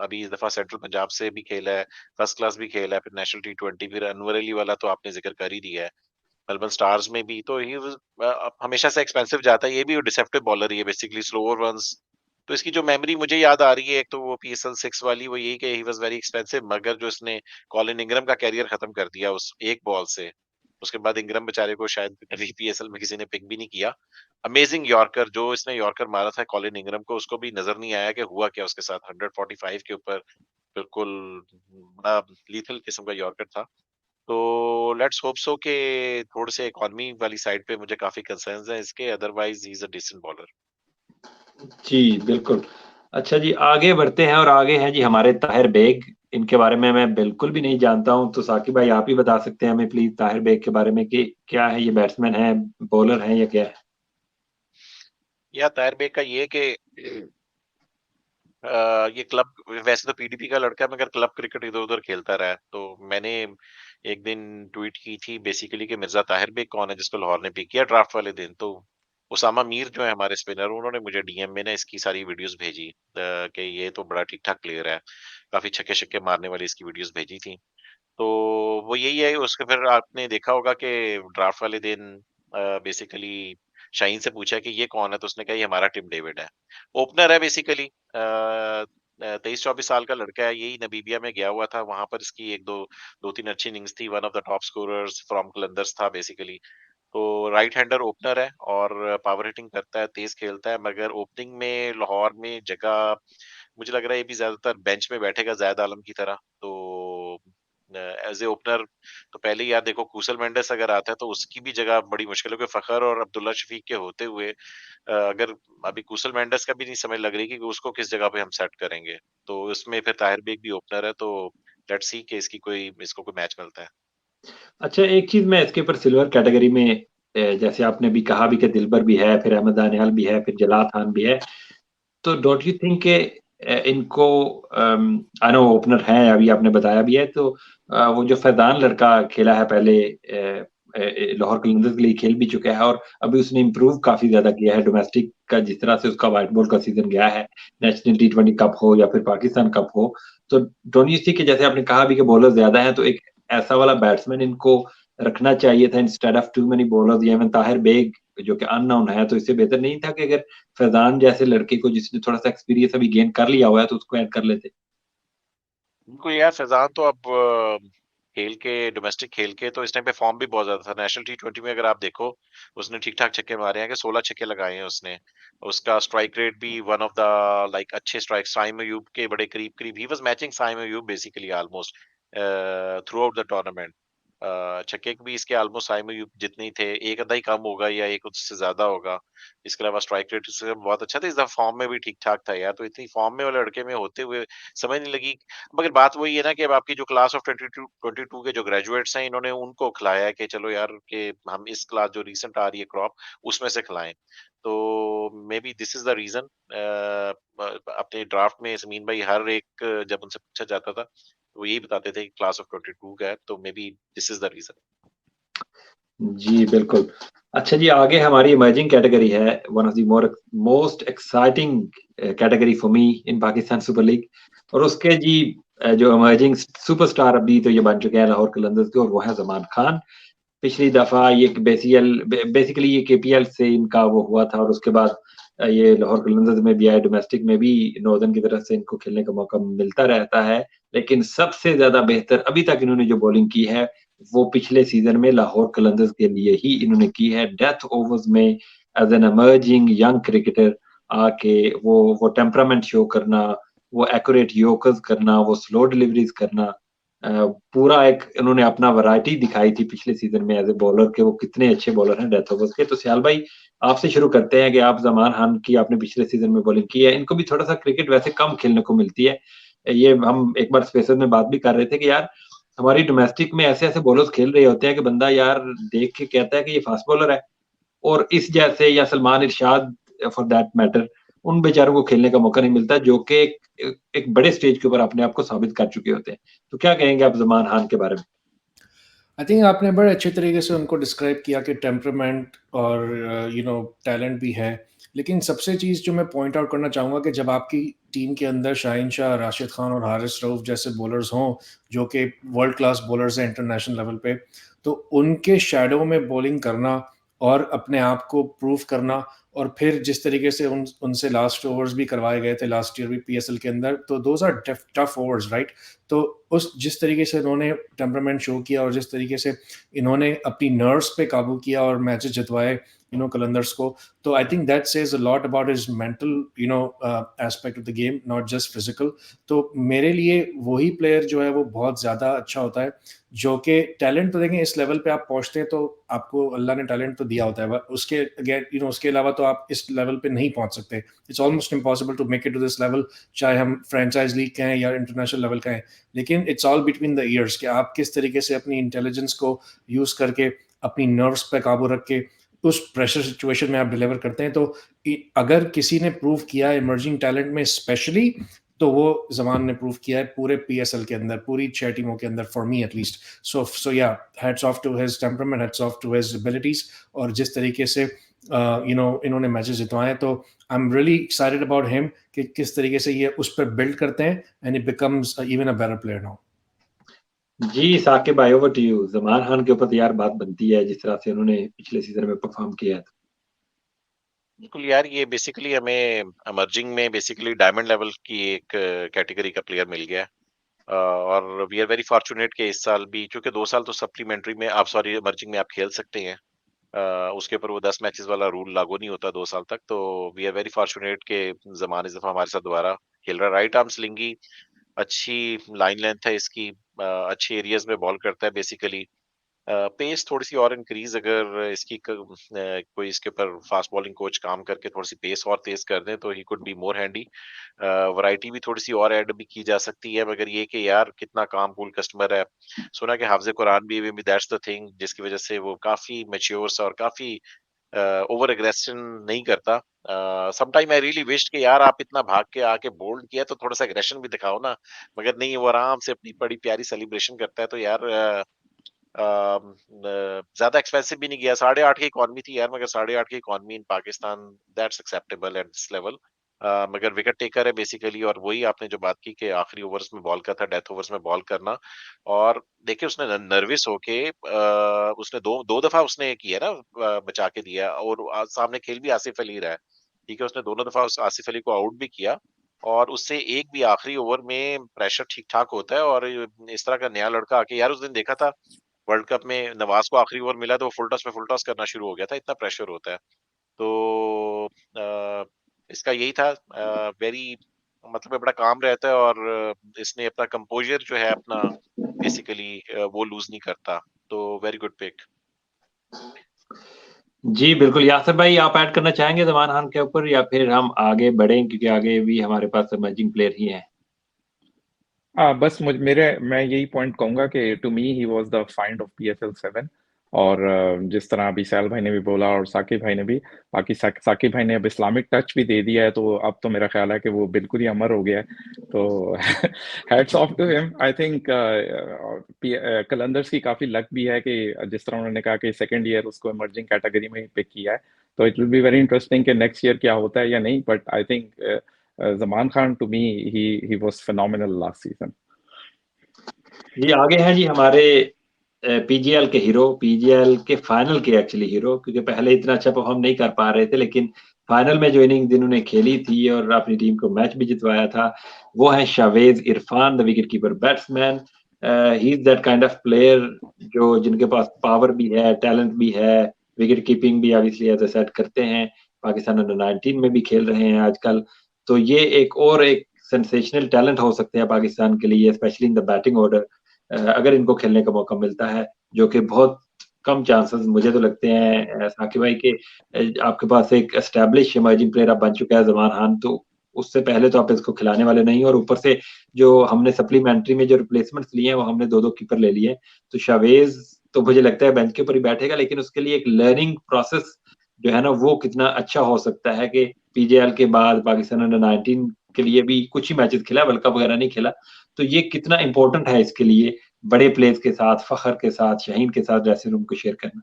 अभी इस दफा सेंट्रल पंजाब से भी खेला है, फर्स्ट क्लास भी खेला है, फिर नेशनल टी20, फिर अनवर अली वाला तो आपने जिक्र कर ही दिया है, मेलबर्न स्टार्स में भी। तो ही हमेशा से एक्सपेंसिव जाता है, ये भी डिसेप्टिव बॉलर ही है बेसिकली, स्लोअर रन्स। तो इसकी जो मेमोरी मुझे याद आ रही है, एक तो वो पीएसएल 6 वाली, वो यही कि ही वाज वेरी एक्सपेंसिव, मगर जो इसने कॉलिन इंग्रम का कैरियर खत्म कर दिया उस एक बॉल से। उसके बाद इंग्रम बेचारे को शायद कभी पीएसएल में किसी ने पिक भी नहीं किया। अमेजिंग यॉर्कर जो इसने यॉर्कर मारा था कॉलिन इंग्रम को, उसको भी नजर नहीं आया कि हुआ क्या उसके साथ। 145 के ऊपर बिल्कुल बड़ा लीथल किस्म का यॉर्कर था। तो लेट्स होप सो कि थोड़े से इकोनॉमी वाली साइड पे मुझे काफी कंसर्न्स हैं इसके, otherwise he is a decent bowler. जी बिल्कुल। अच्छा जी, आगे बढ़ते हैं और आगे हैं जी हमारे ताहिर बेग। इनके बारे में मैं बिल्कुल भी नहीं जानता हूं, तो साकिब भाई आप ही बता सकते हैं हमें प्लीज ताहिर बेग के बारे में कि क्या है, ये बैट्समैन है, बॉलर है या क्या है? या ताहिर बेग का ये कि ये क्लब, वैसे तो पीडीपी का लड़का है मगर क्लब क्रिकेट इधर उधर खेलता रहा है। तो मैंने एक दिन ट्वीट की थी बेसिकली कि मिर्जा ताहिर बेग कौन है जिसको लाहौर ने पिक किया ड्राफ्ट वाले दिन। तो उसामा मीर जो है हमारे स्पिनर, उन्होंने मुझे डीएम में ना इसकी सारी वीडियोस भेजी कि ये तो बड़ा ठीक ठाक प्लेयर है, काफी छक्के छक्के मारने वाली इसकी वीडियोस भेजी थी। तो वो यही है। उसके फिर आपने देखा होगा कि ड्राफ्ट वाले दिन बेसिकली शाहीन से पूछा कि ये कौन है, तो उसने कहा ये हमारा टिम डेविड है। ओपनर है बेसिकली, 23-24 साल का लड़का है। यही नबीबिया में गया हुआ था, वहां पर इसकी एक दो दो तीन अच्छी इनिंग्स थी। One of the top scorers from Qalandars था बेसिकली। तो राइट हैंडर ओपनर है और पावर हिटिंग करता है, तेज खेलता है, मगर ओपनिंग में लाहौर में जगह मुझे लग रहा है ये भी ज्यादातर बेंच में बैठेगा ज़ैद आलम की तरह। तो एज ए ओपनर तो पहले ही यार देखो, कूसल मेंडिस अगर आता है तो उसकी भी जगह बड़ी मुश्किल है, क्योंकि फखर और अब्दुल्ला शफीक के होते हुए अगर अभी कूसल मेंडिस का भी नहीं समझ लग रही कि उसको किस जगह पे हम सेट करेंगे। तो इसमें फिर ताहिर बेग भी ओपनर है, तो लेट्स सी कि इसको कोई मैच मिलता है। अच्छा, एक चीज मैं इसके ऊपर सिल्वर कैटेगरी में जैसे आपने भी कहा भी कि दिलबर भी है, फिर अहमद दानियाल भी है, फिर जलाल खान भी है, तो डोंट यू थिंक के इनको आई नो ओपनर है, अभी आपने बताया भी है, तो वो जो फैजान लड़का खेला है पहले लाहौर कलंदर्स के लिए खेल भी चुका है, और अभी उसने इम्प्रूव काफी ज्यादा किया है डोमेस्टिक का, जिस तरह से उसका व्हाइट बॉल का सीजन गया है, नेशनल टी20 कप हो या फिर पाकिस्तान कप हो। तो डोंट यू थिंक कि जैसे आपने कहा भी कि बॉलर ज्यादा है, तो एक ऐसा वाला बैट्समैन इनको रखना चाहिए था instead of too many bowlers, या मैं ताहिर बेग जो कि अननोन है, तो इससे बेहतर नहीं था कि अगर फैजान जैसे लड़के को जिसने थोड़ा सा एक्सपीरियंस अभी गेन कर लिया हुआ है तो उसको ऐड कर लेते? बिल्कुल यार, फैजान तो अब खेल के डोमेस्टिक खेल के तो इस टाइम पे फॉर्म भी बहुत ज्यादा था। नेशनल टी20 में अगर आप देखो, उसने ठीक ठाक छक्के मारे हैं, कि 16 छक्के लगाए हैं उसने। उसका स्ट्राइक रेट भी वन ऑफ द लाइक अच्छे स्ट्राइक, साइम अयूब के बड़े करीब करीब, he was matching Saim Ayub basically almost throughout the tournament. छक्के भी इसके ऑलमोस्ट साइम अयूब जितने ही थे, एक आधा ही कम होगा या एक उससे ज्यादा होगा। इसके अलावा स्ट्राइक रेट इसका बहुत अच्छा था, इस दफा फॉर्म में भी ठीक ठाक था यार। तो इतनी फॉर्म में वाले लड़के में होते हुए समझ नहीं लगी। मगर बात वही है ना कि अब आपकी जो क्लास ऑफ 22 के जो ग्रेजुएट्स हैं, इन्होंने उनको खिलाया है कि चलो यार कि हम इस क्लास जो रिसेंट आ रही है क्रॉप, उसमें से खिलाएं। तो maybe this is the reason. अपने ड्राफ्ट में समीन भाई हर एक जब उनसे पूछा जाता था तो वो यही बताते थे कि क्लास ऑफ 22 का है, तो maybe this is the reason. जी बिल्कुल। अच्छा जी, आगे हमारी इमर्जिंग कैटेगरी है, one of the most exciting category for me in Pakistan Super League, और उसके जी जो इमर्जिंग सुपरस्टार अभी तो ये बन चुके हैं लाहौर कलंदर्स के, और वो है जमान खान। पिछली दफा ये बेसिकली ये केपीएल से इनका वो हुआ था, और उसके बाद ये लाहौर कलंदर्स में भी आए, डोमेस्टिक में भी नॉर्दर्न की तरफ से इनको खेलने का मौका मिलता रहता है। लेकिन सबसे ज्यादा बेहतर अभी तक इन्होंने जो बॉलिंग की है, वो पिछले सीजन में लाहौर कलंदर्स के लिए ही इन्होंने की है। डेथ ओवर्स में as an emerging young cricketer आके वो टेम्परामेंट शो करना, वो एक्यूरेट यॉर्कर्स करना, वो स्लो डिलीवरीज करना, पूरा एक उन्होंने अपना वैरायटी दिखाई थी पिछले सीजन में एज ए बॉलर के। वो कितने अच्छे बॉलर हैं डेथ ओवर्स के। तो सियाल भाई, आपसे शुरू करते हैं कि आप जमान खान की आपने पिछले सीजन में बॉलिंग की है, इनको भी थोड़ा सा क्रिकेट वैसे कम खेलने को मिलती है। ये हम एक बार स्पेशल में बात भी कर रहे थे कि यार हमारी डोमेस्टिक में ऐसे ऐसे बॉलर्स खेल रहे होते हैं कि बंदा यार देख के कहता है कि ये फास्ट बॉलर है, और इस जैसे या सलमान इरशाद फॉर दैट मैटर, उन बेचारों को खेलने का मौका नहीं मिलता जो कि एक बड़े स्टेज के ऊपर अपने आप को साबित कर चुके होते हैं। तो क्या कहेंगे आप जमान खान के बारे में? आई थिंक आपने बड़े अच्छे तरीके से उनको डिस्क्राइब किया कि टेम्परामेंट और टैलेंट भी है, लेकिन सबसे चीज़ जो मैं पॉइंट आउट करना चाहूँगा कि जब आपकी टीम के अंदर शाहीन शाह, राशिद खान और हारिस रऊफ जैसे बॉलर्स हों, जो कि वर्ल्ड क्लास बॉलर्स हैं इंटरनेशनल लेवल पे, तो उनके शैडो में बॉलिंग करना और अपने आप को प्रूव करना, और फिर जिस तरीके से उनसे लास्ट ओवर्स भी करवाए गए थे लास्ट ईयर भी पीएसएल के अंदर, तो those are tough overs, right? तो उस जिस तरीके से इन्होंने टेम्परामेंट शो किया और जिस तरीके से इन्होंने अपनी नर्व्स पे काबू किया और मैचेस जितवाए कलंदर्स को, तो I think that says a lot about his mental aspect of the game, not just physical. तो मेरे लिए वही प्लेयर जो है वो बहुत ज़्यादा अच्छा होता है, जो कि टैलेंट तो देखें इस लेवल पे आप पहुंचते हैं तो आपको अल्लाह ने टैलेंट तो दिया होता है, उसके अगेन उसके अलावा तो आप इस लेवल पे नहीं पहुंच सकते। It's almost impossible to make it to this level, चाहे हम फ्रेंचाइज लीग का हैं या इंटरनेशनल लेवल का है। लेकिन it's all between the years कि आप किस तरीके से अपनी इंटेलिजेंस को यूज करके अपनी नर्व्स पे काबू रख के उस प्रेशर सिचुएशन में आप डिलीवर करते हैं। तो अगर किसी ने प्रूव किया है इमर्जिंग टैलेंट में स्पेशली, तो वो जमान ने प्रूव किया है पूरे पीएसएल के अंदर, पूरी 6 टीमों के अंदर, for me at least. So yeah, hats off to his temperament, hats off to his abilities, और जिस तरीके से इन्होंने मैचेस जितवाए, तो I am really excited about him कि किस तरीके से ये उस पर बिल्ड करते हैं and it becomes even a better player now. जी साकिब भाई, over to you. Zaman Khan के ऊपर तो यार बात बनती है, जिस तरह से उन्होंने पिछले सीजन में परफॉर्म किया है। बिल्कुल यार, ये बेसिकली हमें इमर्जिंग में बेसिकली डायमंड लेवल की एक कैटेगरी का प्लेयर मिल गया है। और वी आर वेरी फॉर्चुनेट कि इस साल भी, क्योंकि 2 साल तो सप्लीमेंट्री में आप, सॉरी, इमर्जिंग में आप खेल सकते हैं। उसके ऊपर वो 10 मैचेस वाला रूल लागू नहीं होता 2 साल तक। तो वी आर वेरी फॉर्चुनेट के ज़मान इस दफ़ा हमारे साथ दोबारा खेल रहा है। राइट आर्म स्लिंगी, अच्छी लाइन लेंथ है इसकी, अच्छे एरियाज़ में बॉल करता है बेसिकली। पेस थोड़ी-सी और इंक्रीज़ अगर इसकी कोई इसके ऊपर फास्ट बॉलिंग कोच काम करके थोड़ी-सी पेस और तेज़ कर दें, तो he could be more handy. Variety भी थोड़ी-सी और ऐड भी की जा सकती है, मगर ये कि यार कितना काम कूल कस्टमर है। सुना कि हाफ़िज़ कुरान भी दैट्स द थिंग जिसकी वज़ह से वो काफ़ी मैच्योर सा और काफ़ी ओवर एग्रेशन नहीं करता। Some time I really wished कि यार आप इतना भाग के आके बोल्ड किया तो थोड़ा-सा एग्रेशन भी दिखाओ ना, मगर नहीं, वो आराम से अपनी बड़ी प्यारी सेलिब्रेशन करता है। तो यार ज़्यादा एक्सपेंसिव भी नहीं गया, 8.5 की इकॉनमी थी यार, मगर 8.5 की economy in Pakistan, that's acceptable at this level. मगर विकेट टेकर है बेसिकली, और वही आपने जो बात की कि आखिरी ओवर्स में बॉल का था, डेथ ओवर्स में बॉल करना। और देखिए उसने नर्वस होके उसने दो दो दफा उसने किया ना, बचा के दिया, और सामने खेल भी आसिफ अली रहा है, ठीक है, उसने दोनों दफा उस आसिफ अली को आउट भी किया, और उससे एक भी आखिरी ओवर में प्रेशर ठीक ठाक होता है। और इस तरह का नया लड़का आके, यार उस दिन देखा था वर्ल्ड कप में नवाज को आखिरी ओवर मिला तो वो फुल टॉस पे फुल टॉस करना शुरू हो गया था, इतना प्रेशर होता है। तो इसका यही था, वेरी, मतलब बड़ा काम रहता है, और इसने अपना कंपोजर जो है अपना बेसिकली वो लूज नहीं करता। तो वेरी गुड पिक। जी बिल्कुल, यासिर भाई आप ऐड करना चाहेंगे जमान खान के ऊपर, या फिर हम आगे बढ़ें, क्योंकि आगे भी हमारे पास इमर्जिंग प्लेयर ही हैं। बस मैं यही पॉइंट कहूंगा कि to me he was the find of PSL 7। और जिस तरह अभी सैल भाई ने भी बोला और साकिब भाई ने भी, बाकी साकिब भाई ने अब इस्लामिक टच भी दे दिया है, तो अब तो मेरा ख्याल है कि वो बिल्कुल ही अमर हो गया है। तो hats off to him. I think Qalandars की काफी लक भी है कि जिस तरह उन्होंने कहा कि सेकंड ईयर उसको इमर्जिंग कैटेगरी में पिक किया है। तो it will be very interesting कि नेक्स्ट ईयर क्या होता है या नहीं, but I think Zaman Khan, to me, he was phenomenal last season. जी आगे हैं जी हमारे पीजीएल के हीरो, पीजीएल के फाइनल के एक्चुअली हीरो, क्योंकि पहले इतना अच्छा परफॉर्म नहीं कर पा रहे थे, लेकिन फाइनल में जो इनिंग जिन्होंने खेली थी और अपनी टीम को मैच भी जितवाया था, वो है Shawaiz Irfan, the wicket keeper batsman. He is that kind of player जो जिनके पास पावर भी है, टैलेंट भी है, विकेट कीपिंग भी ऑब्वियसली एज अ सेट करते हैं, पाकिस्तान अंडर 19 में भी खेल रहे हैं आजकल। तो ये एक सेंसेशनल टैलेंट हो सकते हैं पाकिस्तान के लिए, specially in the batting order, अगर इनको खेलने का मौका मिलता है, जो कि बहुत कम चांसेस मुझे तो लगते हैं साकिब भाई के। आपके पास एक एस्टैब्लिश इमर्जिंग प्लेयर अब बन चुका है जमान खान, तो उससे पहले तो आप इसको खिलाने वाले नहीं, और ऊपर से जो हमने सप्लीमेंट्री में जो रिप्लेसमेंट्स लिए हैं वो हमने 2-2 कीपर ले लिए। तो शावेज तो मुझे लगता है बेंच के ऊपर ही बैठेगा, लेकिन उसके लिए एक लर्निंग प्रोसेस जो है ना वो कितना अच्छा हो सकता है कि पीजेएल के बाद पाकिस्तान अंडर 19 के लिए भी कुछ ही मैचेस खेला, वर्ल्ड कप वगैरह नहीं खेला, तो ये कितना इंपॉर्टेंट है इसके लिए बड़े प्लेयर्स के साथ, फखर के साथ, शाहीन के साथ ड्रेसिंग रूम को शेयर करना?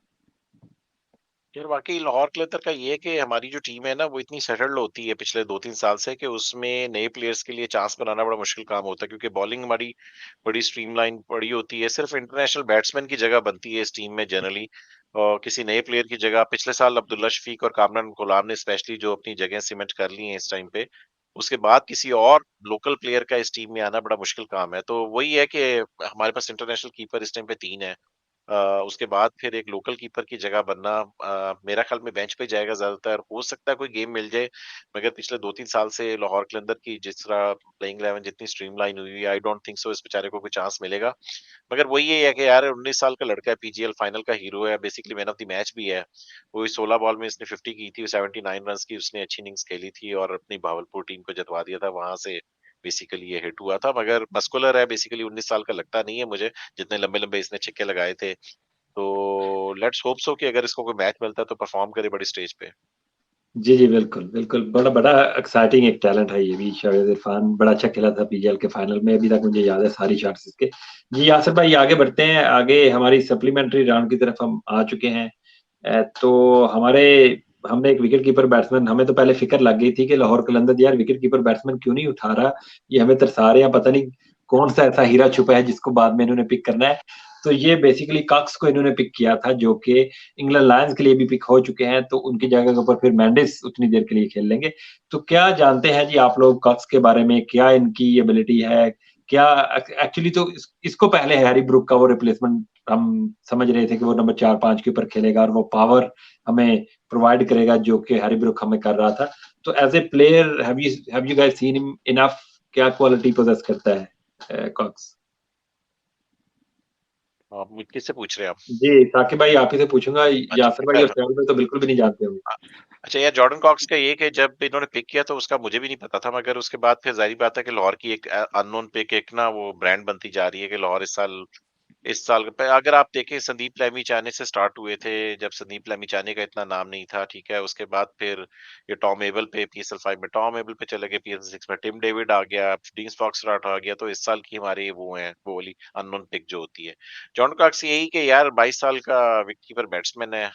यार वाकई लाहौर क्लटर का ये है कि हमारी जो टीम है ना वो इतनी सेटल्ड होती है पिछले 2-3 साल से कि उसमें नए प्लेयर्स के लिए चांस बनाना बड़ा मुश्किल काम होता है, क्योंकि बॉलिंग हमारी बड़ी स्ट्रीमलाइन पड़ी होती है। सिर्फ इंटरनेशनल बैट्समैन की जगह बनती है इस टीम में जनरली, और किसी नए प्लेयर की जगह पिछले साल अब्दुल्ला शफीक और कामरान गुलाम ने स्पेशली जो अपनी जगह सीमेंट कर ली है इस टाइम पे, उसके बाद किसी और लोकल प्लेयर का इस टीम में आना बड़ा मुश्किल काम है। तो वही है कि हमारे पास इंटरनेशनल कीपर इस टाइम पे 3 है। उसके बाद फिर एक लोकल कीपर की जगह बनना, मेरा ख्याल में बेंच पे जाएगा ज़्यादातर। हो सकता है कोई गेम मिल जाए, मगर पिछले 2-3 साल से लाहौर कलंदर की जिस तरह प्लेइंग 11 जितनी स्ट्रीमलाइन हुई है, आई डोंट थिंक सो इस बेचारे को कोई चांस मिलेगा। मगर वही है कि यार 19 साल का लड़का है, पीजीएल फाइनल का हीरो है, basically man of the match भी है। वही 16 बॉल में इसने 50 की थी, 79 रन्स की उसने अच्छी इनिंग्स खेली थी और अपनी भावलपुर टीम को जितवा दिया था। वहां से बेसिकली ये हिट हुआ था, मगर मस्कुलर है, बेसिकली 19 साल का लगता नहीं है मुझे, जितने लंबे-लंबे इसने छक्के लगाए थे। तो लेट्स होप सो कि अगर इसको कोई मैच मिलता है तो परफॉर्म करे बड़ी स्टेज पे। जी, जी, बिल्कुल, बिल्कुल। बड़ा बड़ा एक्साइटिंग एक टैलेंट है ये भी, शाहिद इरफान बड़ा अच्छा खेला था पीजीएल के फाइनल में, अभी तक मुझे याद है सारी शॉट्स इसके। जी, यासिर भाई आगे बढ़ते हैं, आगे हमारी सप्लीमेंट्री राउंड की तरफ हम आ चुके हैं। तो हमने एक विकेट कीपर बैट्समैन, हमें तो पहले फ़िक्र लग गई थी कि लाहौर कलंदर यार विकेट कीपर बैट्समैन क्यों नहीं उठा रहा? ये हमें तरसा रहे हैं, पता नहीं कौन-सा ऐसा हीरा छुपा है जिसको बाद में इन्होंने पिक करना है। तो ये बेसिकली कॉक्स को इन्होंने पिक किया था, जो कि इंग्लैंड लायंस के लिए भी पिक हो चुके हैं, तो उनकी जगह के ऊपर फिर मेंडिस उतनी देर के लिए खेल लेंगे। तो क्या जानते हैं जी आप लोग कॉक्स के बारे में? क्या इनकी एबिलिटी है? क्या एक्चुअली तो इसको पहले हैरी ब्रूक का वो रिप्लेसमेंट हम समझ रहे थे कि वो नंबर 4-5 के ऊपर खेलेगा और वो पावर हमें प्रोवाइड करेगा जो कि हैरी ब्रूक हमें कर रहा था। तो as A player have you guys seen him enough? क्या क्वालिटी पोजेस करता है कॉक्स? आप किससे पूछ रहे हैं आप? जी, साकिब भाई आप ही से पूछूँगा, अच्छा, यासिर भाई और खैर। सैयद भाई तो बिल्कुल भी नहीं जानते होंगे। अ, अच्छा यार, जॉर्डन कॉक्स का ये कि जब इन्होंने पिक किया तो उसका मुझे भी नहीं पता था, मगर उसके बाद फिर ज़ाहिर बात है कि लाहौर की एक अननोन पिक एक ना वो ब्रांड बनती जा रही है कि लाहौर इस साल पे अगर आप देखें संदीप लहमी-चाने से स्टार्ट हुए थे, जब संदीप लहमी-चाने का इतना नाम नहीं था, ठीक है? उसके बाद फिर ये टॉम एबल पे पीएसएल 5 में टॉम एबल पे चले गए, पीएसएल 6 में टिम डेविड आ गया, डीन स्टॉक्सराट आ गया, तो इस साल की हमारी वो हैं, वो वाली अननोन पिक जो होती है। जॉन कॉक्स यही कि यार 22 साल का विकेटकीपर बैट्समैन है,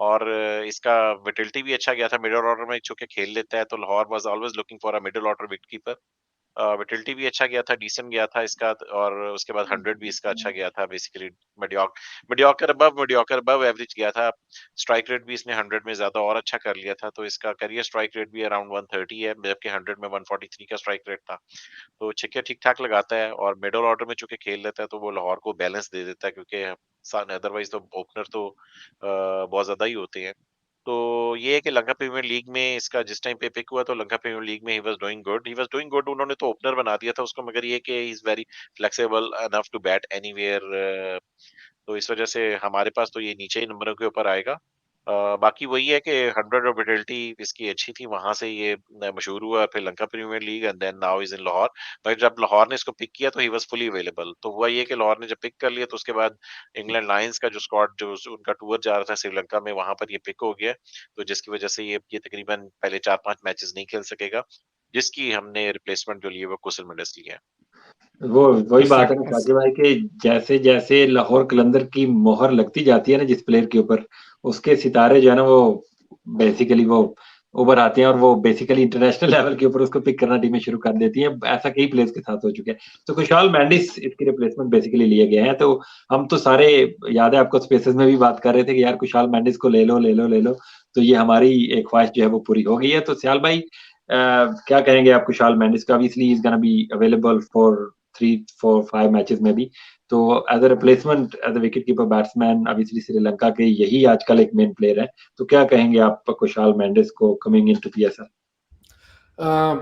और इसका विटेलिटी भी अच्छा गया था, मिडल ऑर्डर में चूँकि खेल लेता है, तो Lahore was always looking for a middle order wicketkeeper. Vitality भी अच्छा गया था, डिसेंट गया था इसका, और उसके बाद 100 भी इसका अच्छा गया था, बेसिकली मीडियोकर अबव एवरेज गया था। स्ट्राइक रेट भी इसने 100 में ज़्यादा और अच्छा कर लिया था, तो इसका करियर स्ट्राइक रेट भी अराउंड 130 है, जबकि 100 में 143 का स्ट्राइक रेट था। तो छक्के ठीक-ठाक लगाता है, और मिडल ऑर्डर में चूँकि खेल लेता है, तो वो लाहौर को बैलेंस दे देता है, क्योंकि अदरवाइज़ तो ओपनर तो बहुत ज़्यादा ही होते हैं। तो ये है कि लंका प्रीमियर लीग में इसका जिस टाइम पे पिक हुआ, तो लंका प्रीमियर लीग में ही वाज़ डूइंग गुड, उन्होंने तो ओपनर बना दिया था उसको, मगर ये कि he is very flexible enough to bat anywhere, तो इस वजह से हमारे पास तो ये नीचे ही नंबरों के ऊपर आएगा। बाकी वही है कि 100 और विटेलिटी इसकी अच्छी थी, वहां से ये मशहूर हुआ, फिर Lanka premier league and then now is in Lahore. पर जब लाहौर ने इसको पिक किया तो ही वाज फुली अवेलेबल, तो हुआ ये कि लाहौर ने जब पिक कर लिया तो उसके बाद इंग्लैंड लायंस का जो स्क्वाड जो उनका टूर जा रहा था श्रीलंका में, वहां पर ये पिक हो गया, तो जिसकी वजह से ये तकरीबन पहले 4-5 मैचेस नहीं खेल सकेगा, जिसकी हमने रिप्लेसमेंट जो लिए वो कुशल मेंडिस लिया है। वो वही बात है साक, ना साकिब भाई कि जैसे-जैसे लाहौर कलंदर की मोहर लगती जाती है ना जिस प्लेयर के ऊपर, उसके सितारे जो है ना वो बेसिकली वो उभर आते हैं और वो बेसिकली इंटरनेशनल लेवल के ऊपर उसको पिक करना टीमें शुरू कर देती हैं। ऐसा कई प्लेयर्स के साथ हो चुका है। तो खुशहाल मेंडिस इसकी रिप्लेसमेंट बेसिकली लिए गए हैं। तो हम तो सारे याद है आपको स्पेसेस में भी बात कर रहे थे कि यार खुशहाल मेंडिस को ले लो, ले लो, ले लो। तो ये हमारी एक ख्वाहिश जो है वो पूरी हो गई है। तो सयाल भाई क्या कहेंगे आप खुशहाल मेंडिस का? Obviously he is gonna be available for 3, 4, 5 matches में भी। तो as a replacement as a wicketkeeper batsman obviously Sri Lanka के यही आजकल एक मेन प्लेयर है। तो क्या कहेंगे आप खुशहाल मेंडिस को coming into PSL?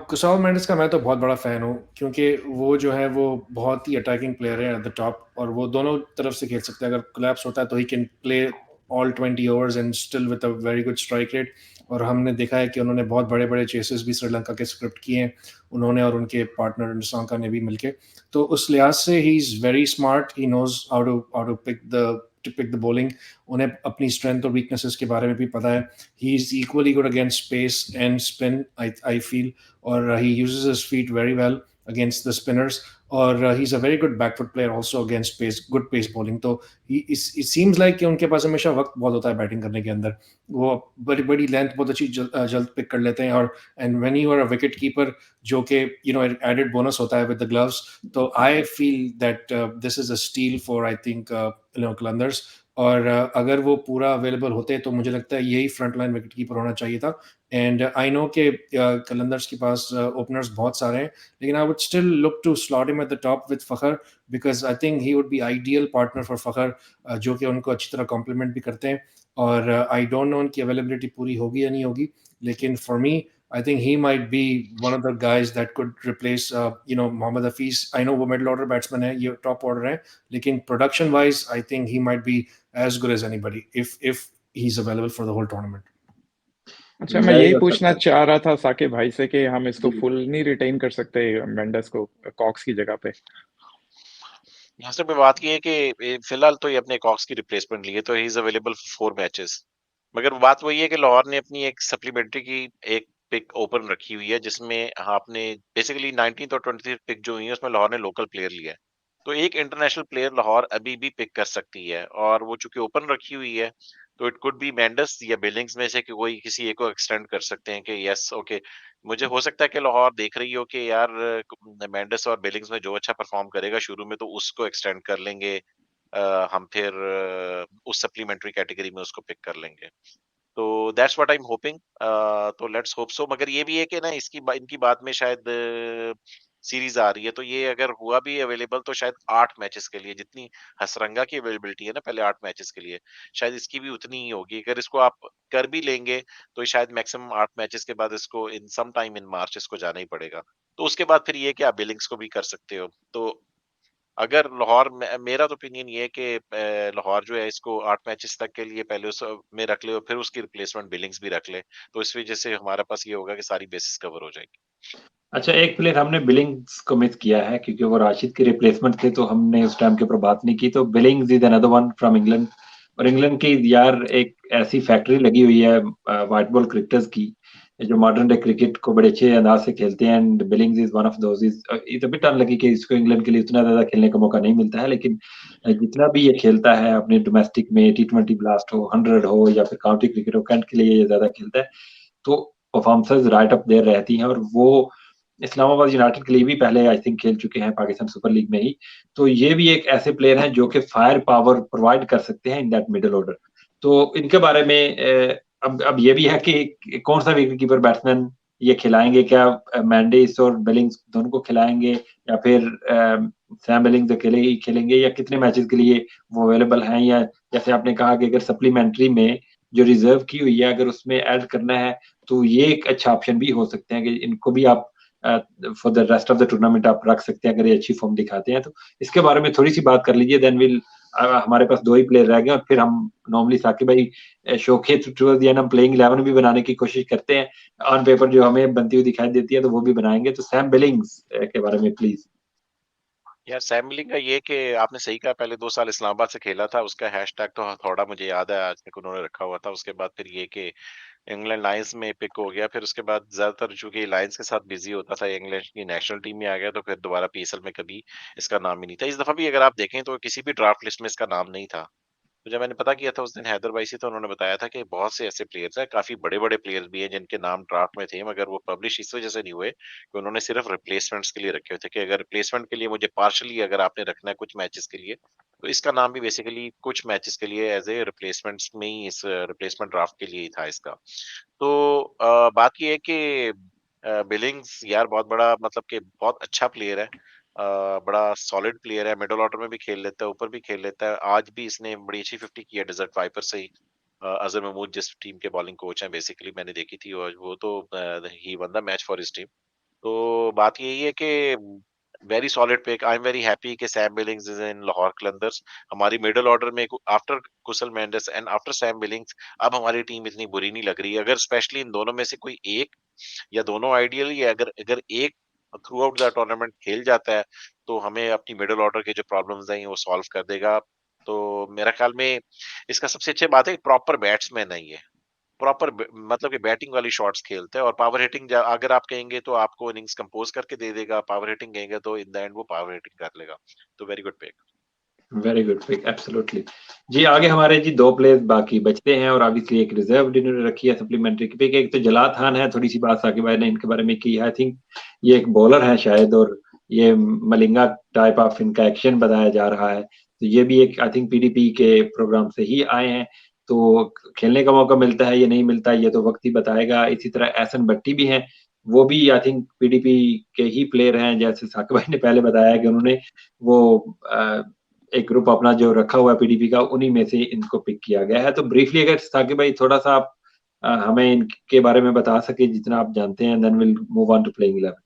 Kusal Mendis का मैं तो बहुत बड़ा फ़ैन हूँ, क्योंकि वो जो है वो बहुत ही अटैकिंग प्लेयर है एट द टॉप, और वो दोनों तरफ से खेल सकता है। अगर कोलैप्स होता है तो he can play all 20 overs and still with a very good strike rate. और हमने देखा है कि उन्होंने बहुत बड़े-बड़े चेसेस भी श्रीलंका के स्क्रिप्ट किए हैं, उन्होंने और उनके पार्टनर निसांका ने भी मिलके। तो उस लिहाज से he is very smart, he knows how to pick the bowling. उन्हें अपनी स्ट्रेंथ और वीकनेसेस के बारे में भी पता है। He is equally good against pace and spin, I feel, और he uses his feet very well. against the spinners. और he's a very good back foot player also against good pace bowling. तो it seems like कि उनके पास हमेशा वक्त बहुत होता है बैटिंग करने के अंदर, वो बड़ी बड़ी लेंथ बहुत अच्छी जल्द पिक कर लेते हैं. और and when you are a wicket keeper, जो कि एडेड बोनस होता है विद द ग्लव्स, तो I feel that this is a steel for I think Qalandars. और अगर वो पूरा अवेलेबल होते तो मुझे लगता है यही फ्रंट लाइन विकेट कीपर होना चाहिए था. एंड आई नो कि कलंदर्स के पास ओपनर्स बहुत सारे हैं, लेकिन I would still look to slot him at the top with Fakhar, because I think he would be ideal partner for Fakhar, जो कि उनको अच्छी तरह कॉम्प्लीमेंट भी करते हैं. और आई डोंट नो उनकी अवेलेबिलिटी पूरी होगी या नहीं होगी, लेकिन for me I think he might be one of the guys that could replace, Mohammad Hafiz. I know वो middle order batsman है, ये top order है, लेकिन production wise, I think he might be as good as anybody if he's available for the whole tournament. अच्छा, मैं जाहिर यही हो पूछना सकता चाह रहा था साकिब भाई से कि हम इसको जी फुल नहीं रिटेन कर सकते मेंडेस को कॉक्स की जगह पे? यहाँ से मैं बात की है कि फिलहाल तो ये अपने कॉक्स की रिप्लेसमेंट ली है, तो he is available for 4 matches. मगर बात वही है कि लाहौर ने अपनी एक सप्लीमेंट्री की एक पिक ओपन रखी हुई है, जिसमें आपने बेसिकली 19th और 23th पिक जो हुई है उसमें लाहौर ने लोकल प्लेयर लिया है. तो एक इंटरनेशनल प्लेयर लाहौर अभी भी पिक कर सकती है, और वो चूंकि ओपन रखी हुई है, तो इट कुड बी मेंडस या बिलिंग्स में से कि कोई किसी एक को एक्सटेंड कर सकते हैं कि यस ओके. मुझे हो सकता है कि लाहौर देख रही हो कि यार मेंडिस और बिलिंग्स में जो अच्छा परफॉर्म करेगा शुरू में, तो उसको एक्सटेंड कर लेंगे. हम फिर उस सप्लीमेंट्री कैटेगरी में उसको पिक कर लेंगे. तो that's what I am hoping. तो लेट्स होप सो. मगर ये भी है कि ना इनकी बात में शायद सीरीज आ रही है, तो ये अगर हुआ भी अवेलेबल तो शायद 8 मैचेस के लिए, जितनी हसरंगा की अवेलेबिलिटी है ना पहले 8 मैचेस के लिए, शायद इसकी भी उतनी ही होगी. अगर इसको आप कर भी लेंगे तो शायद मैक्सिमम 8 मैचेस के बाद इसको इन सम टाइम इन मार्च इसको जाना ही पड़ेगा. तो उसके बाद फिर ये कि आप बिलिंग्स को भी कर सकते हो. तो अगर लाहौर मेरा तो ओपिनियन ये है कि लाहौर जो है इसको 8 मैचेस तक के लिए पहले उस में रख ले और फिर उसकी रिप्लेसमेंट बिलिंग्स भी रख ले. तो इस वजह से हमारे पास ये होगा कि सारी बेसिस कवर हो जाएगी. अच्छा, एक प्लेयर हमने बिलिंग्स को मिस किया है क्योंकि वो राशिद के रिप्लेसमेंट थे, तो हमने उस टाइम के ऊपर बात नहीं की. तो Billings is another one from England. और इंग्लैंड की यार एक ऐसी फैक्ट्री लगी हुई है व्हाइट बॉल क्रिकेटर्स की, जो मॉडर्न डे क्रिकेट को बड़े अच्छे अंदाज से खेलते हैं. And Billings is one of those. Is a bit unlucky कि इसको इंग्लैंड के लिए उतना ज्यादा खेलने का मौका नहीं मिलता है, लेकिन जितना भी ये खेलता है अपने डोमेस्टिक में, T20 ब्लास्ट हो, 100 हो या फिर काउंटी क्रिकेट हो, कैंट के लिए ये ज्यादा खेलता है. तो परफॉर्मेंसेस राइट अप देयर रहती हैं. और वो इस्लामाबाद यूनाइटेड के लिए भी पहले आई थिंक खेल चुके हैं पाकिस्तान सुपर लीग में ही. तो ये भी एक ऐसे प्लेयर हैं जो कि फायर पावर प्रोवाइड कर सकते हैं इन दैट मिडल ऑर्डर. तो इनके बारे में अब ये भी है कि कौन सा विकेट कीपर बैट्समैन ये खिलाएंगे, क्या मैंडिस और बिलिंग्स दोनों को खिलाएंगे, या फिर सैम बिलिंग्स अकेले ही खेलेंगे, या कितने मैचेस के लिए वो अवेलेबल हैं, या जैसे आपने कहा कि अगर सप्लीमेंट्री में जो रिजर्व की हुई है अगर उसमें ऐड करना है, तो ये एक अच्छा ऑप्शन भी हो सकते हैं कि इनको भी आप for the rest of the tournament आप रख सकते हैं अगर ये अच्छी फॉर्म दिखाते हैं. तो इसके बारे में थोड़ी सी बात कर लीजिए. देन विल हमारे पास 2 ही प्लेयर रह गए और फिर हम नॉर्मली साकिब भाई शो के टूवर्ड्स द एंड हम प्लेइंग 11 भी बनाने की कोशिश करते हैं. ऑन पेपर जो हमें बनती हुई दिखाई देती है तो वो भी बनाएंगे. तो सैम बिलिंग्स के बारे में प्लीज. यार सैम मिलिंग का ये कि आपने सही कहा, पहले 2 साल इस्लामाबाद से खेला था. उसका हैशटैग तो हथौड़ा मुझे याद है आज तक उन्होंने रखा हुआ था. उसके बाद फिर ये कि इंग्लैंड लायंस में पिक हो गया. फिर उसके बाद ज्यादातर चूंकि लायंस के साथ बिजी होता था, इंग्लैंड की नेशनल टीम में आ गया, तो फिर दोबारा पीएसएल में कभी इसका नाम ही नहीं था. इस दफा भी अगर आप देखें तो किसी भी ड्राफ्ट लिस्ट में इसका नाम नहीं था. तो जब मैंने पता किया था उस दिन हैदर भाई से, तो उन्होंने बताया था कि बहुत से ऐसे प्लेयर्स हैं, काफी बड़े बड़े प्लेयर्स भी हैं जिनके नाम ड्राफ्ट में थे, मगर वो पब्लिश इस वजह से नहीं हुए कि उन्होंने सिर्फ रिप्लेसमेंट्स के लिए रखे हुए थे, कि अगर रिप्लेसमेंट के लिए मुझे पार्शली अगर आपने रखना है कुछ मैचेस के लिए, तो इसका नाम भी बेसिकली कुछ मैचेस के लिए एज ए रिप्लेसमेंट्स में ही, इस रिप्लेसमेंट ड्राफ्ट के लिए ही था इसका. तो बात ये है कि बिलिंग्स यार बहुत बड़ा, मतलब कि बहुत अच्छा प्लेयर है. बड़ा सॉलिड प्लेयर है, मिडल ऑर्डर में भी खेल लेता है, ऊपर भी खेल लेता है. आज भी इसने बड़ी अच्छी 50 की है डेजर्ट वाइपर से ही. अजहर महमूद जिस टीम के बॉलिंग कोच हैं बेसिकली, मैंने देखी थी, और वो तो he won the match for his team. तो बात यही है कि very solid pick. I am very happy कि Sam Billings is in Lahore Qalandars. हमारी मिडल ऑर्डर में after Kusal Mendis and after Sam Billings अब हमारी टीम इतनी बुरी नहीं लग रही है. अगर स्पेशली इन दोनों में से कोई एक या दोनों आइडियली, अगर अगर एक थ्रू आउट द टूर्नामेंट खेल जाता है, तो हमें अपनी मिडिल ऑर्डर के जो प्रॉब्लम्स हैं वो सॉल्व कर देगा. तो मेरा ख्याल में इसका सबसे अच्छी बात है प्रॉपर बैट्समैन है ये. प्रॉपर मतलब कि बैटिंग वाली शॉट्स खेलता है, और पावर हिटिंग अगर आप कहेंगे तो आपको इनिंग्स कंपोज करके दे देगा, पावर हिटिंग कहेंगे तो इन द एंड वो पावर हिटिंग कर लेगा। तो very good pick. Very good pick, absolutely. जी आगे हमारे जी 2 प्लेयर्स बाकी बचते हैं और ऑब्वियसली एक रिजर्व इन्होंने रखी है सप्लीमेंट्री की पिक। एक तो जलाल खान है, थोड़ी सी बात साकिब भाई ने इनके बारे में की है। आई थिंक ये एक बॉलर है शायद, और ये मलिंगा टाइप ऑफ इनका एक्शन बताया जा रहा है। तो ये भी एक आई थिंक पीडीपी के प्रोग्राम से ही आए हैं, तो खेलने का मौका मिलता है या नहीं मिलता है ये तो वक्त ही बताएगा। इसी तरह एहसन भट्टी भी हैं, वो भी आई थिंक पीडीपी के ही प्लेयर हैं। जैसे साकिब भाई ने पहले बताया कि उन्होंने वो एक ग्रुप अपना जो रखा हुआ है पीडीपी का, उन्हीं में से इनको पिक किया गया है। तो ब्रीफली अगर साकिब भाई थोड़ा सा आप हमें इनके बारे में बता सके जितना आप जानते हैं, then will move on to playing 11।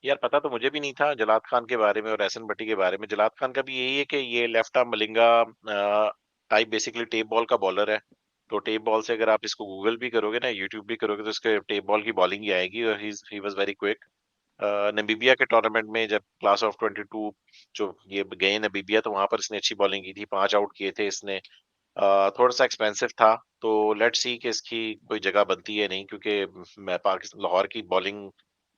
यार पता तो मुझे भी नहीं था जलाद खान के बारे में और एहसन भट्टी के बारे में। जलाद खान का भी यही है कि ये left arm Malinga type basically tape ball का बॉलर है। तो टेप बॉल से अगर आप इसको गूगल भी करोगे ना, यूट्यूब भी करोगे, तो इसके टेप बॉल की बॉलिंग ही आएगी, और he was very quick. Namibia के टूर्नामेंट में जब क्लास ऑफ 22 जो ये गए नमीबिया, तो वहां पर इसने अच्छी बॉलिंग की थी, 5 आउट किए थे इसने। थोड़ा सा एक्सपेंसिव था, तो लेट्स सी कि इसकी कोई जगह बनती है नहीं, क्योंकि मैं पाकिस्तान लाहौर की बॉलिंग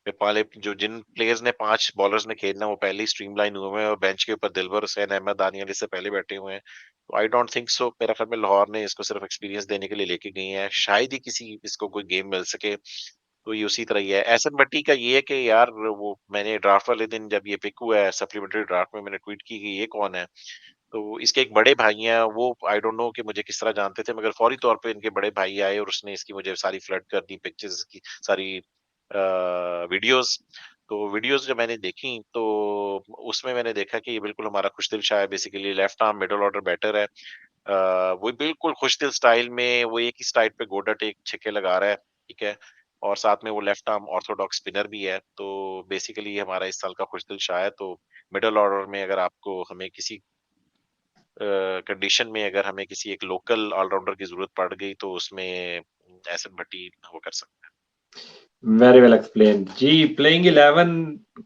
में पहले जो जिन प्लेयर्स ने 5 बॉलर्स ने खेलना वो पहले ही स्ट्रीमलाइन हुए हैं, और बेंच के ऊपर दिलबर हुसैन, अहमद दानियल इससे पहले बैठे हुए हैं। तो आई डोंट थिंक सो, मेरा ख्याल में लाहौर ने इसको सिर्फ एक्सपीरियंस देने के लिए लेके गई है, शायद ही किसी इसको कोई गेम मिल सके। तो ये उसी तरह ही है। एहसन भट्टी का ये है कि यार वो मैंने ड्राफ्ट वाले दिन जब ये पिक हुआ है सप्लीमेंट्री ड्राफ्ट में, मैंने ट्वीट की कि ये कौन है। तो इसके एक बड़े भाई हैं, वो आई डोंट नो कि मुझे किस तरह जानते थे, मगर फौरी तौर पे इनके बड़े भाई आए और उसने इसकी मुझे सारी फ्लड कर दी पिक्चर्स की, सारी वीडियोस। तो वीडियोस जब मैंने देखी तो उसमें मैंने देखा कि ये बिल्कुल हमारा खुशदिल शाह है, basically left arm middle order batter है। वो बिल्कुल खुशदिल स्टाइल में वो एक ही स्टाइल पे गोडा टेक छक्के लगा रहा है, ठीक है? और साथ में वो लेफ्ट आर्म ऑर्थोडॉक्स स्पिनर भी है। तो बेसिकली ये हमारा इस साल का खुशदिल शाह है। तो मिडल ऑर्डर में अगर आपको हमें किसी कंडीशन में अगर हमें किसी एक लोकल ऑलराउंडर की जरूरत पड़ गई तो उसमें एहसन भट्टी वो कर सकता है। वेरी वेल एक्सप्लेन जी। प्लेइंग 11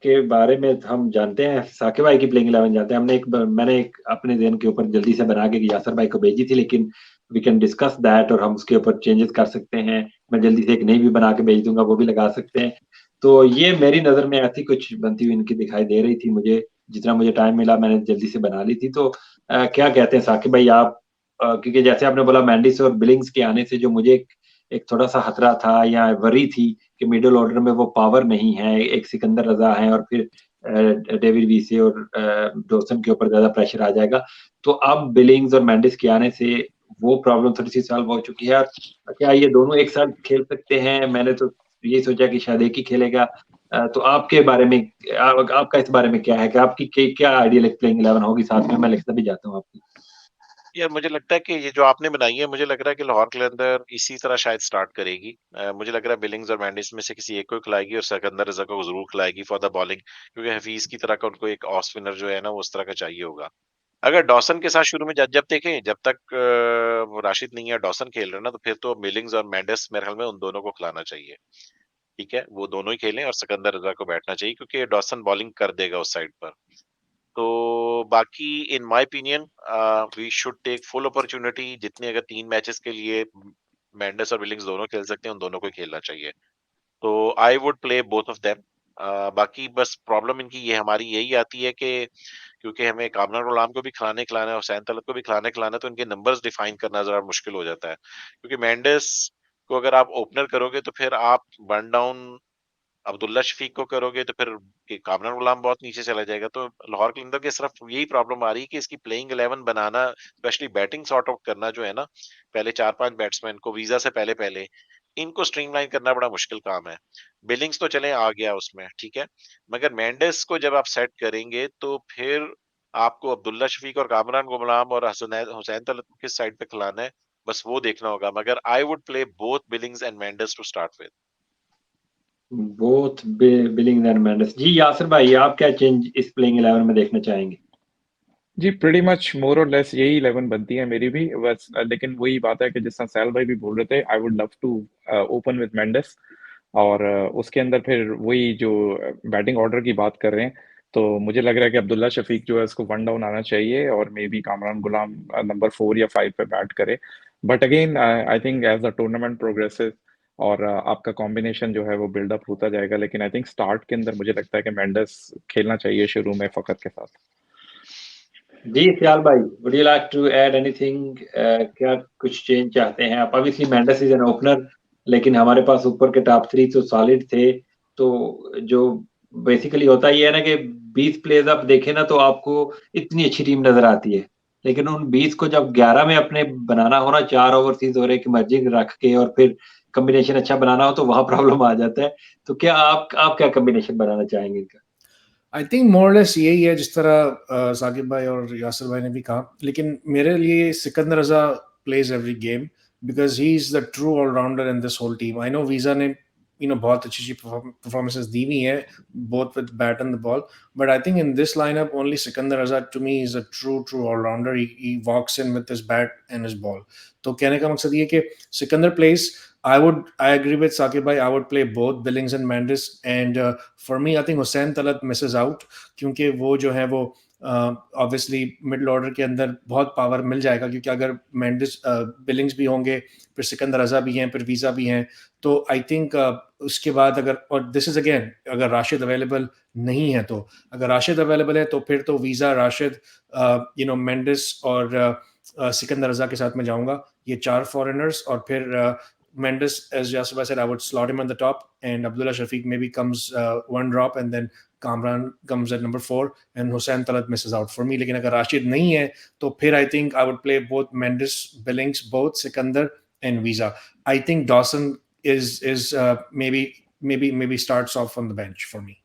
के बारे में हम जानते हैं, साकिब भाई की प्लेइंग 11 जानते हैं। मैंने एक अपने ज़हन के ऊपर जल्दी से बना के यासर भाई को भेजी थी, लेकिन वी कैन डिस्कस दैट और हम उसके ऊपर चेंजेस कर सकते हैं। मैं जल्दी से एक नई भी बना के भेज दूंगा, वो भी लगा सकते हैं। तो ये मेरी नज़र में ऐसी कुछ बनती हुई इनकी दिखाई दे रही थी मुझे, जितना मुझे टाइम मिला मैंने जल्दी से बना ली थी। तो क्या कहते हैं साकिब भाई आप, क्योंकि जैसे आपने बोला मैंडिस और बिलिंग्स के आने से जो मुझे एक थोड़ा सा खतरा था या वरी थी कि मिडिल ऑर्डर में वो पावर नहीं है, एक सिकंदर रजा है और फिर डेविड वीसे और डॉसन के ऊपर ज्यादा प्रेशर आ जाएगा। तो अब बिलिंग्स और मैंडिस के आने से वो प्रॉब्लम थोड़ी सी सॉल्व हो चुकी है। क्या ये दोनों एक साथ खेल सकते हैं? मैंने तो यही सोचा कि शायद एक ही खेलेगा। तो आपके बारे में आपका इस बारे में क्या है कि आपकी क्या आइडियल प्लेइंग 11 होगी? साथ में मैं लिखता भी जाता हूँ आपकी। यार मुझे लगता है कि ये जो आपने बनाई है, मुझे लग रहा है कि लाहौर कलंदर इसी तरह शायद स्टार्ट करेगी। मुझे लग रहा है बिलिंग्स और मैंडिस में से किसी एक को खिलाएगी और सिकंदर रजा को जरूर खिलाएगी फॉर द बॉलिंग, क्योंकि हफीज की तरह का उनको एक ऑफ स्पिनर जो है ना वो उस तरह का चाहिए होगा। अगर डॉसन के साथ शुरू में जब जब देखें, जब तक वो राशिद नहीं है, डॉसन खेल रहे हैं ना, तो फिर तो बिलिंग्स और मैंडिस मेरे ख्याल में उन दोनों को खिलाना चाहिए। ठीक है, वो दोनों ही खेलें और सिकंदर रजा को बैठना चाहिए, क्योंकि डॉसन बॉलिंग कर देगा उस साइड पर। तो बाकी in my opinion we should take full opportunity, जितने अगर 3 मैचेस के लिए मेंडिस और विलिंग्स दोनों खेल सकते हैं, उन दोनों को ही खेलना चाहिए। तो आई would play both of them. बाकी बस प्रॉब्लम इनकी ये हमारी यही आती है कि क्योंकि हमें कामरान गुलाम को भी खिलाना है और हुसैन तलत को भी खिलाना है, तो इनके नंबर्स डिफाइन करना जरा मुश्किल हो जाता है, क्योंकि मेंडिस को अगर आप ओपनर करोगे तो फिर आप वन डाउन अब्दुल्ला शफीक को करोगे तो फिर कामरान गुलाम बहुत नीचे चला जाएगा। तो लाहौर कलिंदर की सिर्फ यही प्रॉब्लम आ रही है कि इसकी प्लेइंग 11 बनाना, स्पेशली बैटिंग सॉर्ट आउट करना जो है ना, पहले 4-5 बैट्समैन को वीजा से पहले पहले इनको स्ट्रीमलाइन करना बड़ा मुश्किल काम है। बिलिंग्स तो चले आ गया उसमें, ठीक है, मगर मेंडिस को जब आप सेट करेंगे तो फिर आपको अब्दुल्ला शफीक और कामरान गुलाम और हुसैन तलत को किस साइड पे खिलाना है, बस वो देखना होगा। मगर I would play both Billings and Mendis to start with. Both Billings and Mendis. जी यासिर भाई, आप क्या चेंज इस प्लेइंग 11 में देखना चाहेंगे? जी प्रीटी मच मोर और लेस यही 11 बनती है मेरी भी बस। लेकिन वही बात है कि जिस तरह सैल भाई भी बोल रहे थे, I would love to open with Mendis, और उसके अंदर फिर वही जो बैटिंग ऑर्डर की बात कर रहे हैं, तो मुझे लग रहा है कि अब्दुल्ला शफीक जो है उसको वन डाउन आना चाहिए और maybe Kamran Ghulam number 4 या 5 पे बैट करे। But again I think as the tournament progresses और आपका कॉम्बिनेशन जो है वो बिल्डअप होता जाएगा, लेकिन आई थिंक स्टार्ट के अंदर मुझे लगता है कि मेंडेस खेलना चाहिए शुरू में फकत के साथ। जी सियाल भाई, would you like to add anything? क्या कुछ चेंज चाहते हैं आप? Obviously Mendis is an opener, लेकिन हमारे पास ऊपर के टॉप 3 तो सॉलिड थे। तो जो बेसिकली होता ही है ना कि 20 प्लेयर्स आप देखें ना तो आपको इतनी अच्छी टीम नजर आती है, लेकिन उन 20 को जब 11 में अपने बनाना हो ना, 4 ओवरसीज और एक इमर्जिंग रख के और फिर कॉम्बिनेशन अच्छा बनाना हो, तो वहां प्रॉब्लम आ जाता है। तो क्या आप क्या कॉम्बिनेशन बनाना चाहेंगे इनका? आई थिंक मोरलेस यही है जिस तरह साकिब भाई और यासिर भाई ने भी कहा, लेकिन मेरे लिए Sikandar Raza plays every game because he is the true allrounder in this whole team. I know Wiese ने बहुत अच्छी अच्छी परफॉर्मेंसेस दी हुई हैं both with bat and the ball, but I think in this lineup only Sikandar Raza to me is a true allrounder. He walks in with his bat and his ball. तो कहने का मकसद ये कि Sikandar plays, I agree with Saqib bhai. I would play both Billings and Mendes, and for me, I think Hussain Talat misses out क्योंकि वो जो है वो ऑब्वियसली मिडिल ऑर्डर के अंदर बहुत पावर मिल जाएगा, क्योंकि अगर मेंडिस बिलिंग्स भी होंगे, फिर सिकंदर रजा भी हैं, फिर वीजा भी हैं, तो आई थिंक उसके बाद अगर, और दिस इज अगेन अगर राशिद अवेलेबल नहीं है, तो अगर राशिद अवेलेबल है तो फिर तो वीजा, राशिद, मेंडिस और सिकंदर रजा के साथ में जाऊंगा। ये 4 फॉरेनर्स, और फिर Mendes, as Yasir said, I would slot him on the top, and Abdullah Shafiq maybe comes one drop, and then Kamran comes at number 4, and Hussain Talat misses out for me. लेकिन अगर राशिद नहीं है तो फिर I think I would play both Mendes, Billings, both Sikandar and Visa. I think Dawson is maybe starts off on the bench for me.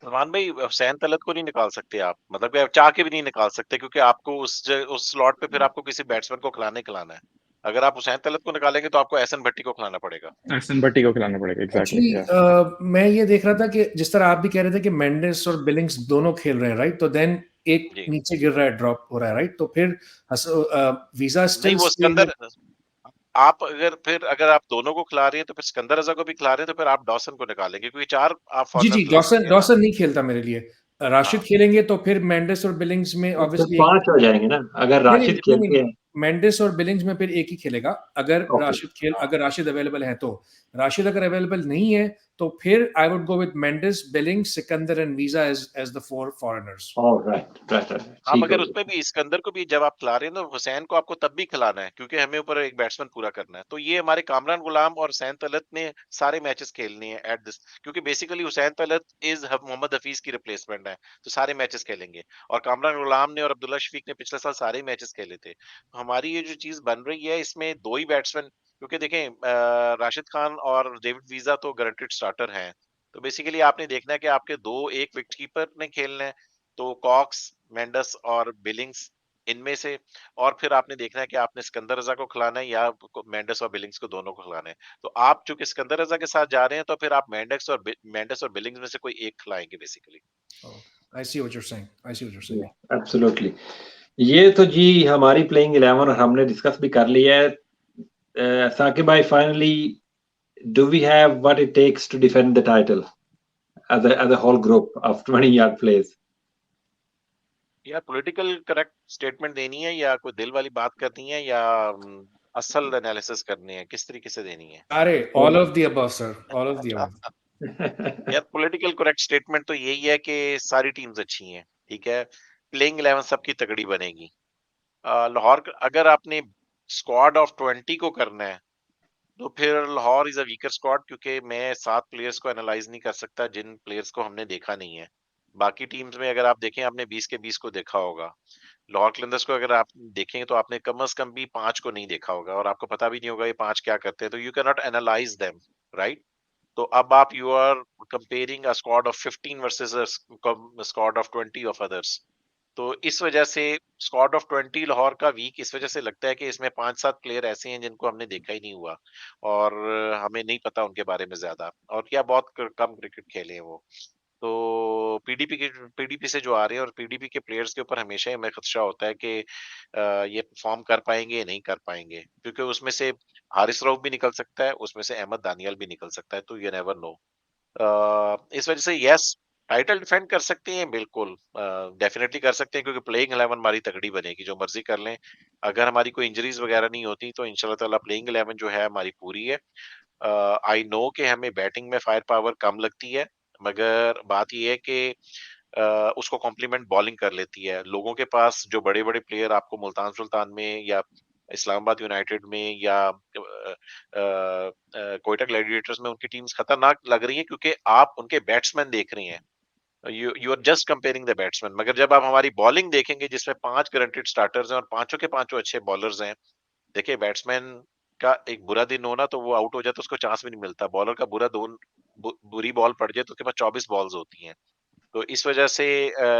Salman भाई, हुसैन तलत को नहीं निकाल सकते आप, मतलब कि आप चाह के भी नहीं निकाल सकते, क्योंकि आपको उस स्लॉट पे फिर आपको किसी बैट्समैन को खिलाना है। अगर आप हुसैन तलत को निकालेंगे तो आपको एहसन भट्टी को खिलाना पड़ेगा। एहसन भट्टी को खिलाना पड़ेगा, एग्जैक्टली। एक्चुअली मैं ये देख रहा था कि जिस तरह आप भी कह रहे थे कि मेंडिस और बिलिंग्स दोनों खेल रहे हैं, राइट? तो देन एक जी नीचे गिर रहा है, ड्रॉप हो रहा है, राइट? तो फिर वीजा नहीं, स्टिल वो सिकंदर, अगर आप दोनों को खिला रहे हैं तो फिर सिकंदर रजा को भी खिला रहे हैं, तो फिर आप डॉसन को निकालेंगे, क्योंकि 4 आप जी फॉरनर जी, खिला डॉसन सकते हैं ना। डॉसन नहीं खेलता मेरे लिए। राशिद हाँ खेलेंगे तो फिर मेंडिस और बिलिंग्स में तो फिर ऑब्वियसली एक, 5 हो जाएंगे ना अगर नहीं नहीं राशिद नहीं नहीं, खेलते हैं। मेंडिस और बिलिंग्स में फिर एक ही खेलेगा अगर ओके। अगर राशिद अवेलेबल है तो। राशिद अगर अवेलेबल नहीं है तो फिर I would go with Mendis, Billings, Sikandar and Wiese as the 4 foreigners. Right right right, हाँ, ठीक हो मगर उसमें गया। भी सिकंदर को भी जब आप खिला रहे हैं तो हुसैन को आपको तब भी खिलाना है, क्योंकि हमें ऊपर एक बैट्समैन पूरा करना है। तो ये हमारे कामरान गुलाम और हुसैन तलत ने सारे मैचेस खेलने हैं एट दिस, क्योंकि बेसिकली हुसैन तलत इज मोहम्मद हफीज की रिप्लेसमेंट है, तो सारे मैचेस खेलेंगे। और कामरान गुलाम ने और अब्दुल्ला शफीक ने पिछले साल सारे मैचेस खेले थे। तो हमारी ये जो चीज बन रही है, इसमें 2 ही बैट्समैन, क्योंकि देखें राशिद खान और डेविड वीजा तो गारंटेड स्टार्टर हैं। तो बेसिकली आपने देखना है कि आपके 2 एक विकेट कीपर ने खेलना है, तो कॉक्स, मेंडस और बिलिंग्स, इनमें से। और फिर आपने देखना है कि आपने सिकंदर रजा को खिलाना है या मेंडस और बिलिंग्स को, दोनों को खिलाना है। तो आप चूंकि सिकंदर रजा के साथ जा रहे हैं, तो फिर आप मेंडस और बिलिंग्स में से कोई एक खिलाएंगे basically. I see what you are saying, I see what you are saying. Absolutely. ये तो जी हमारी प्लेइंग 11 हमने डिस्कस भी कर लिया है। साकिब भाई, finally do we have what it takes to defend the title as a whole group of 20 yard plays? या पॉलिटिकल करेक्ट स्टेटमेंट देनी है, या कोई दिल वाली बात करनी है, या असल एनालिसिस करनी है, किस तरीके से देनी है? अरे all of the above sir, all of the above. यार पॉलिटिकल करेक्ट स्टेटमेंट तो यही है कि सारी टीम्स अच्छी हैं, ठीक है, प्लेइंग 11 सबकी तगड़ी बनेगी। लाहौर अगर आपने स्क्वाड ऑफ 20 को करना है, तो फिर Lahore is a weaker squad, क्योंकि मैं 7 प्लेयर्स को एनालाइज नहीं कर सकता जिन प्लेयर्स को हमने देखा नहीं है। बाकी टीम्स में अगर आप देखें, आपने 20 के 20 को देखा होगा। लाहौर कलंदर्स को अगर आप देखेंगे तो आपने कम से कम भी 5 को नहीं देखा होगा, और आपको पता भी नहीं होगा ये 5 क्या करते हैं, तो you can not analyse them, right? तो अब आप you are comparing a squad of 15 versus a squad of 20 of others. तो इस वजह से स्क्वाड ऑफ 20 लाहौर का वीक इस वजह से लगता है कि इसमें 5-7 प्लेयर ऐसे हैं जिनको हमने देखा ही नहीं हुआ, और हमें नहीं पता उनके बारे में ज्यादा, और क्या बहुत कम क्रिकेट खेले हैं वो। तो पीडीपी से जो आ रहे हैं, और पीडीपी के प्लेयर्स के ऊपर हमेशा ही हमें खदशा होता है कि ये परफॉर्म कर पाएंगे या नहीं कर पाएंगे, क्योंकि उसमें से हारिस रऊफ भी निकल सकता है, उसमें से अहमद दानियाल भी निकल सकता है, तो यू नेवर नो। इस वजह से यस, टाइटल डिफेंड कर सकते हैं, बिल्कुल डेफिनेटली कर सकते हैं, क्योंकि प्लेइंग 11 हमारी तगड़ी बनेगी, जो मर्जी कर लें। अगर हमारी कोई इंजरीज वगैरह नहीं होती तो इंशाल्लाह ताला प्लेइंग 11 जो है हमारी पूरी है। आई नो कि हमें बैटिंग में फायर पावर कम लगती है, मगर बात ये है कि उसको कॉम्प्लीमेंट बॉलिंग कर लेती है। लोगों के पास जो बड़े-बड़े प्लेयर आपको मुल्तान सुल्तान में या इस्लामाबाद यूनाइटेड में या कोयटा ग्लैडिएटर्स में उनकी टीम्स खतरनाक लग रही है क्योंकि आप उनके बैट्समैन देख रहे हैं। You are just comparing the batsman, मगर जब आप हमारी बॉलिंग देखेंगे जिसमें 5 गारंटेड स्टार्टर्स हैं और पांचों के पांचों अच्छे बॉलर्स हैं। देखिए बैट्समैन का एक बुरा दिन हो ना तो वो आउट हो जाए तो उसको चांस भी नहीं मिलता। बॉलर का बुरी बॉल पड़ जाए तो उसके पास 24 बॉल्स होती हैं। तो इस वजह से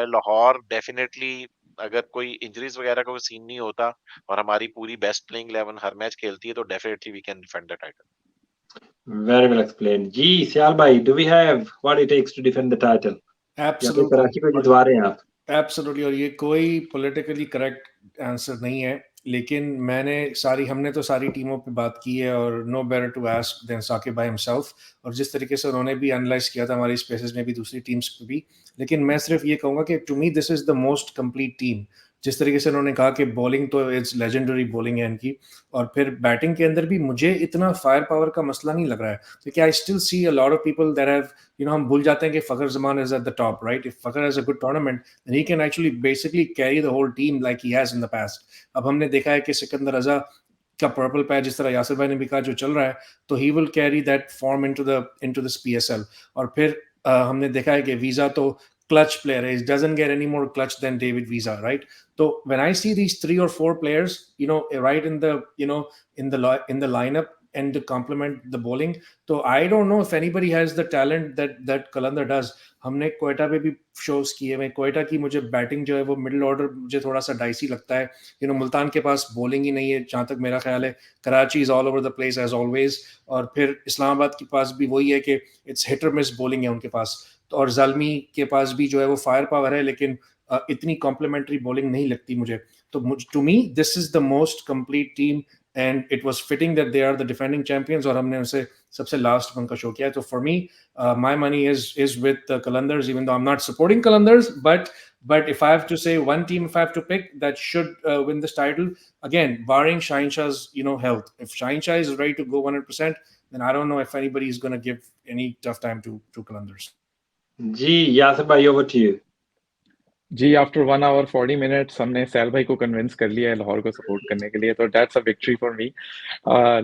लाहौर डेफिनेटली, अगर कोई इंजरीज वगैरह का कोई सीन नहीं होता और हमारी पूरी बेस्ट प्लेइंग 11 हर मैच खेलती है तो definitely we can defend the title. Very well explained. जी सियाल भाई, do we have what it takes to defend the title? या फिर Absolutely. कराची को जितवा रहे हैं आप? एब्सोल्युटली, और ये कोई पॉलिटिकली करेक्ट आंसर नहीं है, लेकिन हमने तो सारी टीमों पे बात की है और no better to ask than Saqib भाई हिमसेल्फ, और जिस तरीके से उन्होंने भी एनालाइज किया था हमारी स्पेसेस में भी दूसरी टीम्स पे भी। लेकिन मैं सिर्फ ये कहूँगा कि to me this is the most complete team. जिस तरीके से उन्होंने कहा कि बॉलिंग तो इट्स लेजेंडरी बॉलिंग है इनकी, और फिर बैटिंग के अंदर भी मुझे इतना फायर पावर का मसला नहीं लग रहा है, क्योंकि I still see a lot of people that have, हम भूल जाते हैं कि Fakhar Zaman is at the top, right? If Fakhar has a good tournament then he can actually basically carry the whole team like he has in the past. अब हमने देखा है कि सिकंदर रजा का पर्पल पैच, जिस तरह यासिर भाई ने भी कहा, जो चल रहा है, तो he will carry that form into this PSL. और फिर हमने देखा है कि वीजा तो clutch player है, he doesn't get any more clutch than David Visa, right? So when I see these 3 or 4 players, right in the lineup and to complement the bowling, so I don't know if anybody has the talent that Qalandar does. हमने कोयटा पे भी shows किए हुए, कोयटा की मुझे batting जो है वो मिडिल ऑर्डर मुझे थोड़ा सा डाइसी लगता है। मुल्तान के पास बॉलिंग ही नहीं है जहाँ तक मेरा ख्याल है। Karachi is all over the place as always, और फिर इस्लामाबाद के पास भी वही है कि इट्स हिट और मिस बॉलिंग है उनके पास। तो और ज़ालमी के पास भी जो है वो फायर पावर है, लेकिन इतनी कॉम्प्लीमेंट्री बॉलिंग नहीं लगती मुझे। तो to me this is the most complete team, and it was fitting that they are the defending champions, और हमने उनसे सबसे लास्ट उनका शो किया है। तो for me my money is with the Qalandars, even though I'm not supporting Qalandars, but if I have to say one team, if I have to pick that should win this title, again barring Shaheen Shah's health, if Shaheen Shah is ready to go 100%, then I don't know if anybody is going to give any tough time to Qalandars. जी यासिर भाई, over to you. जी, after 1 hour 40 minutes हमने सैल भाई को convince कर लिया है लाहौर को सपोर्ट करने के लिए, तो that's a victory for me.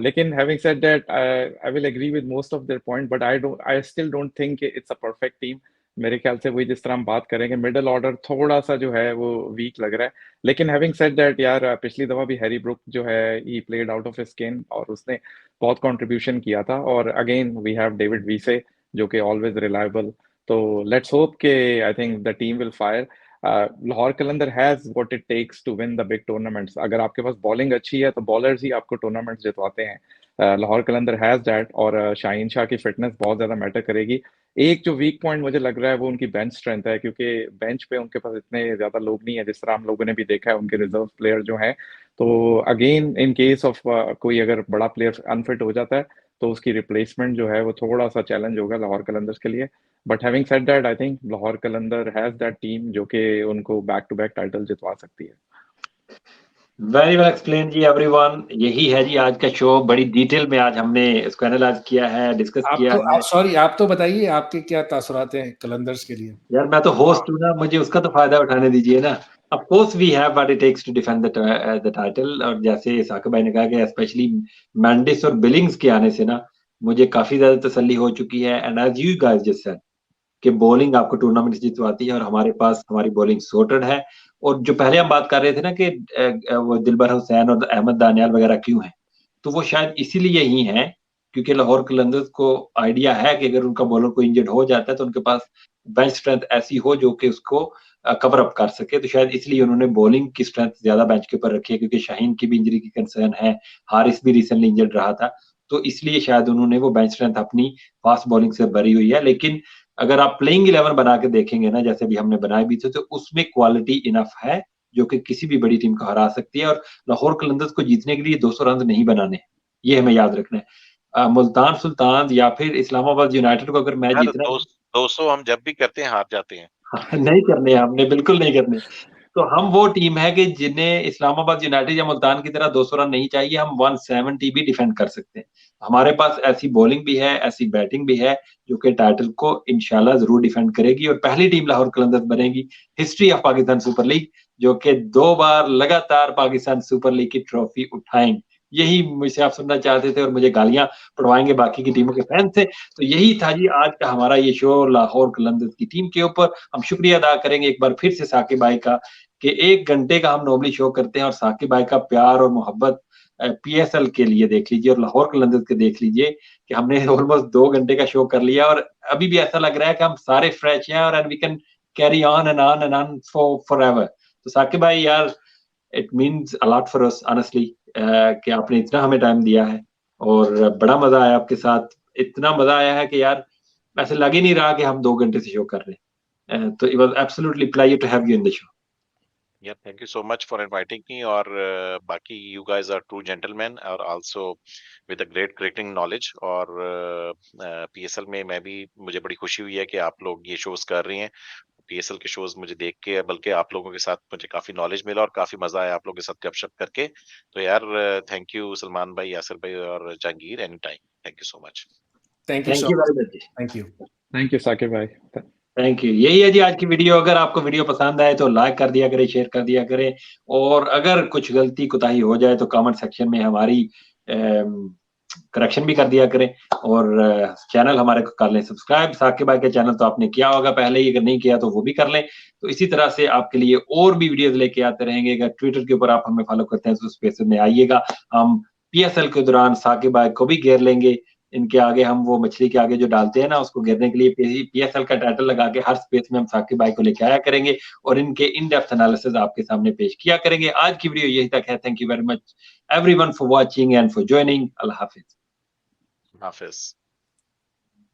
लेकिन having said that, I will agree with most of their point, but I still don't think it's a perfect team. मेरे ख्याल से वही जिस तरह हम बात करेंगे, मिडिल ऑर्डर थोड़ा सा जो है वो वीक लग रहा है। लेकिन हैविंग सेड दैट यार, पिछली दफा भी हैरी ब्रुक जो है he played out of his skin और उसने बहुत कंट्रीब्यूशन किया था, और again we have David Wiese जो कि ऑलवेज रिलायबल। तो लेट्स होप के I think the team will fire. Lahore Qalandar has what it takes to win the big tournaments. अगर आपके पास बॉलिंग अच्छी है तो बॉलर्स ही आपको टूर्नामेंट्स जितवाते हैं। लाहौर कलंदर हैज दैट, और शाहीन शाह की फिटनेस बहुत ज्यादा मैटर करेगी। एक जो वीक पॉइंट मुझे लग रहा है वो उनकी बेंच स्ट्रेंथ है, क्योंकि बेंच पे उनके पास इतने ज्यादा लोग नहीं है, जिस तरह हम लोगों ने भी देखा है उनके रिजर्व प्लेयर जो हैं। तो अगेन इन केस ऑफ कोई अगर बड़ा प्लेयर अनफिट हो जाता है तो उसकी रिप्लेसमेंट जो है वो थोड़ा सा चैलेंज होगा लाहौर कलंदर्स के लिए। But having said that, I think Lahore Qalandar has that team जो कि उनको बैक टू बैक टाइटल जितवा सकती है। वेरी वेल एक्सप्लेन जी एवरीवन। यही है जी आज का शो। बड़ी डिटेल में आज हमने इसको एनालाइज किया है, डिस्कस किया है। सॉरी, आप तो बताइए आपके क्या तासुरात हैं कलंदर्स के लिए। यार मैं तो होस्ट हूँ ना, मुझे उसका तो फायदा उठाने दीजिए ना। Of course we have what it takes to defend the title, और जैसे साकिब भाई ने कहा कि स्पेशली मैंडिस और बिलिंग्स के आने से ना मुझे काफी ज्यादा तसल्ली हो चुकी है। And as you guys just said कि बॉलिंग आपको टूर्नामेंट जितवाती है, और हमारे पास हमारी बॉलिंग सॉर्टेड है। और जो पहले हम बात कर रहे थे ना कि वो दिलबर हुसैन और अहमद दानियाल वगैरह क्यों हैं, तो वो शायद इसीलिए ही हैं क्योंकि लाहौर कलंदर्स को आइडिया है कि अगर उनका बॉलर को इंजर्ड हो जाता है तो उनके पास बेंच स्ट्रेंथ ऐसी हो जो कि उसको कवर अप कर सके। तो शायद इसलिए उन्होंने बॉलिंग की स्ट्रेंथ ज्यादा बेंच के ऊपर रखी है, क्योंकि शाहीन की भी इंजरी की कंसर्न है, हारिस भी रिसेंटली इंजर्ड रहा था, तो इसलिए शायद उन्होंने वो बेंच स्ट्रेंथ अपनी फास्ट बॉलिंग से भरी हुई है। लेकिन अगर आप प्लेइंग 11 बना के देखेंगे ना, जैसे भी हमने बनाए भी थे, तो उसमें क्वालिटी इनफ है जो कि किसी भी बड़ी टीम को हरा सकती है। और लाहौर कलंदर्स को जीतने के लिए 200 रन नहीं बनाने, ये हमें याद रखना है। मुल्तान सुल्तान या फिर इस्लामाबाद यूनाइटेड को अगर मैच जीतना 200 हम जब भी करते हैं हार जाते हैं। नहीं करने, हमने बिल्कुल नहीं करने। तो हम वो टीम है कि जिन्हें इस्लामाबाद यूनाइटेड या मुल्तान की तरह 200 रन नहीं चाहिए, हम 170 भी डिफेंड कर सकते हैं। हमारे पास ऐसी बॉलिंग भी है, ऐसी बैटिंग भी है जो कि टाइटल को इंशाल्लाह जरूर डिफेंड करेगी और पहली टीम लाहौर कलंदर्स बनेगी history of Pakistan Super league, जो कि 2 बार लगातार पाकिस्तान सुपर लीग की ट्रॉफी उठाएंगे। यही मुझसे आप सुनना चाहते थे और मुझे गालियां पड़वाएंगे बाकी की टीमों के फैन से। तो यही था जी आज का हमारा ये शो लाहौर कलंदर्स की टीम के ऊपर। हम शुक्रिया अदा करेंगे एक बार फिर से साकिब भाई का कि 1 घंटे का हम नॉर्मली शो करते हैं और साकिब भाई का प्यार और मोहब्बत पीएसएल के लिए देख लीजिए और लाहौर कलंदर्स के देख लीजिए कि हमने ऑलमोस्ट 2 घंटे का शो कर लिया और अभी भी ऐसा लग रहा है कि हम सारे फ्रेश हैं और we can carry on and on and on forever. तो साकिब भाई यार, it means a lot for us honestly कि आपने इतना हमें टाइम दिया है और बड़ा मजा आया आपके साथ। इतना मजा आया है कि यार ऐसे लग ही नहीं रहा कि हम 2 घंटे से शो कर रहे हैं। तो it was absolutely pleasure to have you in the show. Yeah, thank you so much for inviting me. और बाकी you guys are true gentlemen और also with a great cricketing knowledge। और PSL में मैं भी, मुझे बड़ी खुशी हुई है कि आप लोग ये शोज कर रही हैं। PSL के शोज मुझे देख के, बल्कि आप लोगों के साथ मुझे काफी नॉलेज मिला और काफी मजा आया आप लोगों के साथ गपशप करके। तो यार थैंक यू सलमान भाई, यासिर भाई और Jahangir, any time. Thank you so much. Thank you thank so you much. Very much. Thank you. Thank you Saqib भाई। Thank you. यही है जी आज की वीडियो। अगर आपको वीडियो पसंद आए तो लाइक कर दिया करें, शेयर कर दिया करें और अगर कुछ गलती कोताही हो जाए तो कमेंट सेक्शन में हमारी करेक्शन भी कर दिया करें और चैनल हमारे को कर लें सब्सक्राइब। साकिब भाई के चैनल तो आपने किया होगा पहले ही, अगर नहीं किया तो वो भी कर लें। तो इसी तरह से आपके लिए और भी वीडियोस लेके आते रहेंगे। अगर ट्विटर के ऊपर आप हमें फॉलो करते हैं तो स्पेस में आइएगा। हम पीएसएल के दौरान साकिब भाई को भी घेर लेंगे। इनके आगे हम वो मछली के आगे जो डालते हैं ना, उसको घेरने के लिए पीएसएल का टाइटल लगा के हर स्पेस में हम साकिब भाई को लेके आया करेंगे और इनके इन डेप्थ एनालिसिस आपके सामने पेश किया करेंगे। आज की वीडियो यही तक है। Thank you very much everyone for watching and for joining. Allah Hafiz. Hafiz.